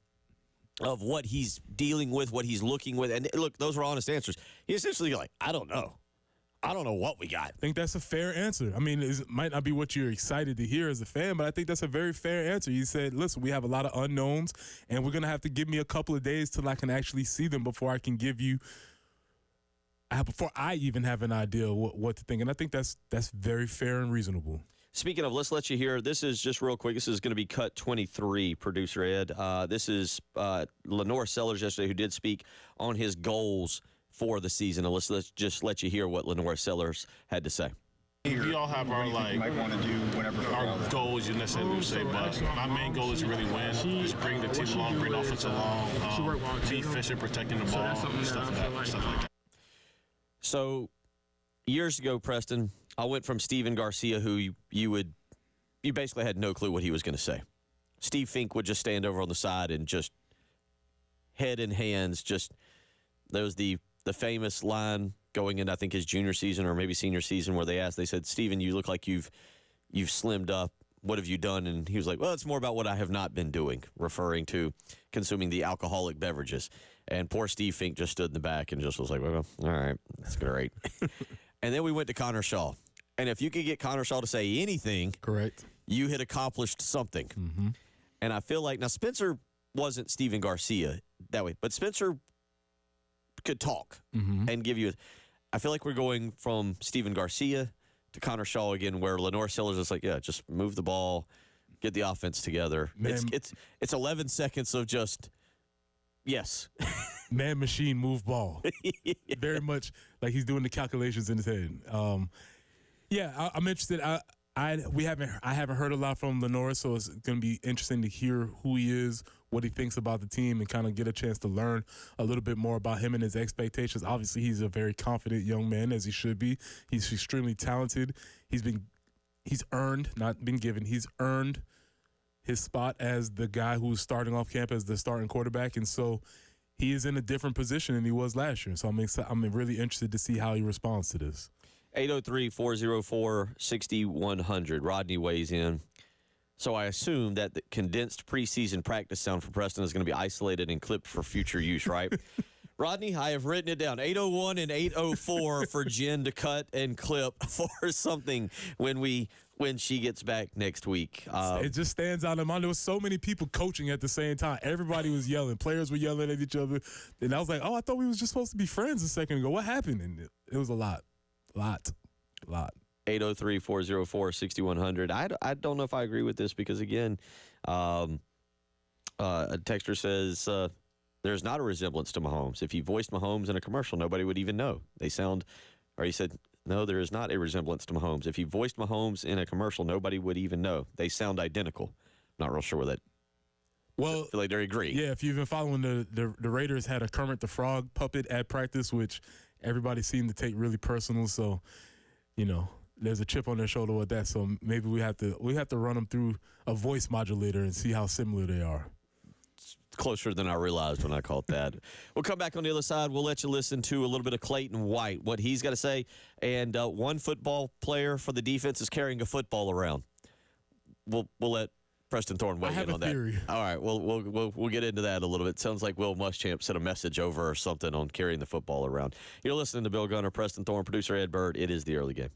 [SPEAKER 1] of what he's dealing with, what he's looking with. And look, those were honest answers. He essentially like, I don't know what we got.
[SPEAKER 2] I think that's a fair answer. I mean, it might not be what you're excited to hear as a fan, but I think that's a very fair answer. He said, listen, we have a lot of unknowns, and we're going to have to give me a couple of days till I can actually see them before I can give you before I even have an idea what to think. And I think that's very fair and reasonable.
[SPEAKER 1] Speaking of, let's let you hear. This is just real quick. This is going to be cut 23, producer Ed. This is Lenore Sellers yesterday, who did speak on his goals for the season. And let's just let you hear what Lenore Sellers had to say.
[SPEAKER 7] We all have our our goals, you necessarily say, but my main goal is to really win. Just bring the team along, bring the offense along, be efficient, protecting the ball, stuff like that.
[SPEAKER 1] So, years ago, Preston, I went from Steven Garcia, who you basically had no clue what he was going to say. Steve Fink would just stand over on the side and just head in hands. There was the famous line going into, I think, his junior season or maybe senior season, where they said, Steven, you look like you've slimmed up. What have you done? And he was like, well, it's more about what I have not been doing, referring to consuming the alcoholic beverages. And poor Steve Fink just stood in the back and just was like, well, all right, that's great. And then we went to Connor Shaw. And if you could get Connor Shaw to say anything,
[SPEAKER 2] correct,
[SPEAKER 1] you had accomplished something.
[SPEAKER 2] Mm-hmm.
[SPEAKER 1] And I feel like, now Spencer wasn't Steven Garcia that way, but Spencer could talk and give you I feel like we're going from Steven Garcia to Connor Shaw again, where Lenore Sellers is like, yeah, just move the ball, get the offense together.
[SPEAKER 2] Man,
[SPEAKER 1] it's 11 seconds of just, yes.
[SPEAKER 2] Man, machine, move ball. Yeah. Very much like he's doing the calculations in his head. I'm interested. I haven't heard a lot from Lenore, so it's going to be interesting to hear who he is, what he thinks about the team, and kind of get a chance to learn a little bit more about him and his expectations. Obviously, he's a very confident young man, as he should be. He's extremely talented. He's earned his spot as the guy who's starting off camp as the starting quarterback, and so he is in a different position than he was last year. So I'm really interested to see how he responds to this.
[SPEAKER 1] 803-404-6100. Rodney weighs in. So I assume that the condensed preseason practice sound for Preston is going to be isolated and clipped for future use, right? Rodney, I have written it down. 801 and 804 for Jen to cut and clip for something when she gets back next week.
[SPEAKER 2] It just stands out in my mind. There was so many people coaching at the same time. Everybody was yelling. Players were yelling at each other. And I was like, I thought we was just supposed to be friends a second ago. What happened? And it was a lot.
[SPEAKER 1] 803-404-6100. I don't know if I agree with this because, again, a texter says there's not a resemblance to Mahomes. If you voiced Mahomes in a commercial, nobody would even know. He said, no, there is not a resemblance to Mahomes. If you voiced Mahomes in a commercial, nobody would even know. They sound identical. Not real sure where that.
[SPEAKER 2] Well,
[SPEAKER 1] I feel like they agree.
[SPEAKER 2] Yeah, if you've been following the Raiders had a Kermit the Frog puppet at practice, which everybody seemed to take really personal. So, there's a chip on their shoulder with that. So maybe we have to run them through a voice modulator and see how similar they are.
[SPEAKER 1] Closer than I realized when I caught that. We'll come back on the other side. We'll let you listen to a little bit of Clayton White, what he's got to say. And one football player for the defense is carrying a football around. We'll let Preston Thorne weigh in on that.
[SPEAKER 2] Theory.
[SPEAKER 1] All right, we'll get into that a little bit. Sounds like Will Muschamp sent a message over or something on carrying the football around. You're listening to Bill Gunner, Preston Thorne, producer Ed Bird. It is the early game.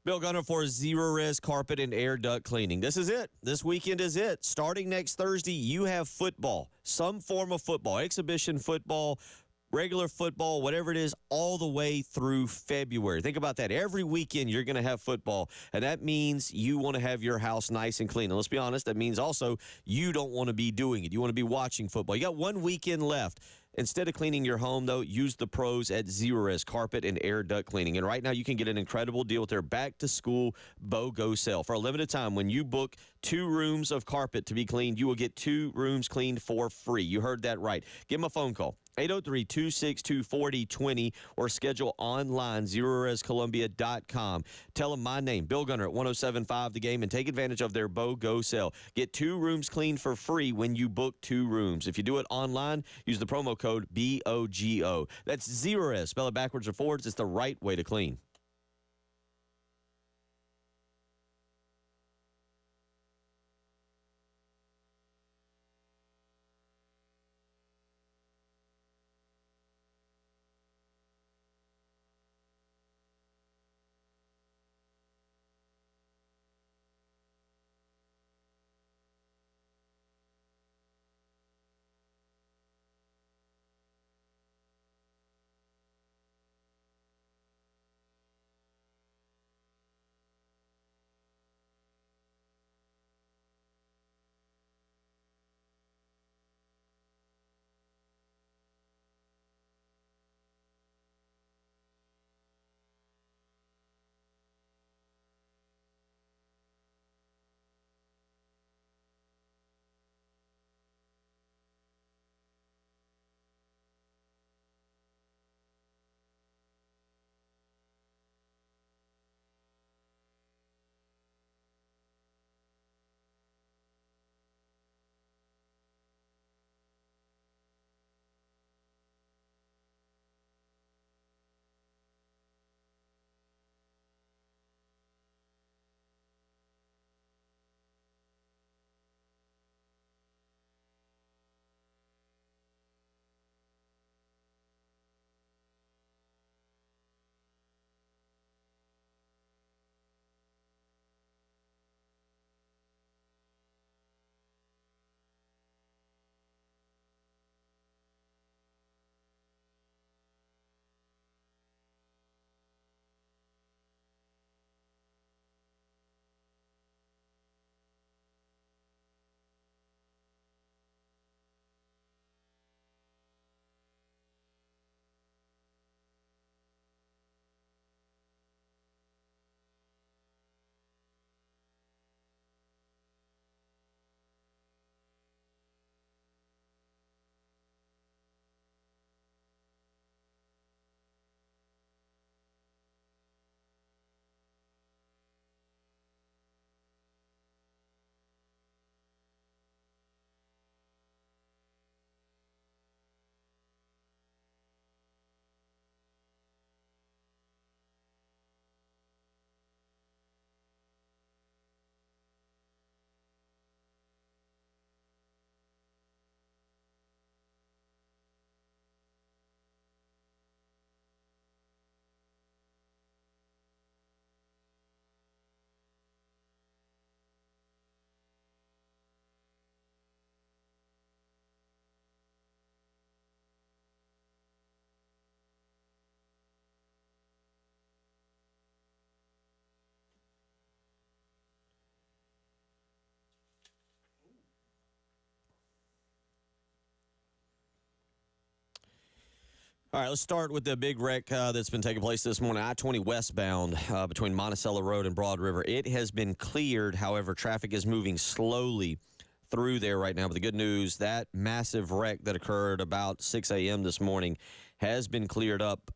[SPEAKER 1] Bill Gunner for Zero Res Carpet and Air Duct Cleaning. This is it. This weekend is it. Starting next Thursday, you have football, some form of football, exhibition football, regular football, whatever it is, all the way through February. Think about that. Every weekend you're going to have football, and that means you want to have your house nice and clean. And let's be honest, that means also you don't want to be doing it. You want to be watching football. You got one weekend left. Instead of cleaning your home, though, use the pros at Zerorez Carpet and Air Duct Cleaning. And right now, you can get an incredible deal with their back-to-school BOGO sale. For a limited time, when you book 2 rooms of carpet to be cleaned, you will get 2 rooms cleaned for free. You heard that right. Give them a phone call. 803-262-4020 or schedule online, ZerorezColumbia.com. Tell them my name, Bill Gunner at 107.5 The Game, and take advantage of their BOGO sale. Get 2 rooms cleaned for free when you book 2 rooms. If you do it online, use the promo code BOGO. That's Zerorez. Spell it backwards or forwards. It's the right way to clean. All right, let's start with the big wreck that's been taking place this morning. I-20 westbound between Monticello Road and Broad River. It has been cleared. However, traffic is moving slowly through there right now. But the good news, that massive wreck that occurred about 6 a.m. this morning has been cleared up,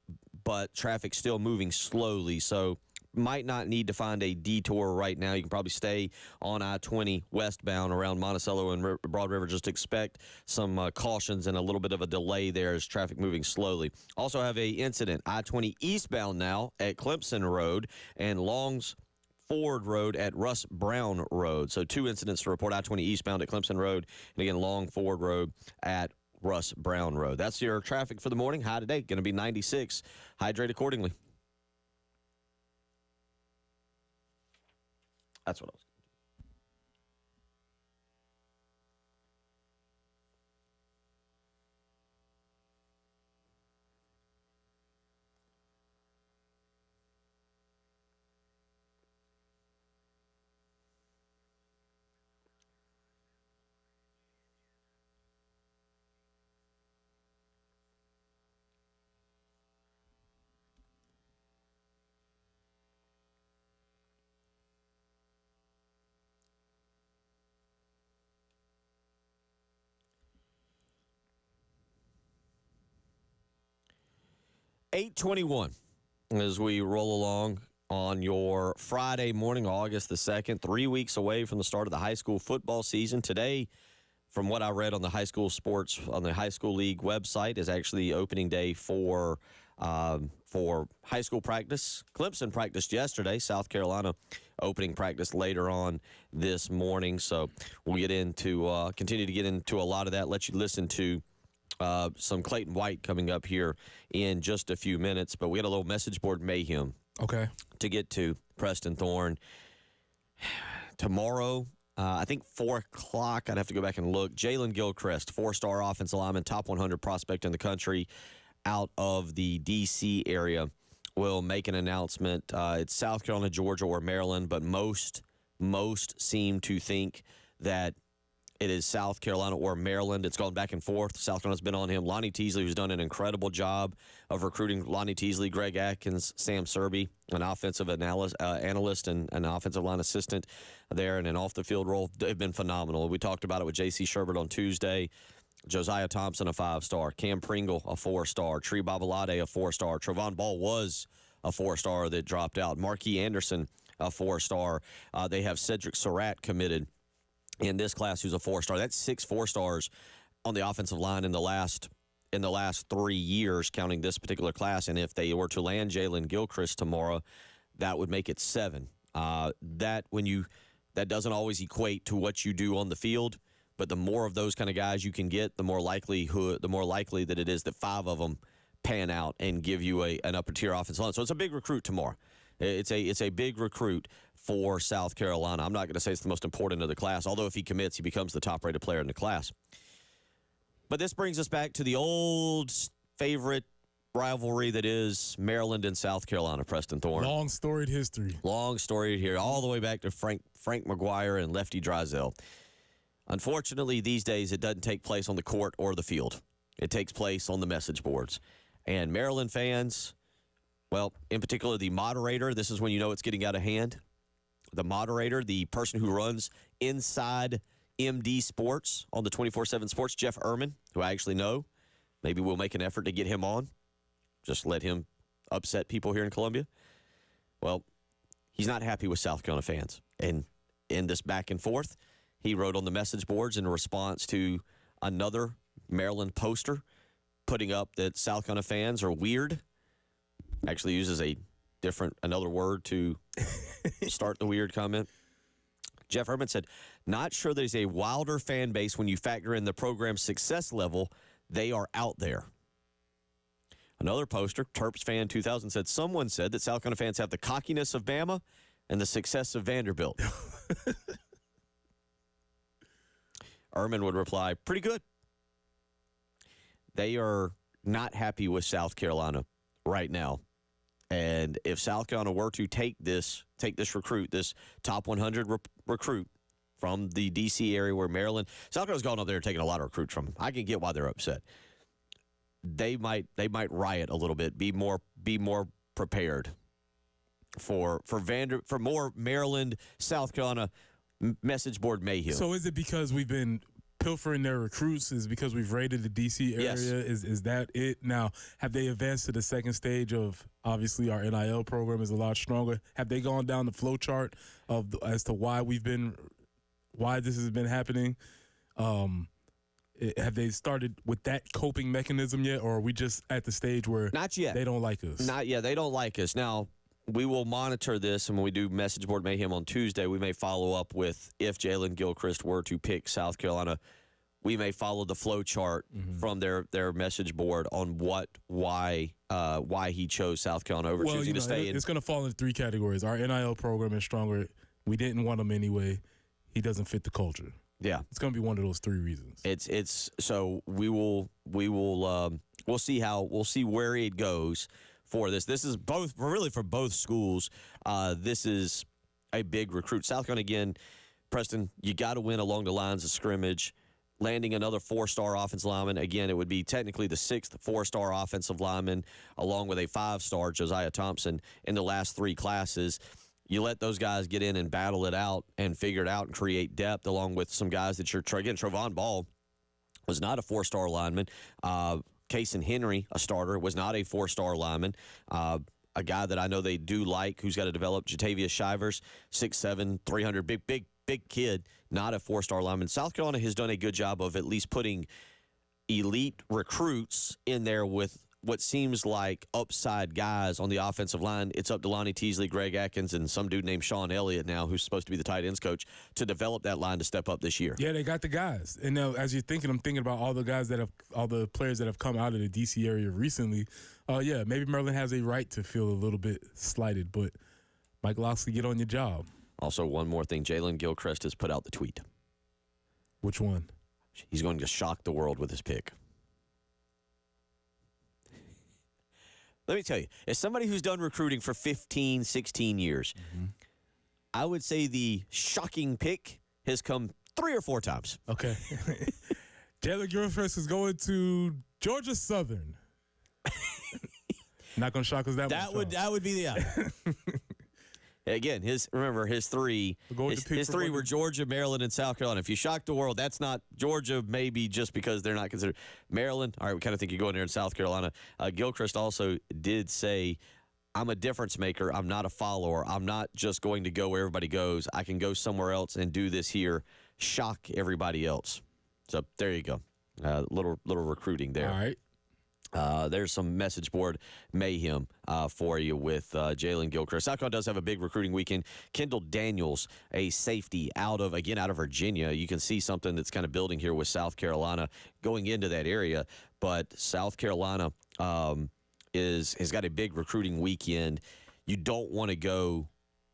[SPEAKER 1] but traffic's still moving slowly. So might not need to find a detour right now. You can probably stay on I-20 westbound around Monticello and Broad River. Just expect some cautions and a little bit of a delay there as traffic moving slowly. Also have a incident, I-20 eastbound now at Clemson Road and Longs Ford Road at Russ Brown Road. So 2 incidents to report, I-20 eastbound at Clemson Road and again Long Ford Road at Russ Brown Road. That's your traffic for the morning. High today, going to be 96. Hydrate accordingly. That's what I was. 8:21 as we roll along on your Friday morning, August the 2nd, 3 weeks away from the start of the high school football season. Today, from what I read on the high school sports, on the high school league website, is actually the opening day for high school practice. Clemson practiced yesterday. South Carolina opening practice later on this morning. So we'll get into, continue to get into a lot of that. Let you listen to some Clayton White coming up here in just a few minutes. But we got a little message board mayhem to get to, Preston Thorne. Tomorrow, I think 4 o'clock, I'd have to go back and look. Jalen Gilchrist, 4-star offensive lineman, top 100 prospect in the country out of the D.C. area, will make an announcement. It's South Carolina, Georgia, or Maryland, but most seem to think that it is South Carolina or Maryland. It's gone back and forth. South Carolina's been on him. Lonnie Teasley, who's done an incredible job of recruiting. Lonnie Teasley, Greg Atkins, Sam Serby, an offensive analyst and an offensive line assistant there, and an off-the-field role. They've been phenomenal. We talked about it with J.C. Sherbert on Tuesday. Josiah Thompson, a 5-star. Cam Pringle, a 4-star. Tree Babalade, a 4-star. Trevon Ball was a 4-star that dropped out. Marquis Anderson, a 4-star. They have Cedric Surratt committed in this class, who's a 4-star. That's 6 4-stars on the offensive line in the last 3 years, counting this particular class. And if they were to land Jalen Gilchrist tomorrow, that would make it 7. That doesn't always equate to what you do on the field, but the more of those kind of guys you can get, the more likely that it is that 5 of them pan out and give you an upper tier offensive line. So it's a big recruit tomorrow. It's a big recruit for South Carolina. I'm not going to say it's the most important of the class, although if he commits, he becomes the top-rated player in the class. But this brings us back to the old favorite rivalry that is Maryland and South Carolina, Preston Thorne.
[SPEAKER 2] Long storied history.
[SPEAKER 1] Long story here, all the way back to Frank McGuire and Lefty Driesell. Unfortunately, these days, it doesn't take place on the court or the field. It takes place on the message boards. And Maryland fans, well, in particular, the moderator, this is when you know it's getting out of hand. The moderator, the person who runs Inside MD Sports on the 24/7 Sports, Jeff Ehrman, who I actually know. Maybe we'll make an effort to get him on. Just let him upset people here in Columbia. Well, he's not happy with South Carolina fans. And in this back and forth, he wrote on the message boards in response to another Maryland poster putting up that South Carolina fans are weird. Actually uses another word to start the weird comment. Jeff Ehrman said, "Not sure there's a wilder fan base when you factor in the program's success level. They are out there." Another poster, Terps Fan 2000, said, "Someone said that South Carolina fans have the cockiness of Bama and the success of Vanderbilt." Ehrman would reply, "Pretty good." They are not happy with South Carolina right now. And if South Carolina were to take this recruit, this top 100 recruit from the D.C. area where Maryland, South Carolina's gone up there and taken a lot of recruits from them. I can get why they're upset. they might riot a little bit, be more prepared for more Maryland, South Carolina message board mayhem.
[SPEAKER 2] So is it because we've been pilfering their recruits? Is it because we've raided the D.C. area?
[SPEAKER 1] Yes.
[SPEAKER 2] Is that it? Now, have they advanced to the second stage of, obviously, our NIL program is a lot stronger? Have they gone down the flow chart as to why this has been happening? Have they started with that coping mechanism yet, or are we just at the stage where
[SPEAKER 1] Not yet.
[SPEAKER 2] They don't like us?
[SPEAKER 1] Not yet. They don't like us. Now, we will monitor this, and when we do Message Board Mayhem on Tuesday, we may follow up with if Jalen Gilchrist were to pick South Carolina, we may follow the flow chart from their message board on why he chose South Carolina over choosing to stay in.
[SPEAKER 2] It's going to fall into three categories. Our NIL program is stronger. We didn't want him anyway. He doesn't fit the culture.
[SPEAKER 1] Yeah,
[SPEAKER 2] it's going to be one of those three reasons.
[SPEAKER 1] It's so we'll see where it goes for this. This is really for both schools. This is a big recruit. South Carolina, again, Preston, you got to win along the lines of scrimmage. Landing another 4-star offensive lineman. Again, it would be technically the 6th 4-star offensive lineman, along with a 5-star Josiah Thompson in the last 3 classes. You let those guys get in and battle it out and figure it out and create depth, along with some guys that you're again. Travon Ball was not a 4-star lineman. Kason Henry, a starter, was not a 4-star lineman. A guy that I know they do like, who's got to develop, Jatavius Shivers, 6'7", 300, big kid, not a 4-star lineman. South Carolina has done a good job of at least putting elite recruits in there with what seems like upside guys on the offensive line. It's up to Lonnie Teasley, Greg Atkins, and some dude named Sean Elliott now, who's supposed to be the tight ends coach, to develop that line to step up this year.
[SPEAKER 2] Yeah, they got the guys. And now, as you're thinking, I'm thinking about all the players that have come out of the D.C. area recently. Yeah, maybe Maryland has a right to feel a little bit slighted, but Mike Loxley, get on your job.
[SPEAKER 1] Also, one more thing. Jalen Gilchrist has put out the tweet.
[SPEAKER 2] Which one?
[SPEAKER 1] He's going to shock the world with his pick. Let me tell you, as somebody who's done recruiting for 15, 16 years, I would say the shocking pick has come 3 or 4 times.
[SPEAKER 2] Okay. Jalen Gilchrist is going to Georgia Southern. Not going to shock us that much.
[SPEAKER 1] That would be the Again, his 3 were Georgia, Maryland, and South Carolina. If you shock the world, that's not Georgia, maybe just because they're not considered. Maryland, all right, we kind of think you go in there in South Carolina. Gilchrist also did say, I'm a difference maker. I'm not a follower. I'm not just going to go where everybody goes. I can go somewhere else and do this here, shock everybody else. So there you go. Little recruiting there.
[SPEAKER 2] All right.
[SPEAKER 1] There's some message board mayhem for you with Jalen Gilchrist. South Carolina does have a big recruiting weekend. Kendall Daniels, a safety out of Virginia. You can see something that's kind of building here with South Carolina going into that area. But South Carolina has got a big recruiting weekend. You don't want to go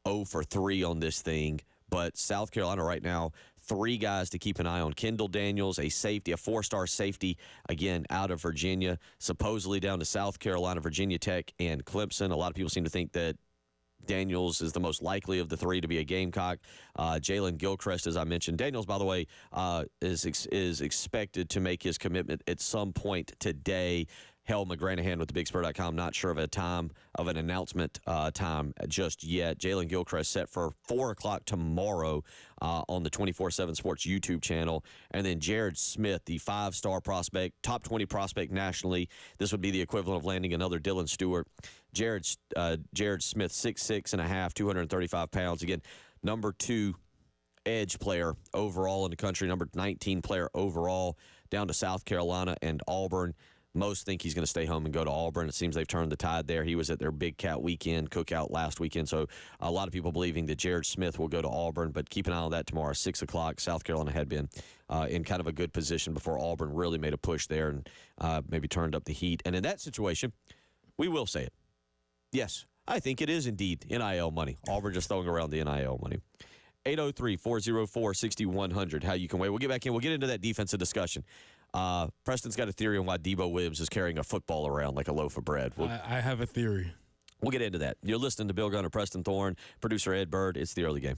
[SPEAKER 1] 0 for 3 on this thing, but South Carolina right now, 3 guys to keep an eye on. Kendall Daniels, a safety, a 4-star safety, again, out of Virginia, supposedly down to South Carolina, Virginia Tech, and Clemson. A lot of people seem to think that Daniels is the most likely of the 3 to be a Gamecock. Jalen Gilchrist, as I mentioned. Daniels, by the way, is expected to make his commitment at some point today. Hell McGranahan with thebigspur.com, not sure of an announcement time just yet. Jalen Gilchrist set for 4 o'clock tomorrow on the 24/7 Sports YouTube channel. And then Jared Smith, the 5-star prospect, top 20 prospect nationally. This would be the equivalent of landing another Dylan Stewart. Jared Smith, 6'6.5", 235 pounds. Again, number 2 edge player overall in the country, number 19 player overall, down to South Carolina and Auburn. Most think he's going to stay home and go to Auburn. It seems they've turned the tide there. He was at their Big Cat weekend, cookout last weekend. So a lot of people believing that Jared Smith will go to Auburn, but keep an eye on that tomorrow, 6 o'clock. South Carolina had been in kind of a good position before Auburn really made a push there and maybe turned up the heat. And in that situation, we will say it. Yes, I think it is indeed NIL money. Auburn just throwing around the NIL money. 803-404-6100, how you can weigh. We'll get back in. We'll get into that defensive discussion. Preston's got a theory on why Debo Williams is carrying a football around like a loaf of bread.
[SPEAKER 2] I have a theory.
[SPEAKER 1] We'll get into that. You're listening to Bill Gunner, Preston Thorne, producer Ed Bird. It's the early game.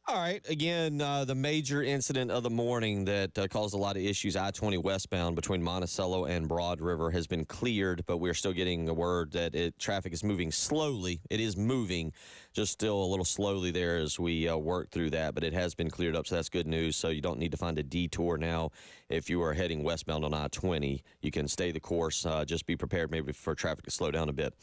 [SPEAKER 1] All right. Again, the major incident of the morning that caused a lot of issues, I-20 westbound between Monticello and Broad River, has been cleared, but we're still getting a word that traffic is moving slowly. It is moving, just still a little slowly there as we work through that, but it has been cleared up, so that's good news. So you don't need to find a detour now if you are heading westbound on I-20. You can stay the course. Just be prepared maybe for traffic to slow down a bit.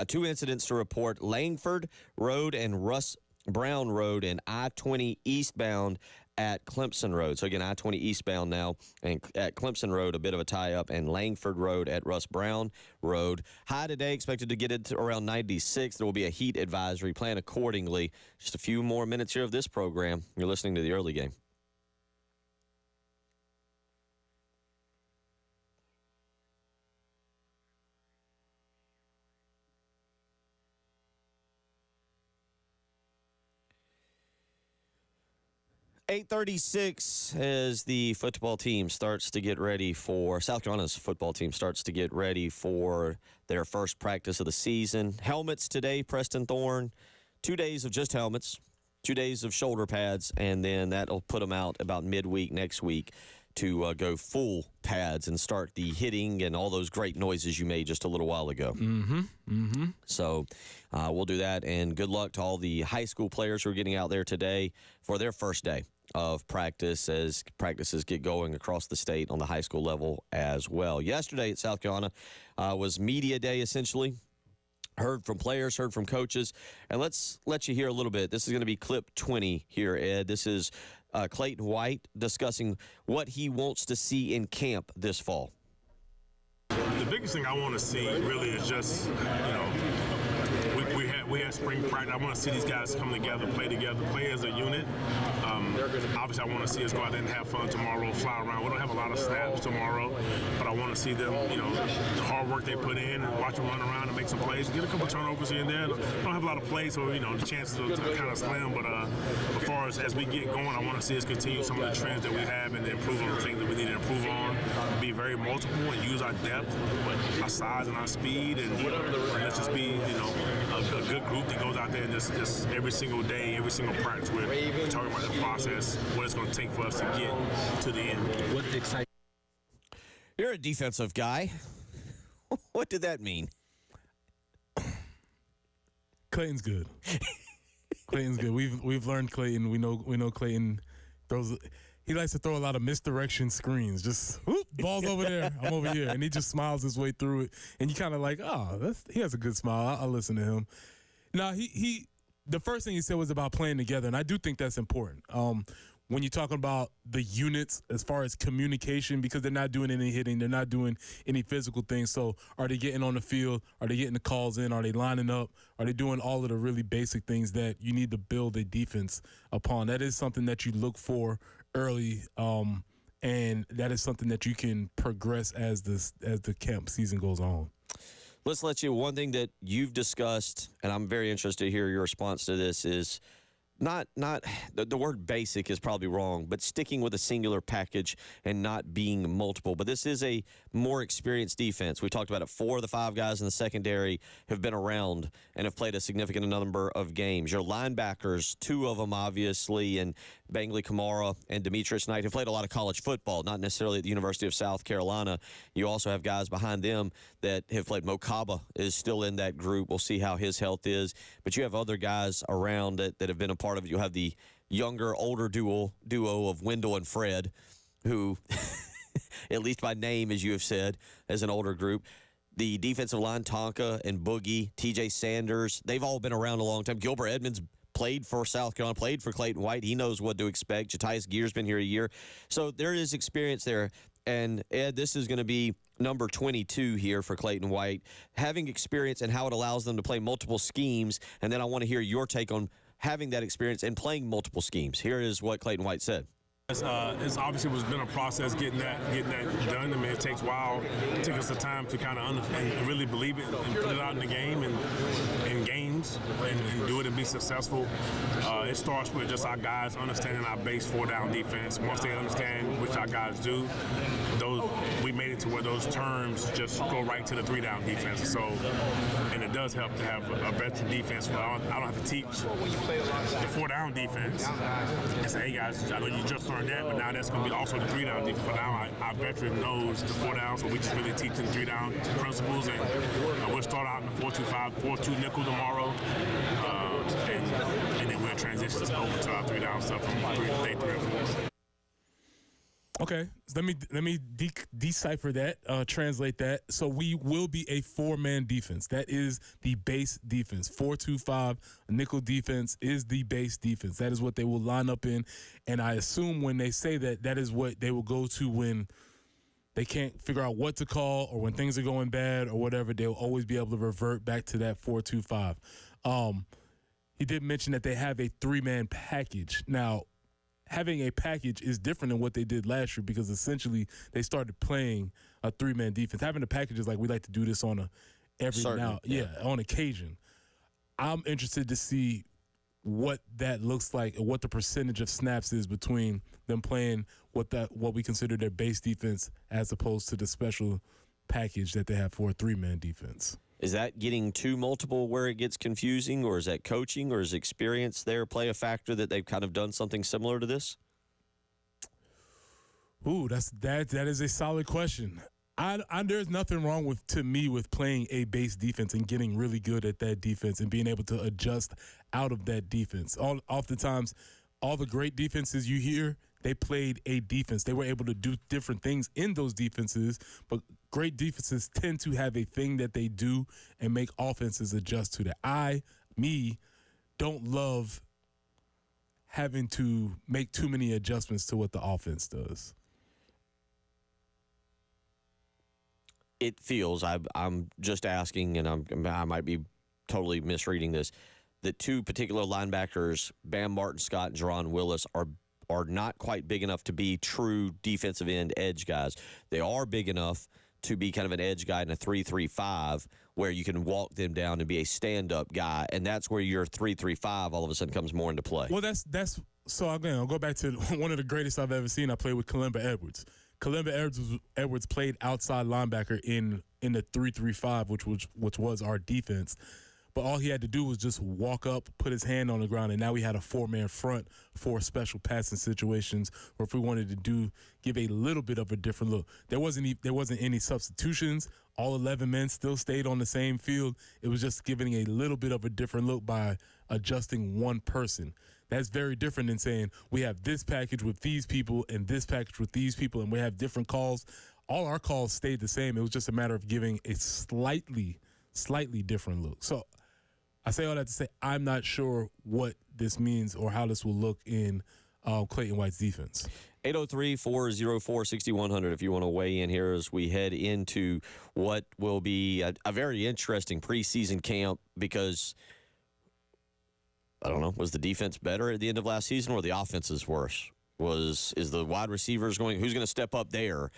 [SPEAKER 1] 2 incidents to report: Langford Road and Russ Brown Road and I-20 eastbound at Clemson Road. So again, I-20 eastbound now, and at Clemson Road, a bit of a tie-up, and Langford Road at Russ Brown Road. High today, expected to get it to around 96. There will be a heat advisory. Plan accordingly. Just a few more minutes here of this program. You're listening to the Early Game. .36 as the football team starts to get ready for, South Carolina's football team starts to get ready for their first practice of the season. Helmets today, Preston Thorne. 2 days of just helmets, 2 days of shoulder pads, and then that'll put them out about midweek next week to go full pads and start the hitting and all those great noises you made just a little while ago. So we'll do that, and good luck to all the high school players who are getting out there today for their first day of practice as practices get going across the state on the high school level as well. Yesterday at South Carolina was media day, essentially. Heard from players, heard from coaches, and let's let you hear a little bit. This is going to be clip 20 here, Ed. This is Clayton White discussing what he wants to see in camp this fall.
[SPEAKER 8] The biggest thing I want to see really is just, we had spring practice. I want to see these guys come together, play as a unit. Obviously, I want to see us go out there and have fun tomorrow, fly around. We don't have a lot of snaps tomorrow, but I want to see them, the hard work they put in, and watch them run around and make some plays, get a couple turnovers here and there. Don't have a lot of plays, so, the chances are kind of slim, but as far as we get going, I want to see us continue some of the trends that we have and improve on the things that we need to improve on, be very multiple and use our depth, our size and our speed, and let's just be, a good group that goes out there and just every single day, every single practice, we're talking about the process, what it's going to take for us to get to the end. What excites?
[SPEAKER 1] You're a defensive guy. What did that mean?
[SPEAKER 2] Clayton's good. Clayton's good. We've learned Clayton. We know Clayton throws. He likes to throw a lot of misdirection screens. Just whoop, ball's over there. I'm over here, and he just smiles his way through it. And you kind of like, he has a good smile. I'll listen to him. Now the first thing he said was about playing together, and I do think that's important. When you're talking about the units as far as communication, because they're not doing any hitting, they're not doing any physical things. So are they getting on the field? Are they getting the calls in? Are they lining up? Are they doing all of the really basic things that you need to build a defense upon? That is something that you look for early, and that is something that you can progress as the camp season goes on.
[SPEAKER 1] Let's let you, one thing that you've discussed, and I'm very interested to hear your response to this, is not the word basic is probably wrong, but sticking with a singular package and not being multiple. But this is a more experienced defense. We talked about it. 4 of the 5 guys in the secondary have been around and have played a significant number of games. Your linebackers, 2 of them obviously, and Bangley Kamara and Demetrius Knight have played a lot of college football, not necessarily at the University of South Carolina. You also have guys behind them that have played. Mo Kaba is still in that group. We'll see how his health is. But you have other guys around that have been a part of it. You have the younger, older duo of Wendell and Fred, who, at least by name, as you have said, as an older group. The defensive line, Tonka and Boogie, TJ Sanders, they've all been around a long time. Gilbert Edmonds played for South Carolina, played for Clayton White. He knows what to expect. Jatias Gear's been here a year. So there is experience there. And, Ed, this is going to be number 22 here for Clayton White, having experience and how it allows them to play multiple schemes. And then I want to hear your take on having that experience and playing multiple schemes. Here is what Clayton White said.
[SPEAKER 8] It's obviously been a process getting that done. I mean, it takes a while. It takes us the time to kind of and really believe it and put it out in the game and in games and do it and be successful. It starts with just our guys understanding our base 4-down defense. Once they understand, which our guys do, we made it to where those terms just go right to the 3-down defense. So, and it does help to have a veteran defense where I don't have to teach the 4-down defense and say, hey guys, I know you just learned that, but now that's going to be also the 3-down defense. But now our veteran knows the 4-down, so we just really teach them 3-down principles, and we'll start out in the 4-2-5, 4-2 nickel tomorrow, and then we'll transition over to our 3-down stuff from day 3 or 4.
[SPEAKER 2] Okay, so let me decipher that, translate that. So we will be a 4-man defense. That is the base defense. 4-2-5 nickel defense is the base defense. That is what they will line up in, and I assume when they say that, that is what they will go to when they can't figure out what to call or when things are going bad or whatever. They'll always be able to revert back to that 4-2-5. He did mention that they have a 3-man package. Now, having a package is different than what they did last year because essentially they started playing a 3-man defense. Having a package is like we like to do this on on occasion. I'm interested to see what that looks like and what the percentage of snaps is between them playing what we consider their base defense as opposed to the special package that they have for a 3-man defense.
[SPEAKER 1] Is that getting too multiple where it gets confusing, or is that coaching, or is experience there play a factor that they've kind of done something similar to this?
[SPEAKER 2] Ooh, that is a solid question. There's nothing wrong with playing a base defense and getting really good at that defense and being able to adjust out of that defense. Oftentimes, all the great defenses you hear, they played a defense. They were able to do different things in those defenses, but great defenses tend to have a thing that they do and make offenses adjust to that. Don't love having to make too many adjustments to what the offense does.
[SPEAKER 1] It feels, I'm just asking, and I might be totally misreading this, that two particular linebackers, Bam Martin-Scott and Jerron Willis, are not quite big enough to be true defensive end edge guys. They are big enough to be kind of an edge guy in a 3-3-5 where you can walk them down and be a stand-up guy, and that's where your 3-3-5 all of a sudden comes more into play.
[SPEAKER 2] Well, that's so again, I'll go back to one of the greatest I've ever seen. I played with Kalimba Edwards. Kalimba Edwards played outside linebacker in the 3-3-5, which was our defense. But all he had to do was just walk up, put his hand on the ground, and now we had a 4-man front for special passing situations, or if we wanted to give a little bit of a different look. There wasn't any substitutions. All 11 men still stayed on the same field. It was just giving a little bit of a different look by adjusting one person. That's very different than saying we have this package with these people and this package with these people, and we have different calls. All our calls stayed the same. It was just a matter of giving a slightly different look. So I say all that to say I'm not sure what this means or how this will look in Clayton White's defense.
[SPEAKER 1] 803-404-6100 if you want to weigh in here as we head into what will be a very interesting preseason camp, because I don't know, was the defense better at the end of last season or the offense is worse? Is the wide receivers who's going to step up there?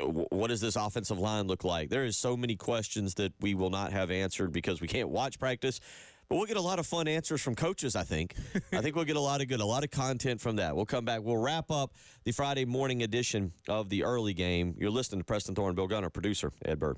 [SPEAKER 1] What does this offensive line look like? There is so many questions that we will not have answered because we can't watch practice, but we'll get a lot of fun answers from coaches, I think. I think we'll get a lot of content from that. We'll come back. We'll wrap up the Friday morning edition of the Early Game. You're listening to Preston Thorne, Bill Gunner, producer Ed Bird.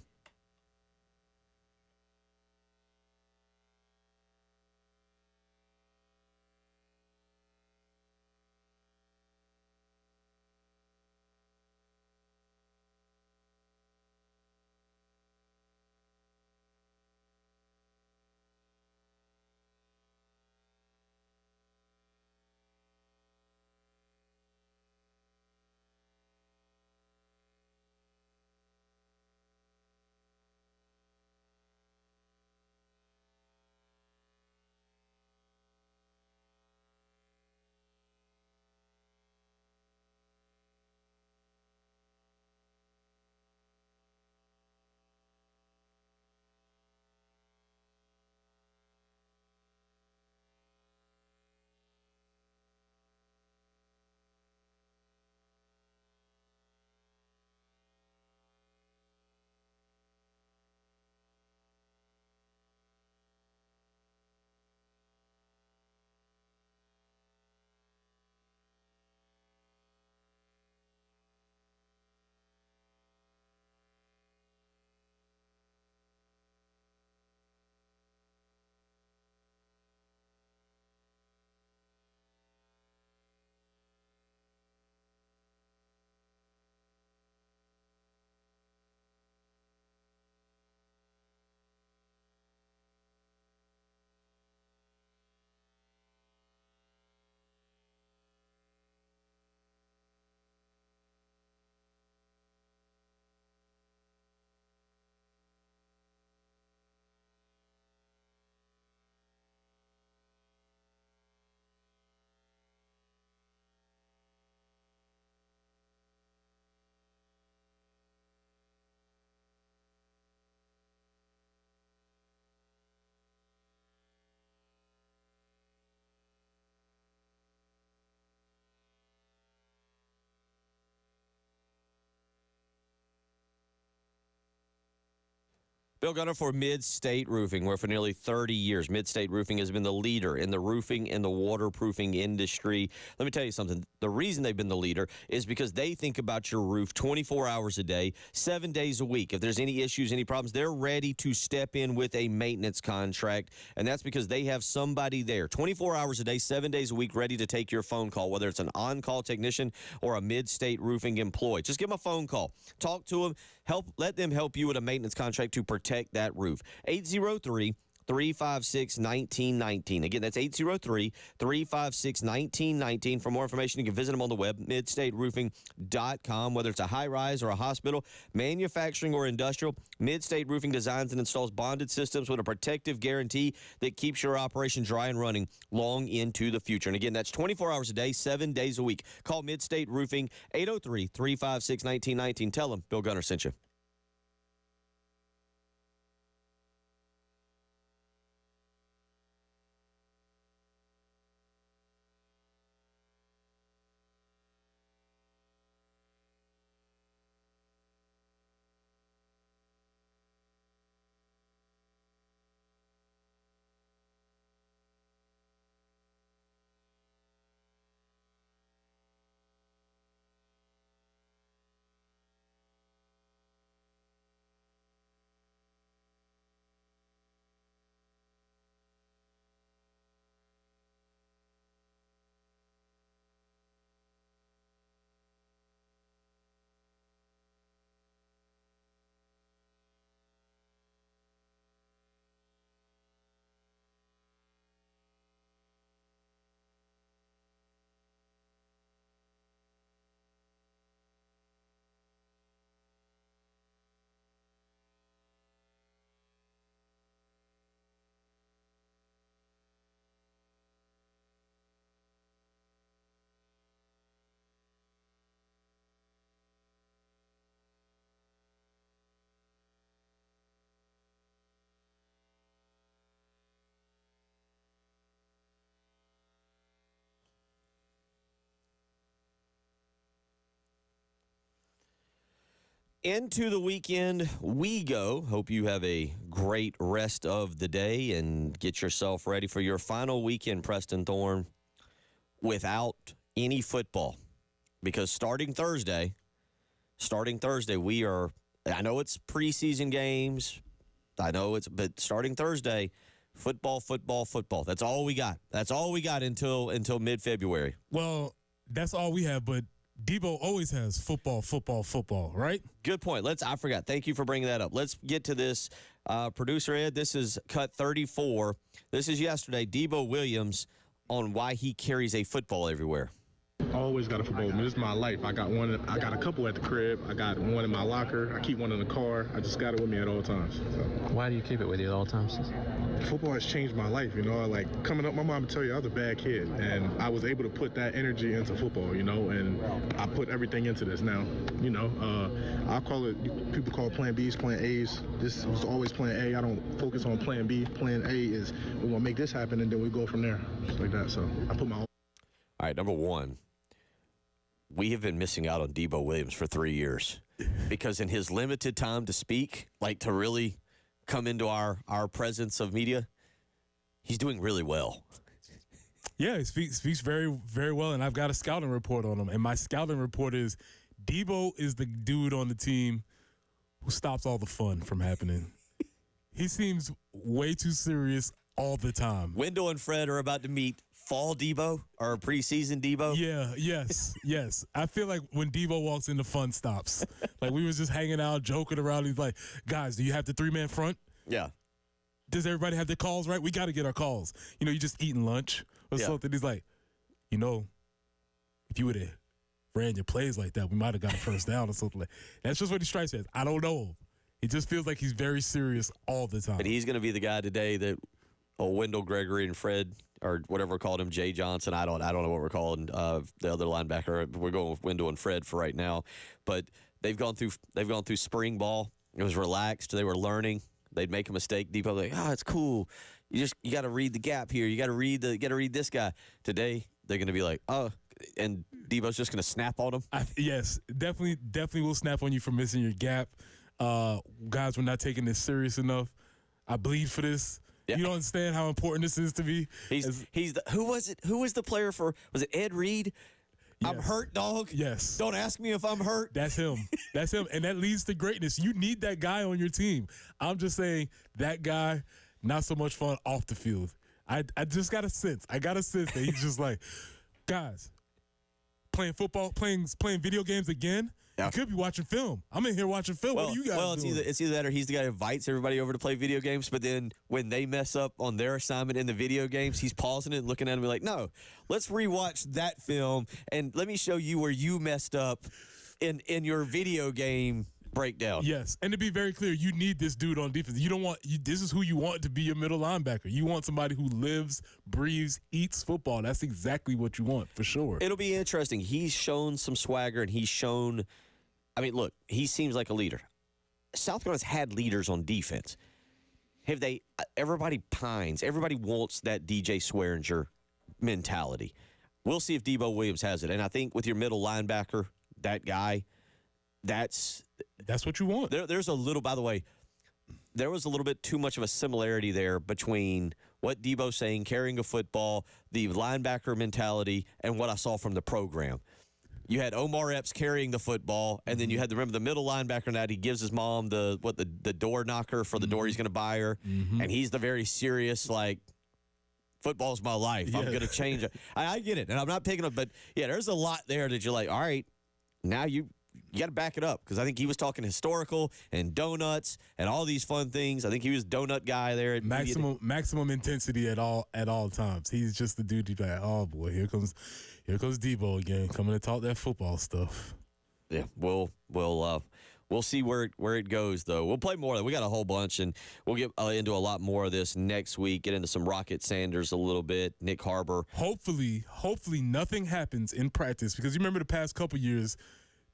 [SPEAKER 1] Bill Gunner for Mid-State Roofing, where for nearly 30 years, Mid-State Roofing has been the leader in the roofing and the waterproofing industry. Let me tell you something. The reason they've been the leader is because they think about your roof 24 hours a day, 7 days a week. If there's any issues, any problems, they're ready to step in with a maintenance contract, and that's because they have somebody there 24 hours a day, 7 days a week, ready to take your phone call, whether it's an on-call technician or a Mid-State Roofing employee. Just give them a phone call. Talk to them. Let them help you with a maintenance contract to protect that roof. 803-356-1919. Again, that's 803-356-1919. For more information, you can visit them on the web, midstateroofing.com. Whether it's a high-rise or a hospital, manufacturing or industrial, Mid-State Roofing designs and installs bonded systems with a protective guarantee that keeps your operation dry and running long into the future. And again, that's 24 hours a day, 7 days a week. Call Mid-State Roofing, 803-356-1919. Tell them Bill Gunner sent you. Into the weekend we go. Hope you have a great rest of the day and get yourself ready for your final weekend, Preston Thorne, without any football. Because starting Thursday, we are, I know it's preseason games. But starting Thursday, football. That's all we got. That's all we got until mid-February.
[SPEAKER 2] Well, that's all we have, but Debo always has football, right?
[SPEAKER 1] Good point. I forgot. Thank you for bringing that up. Let's get to this. Producer Ed, this is cut 34. This is yesterday, Debo Williams, on why he carries a football everywhere.
[SPEAKER 9] I always got a football. I mean, this is my life. I got a couple at the crib. I got one in my locker. I keep one in the car. I just got it with me at all times. So.
[SPEAKER 10] Why do you keep it with you at all times?
[SPEAKER 9] Football has changed my life, you know. Like, coming up, my mom would tell you I was a bad kid, and I was able to put that energy into football, you know, and I put everything into this now, you know. I call it, people call it plan Bs, plan As. This was always plan A. I don't focus on plan B. Plan A is we're going to make this happen, and then we go from there, just like that. So I put my...
[SPEAKER 1] All right, number one. We have been missing out on Debo Williams for 3 years because in his limited time to speak, like to really come into our presence of media, he's doing really well.
[SPEAKER 2] Yeah, he speaks very, very well, and I've got a scouting report on him. And my scouting report is Debo is the dude on the team who stops all the fun from happening. He seems way too serious all the time.
[SPEAKER 1] Wendell and Fred are about to meet fall Debo or preseason Debo.
[SPEAKER 2] Yeah, yes. I feel like when Debo walks in, the fun stops. Like, we was just hanging out, joking around. He's like, guys, do you have the three-man front?
[SPEAKER 1] Yeah.
[SPEAKER 2] Does everybody have their calls right? We got to get our calls. You know, you just eating lunch or something. He's like, you know, if you would have ran your plays like that, we might have got a first down or something like that. That's just what he strikes me as. I don't know. It just feels like he's very serious all the time.
[SPEAKER 1] But he's going to be the guy today that Wendell, Gregory, and Fred, or whatever we called him, Jay Johnson. I don't know what we're calling the other linebacker. We're going with Wendell and Fred for right now. But they've gone through spring ball. It was relaxed. They were learning. They'd make a mistake. Debo like, it's cool. You got to read the gap here. You got to read this guy. Today they're going to be like, and Debo's just going to snap on them.
[SPEAKER 2] Yes, definitely will snap on you for missing your gap. guys, we're not taking this serious enough. I bleed for this. Yeah. You don't understand how important this is to me.
[SPEAKER 1] Who was it? Who was the player for? Was it Ed Reed? Yes. I'm hurt, dog.
[SPEAKER 2] Yes.
[SPEAKER 1] Don't ask me if I'm hurt.
[SPEAKER 2] That's him. That's him. And that leads to greatness. You need that guy on your team. I'm just saying that guy, not so much fun off the field. I just got a sense. I got a sense that he's just like, guys, playing football, playing video games again. Yeah. You could be watching film. I'm in here watching film. What are you guys doing?
[SPEAKER 1] It's either that or he's the guy who invites everybody over to play video games, but then when they mess up on their assignment in the video games, he's pausing it and looking at him like, no, let's rewatch that film and let me show you where you messed up in your video game breakdown.
[SPEAKER 2] Yes, and to be very clear, you need this dude on defense. You don't want this is who you want to be your middle linebacker. You want somebody who lives, breathes, eats football. That's exactly what you want for sure.
[SPEAKER 1] It'll be interesting. He's shown some swagger, and he's shown. I mean, look, he seems like a leader. South Carolina's had leaders on defense. Have they? Everybody pines. Everybody wants that DJ Swearinger mentality. We'll see if Debo Williams has it. And I think with your middle linebacker, that guy, that's
[SPEAKER 2] what you want.
[SPEAKER 1] There's a little, by the way, there was a little bit too much of a similarity there between what Debo's saying, carrying a football, the linebacker mentality, and what I saw from the program. You had Omar Epps carrying the football, and then you had the middle linebacker that he gives his mom the door knocker for the door he's going to buy her, and he's the very serious, like, football's my life. Yeah. I'm going to change it. I get it, and I'm not picking up, but, yeah, there's a lot there that you're like, all right, now you got to back it up, because I think he was talking historical and donuts and all these fun things. I think he was donut guy there. At
[SPEAKER 2] maximum intensity at all times. He's just the dude who's like, oh, boy, here comes Debo again, coming to talk that football stuff.
[SPEAKER 1] Yeah, we'll see where it goes, though. We'll play more. We got a whole bunch, and we'll get into a lot more of this next week. Get into some Rocket Sanders a little bit, Nick Harbor.
[SPEAKER 2] Hopefully nothing happens in practice, because you remember the past couple years,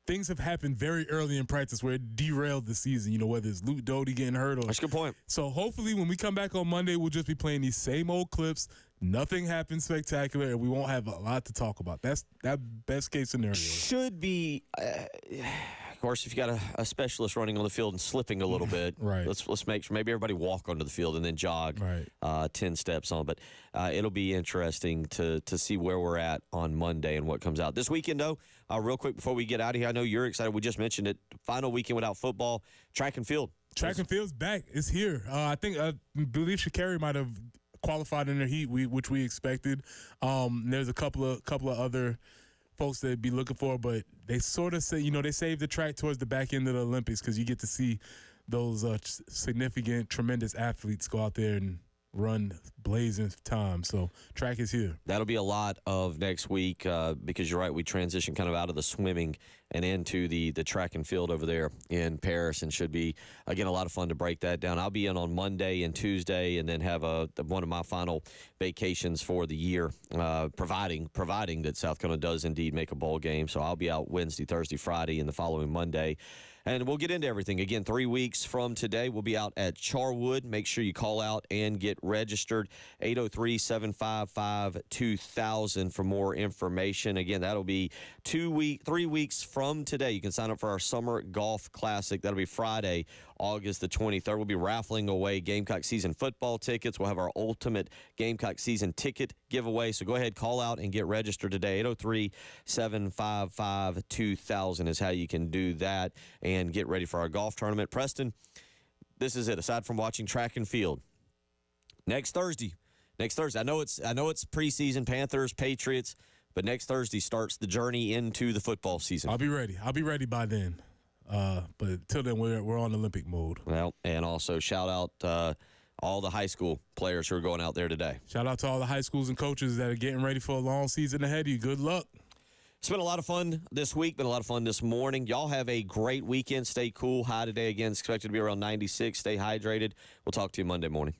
[SPEAKER 2] things have happened very early in practice where it derailed the season, whether it's Luke Doty getting hurt or.
[SPEAKER 1] That's a good point.
[SPEAKER 2] So hopefully when we come back on Monday, we'll just be playing these same old clips. Nothing happens spectacular, and we won't have a lot to talk about. That's that best case scenario.
[SPEAKER 1] Should be, of course, if you got a specialist running on the field and slipping a little bit,
[SPEAKER 2] right.
[SPEAKER 1] Let's make sure maybe everybody walk onto the field and then jog 10 steps on. But it'll be interesting to see where we're at on Monday and what comes out this weekend. Though, real quick before we get out of here, I know you're excited. We just mentioned it. Final weekend without football, track and field.
[SPEAKER 2] Track and field's back. It's here. I believe Sha'Carri might have qualified in the heat, which we expected. There's a couple of other folks that'd be looking for, but they sort of say, they save the track towards the back end of the Olympics, because you get to see those significant, tremendous athletes go out there and run blazing time. So track is here.
[SPEAKER 1] That'll be a lot of next week, because you're right, we transition kind of out of the swimming and into the track and field over there in Paris, and should be, again, a lot of fun to break that down. I'll be in on Monday and Tuesday, and then have one of my final vacations for the year, providing that South Carolina does indeed make a bowl game. So I'll be out Wednesday, Thursday, Friday, and the following Monday. And we'll get into everything. Again, 3 weeks from today, we'll be out at Charwood. Make sure you call out and get registered. 803-755-2000 for more information. Again, that'll be 3 weeks from today. You can sign up for our Summer Golf Classic. That'll be Friday, August the 23rd. We'll be raffling away Gamecock season football tickets. We'll have our ultimate Gamecock season ticket giveaway. So go ahead, call out and get registered today. 803-755-2000 is how you can do that and get ready for our golf tournament. Preston, this is it. Aside from watching track and field, next Thursday. I know it's preseason, Panthers, Patriots, but next Thursday starts the journey into the football season.
[SPEAKER 2] I'll be ready by then. But till then, we're on Olympic mode.
[SPEAKER 1] Well, and also shout out all the high school players who are going out there today.
[SPEAKER 2] Shout out to all the high schools and coaches that are getting ready for a long season ahead of you. Good luck.
[SPEAKER 1] It's been a lot of fun this week, been a lot of fun this morning. Y'all have a great weekend. Stay cool. High today again. It's expected to be around 96. Stay hydrated. We'll talk to you Monday morning.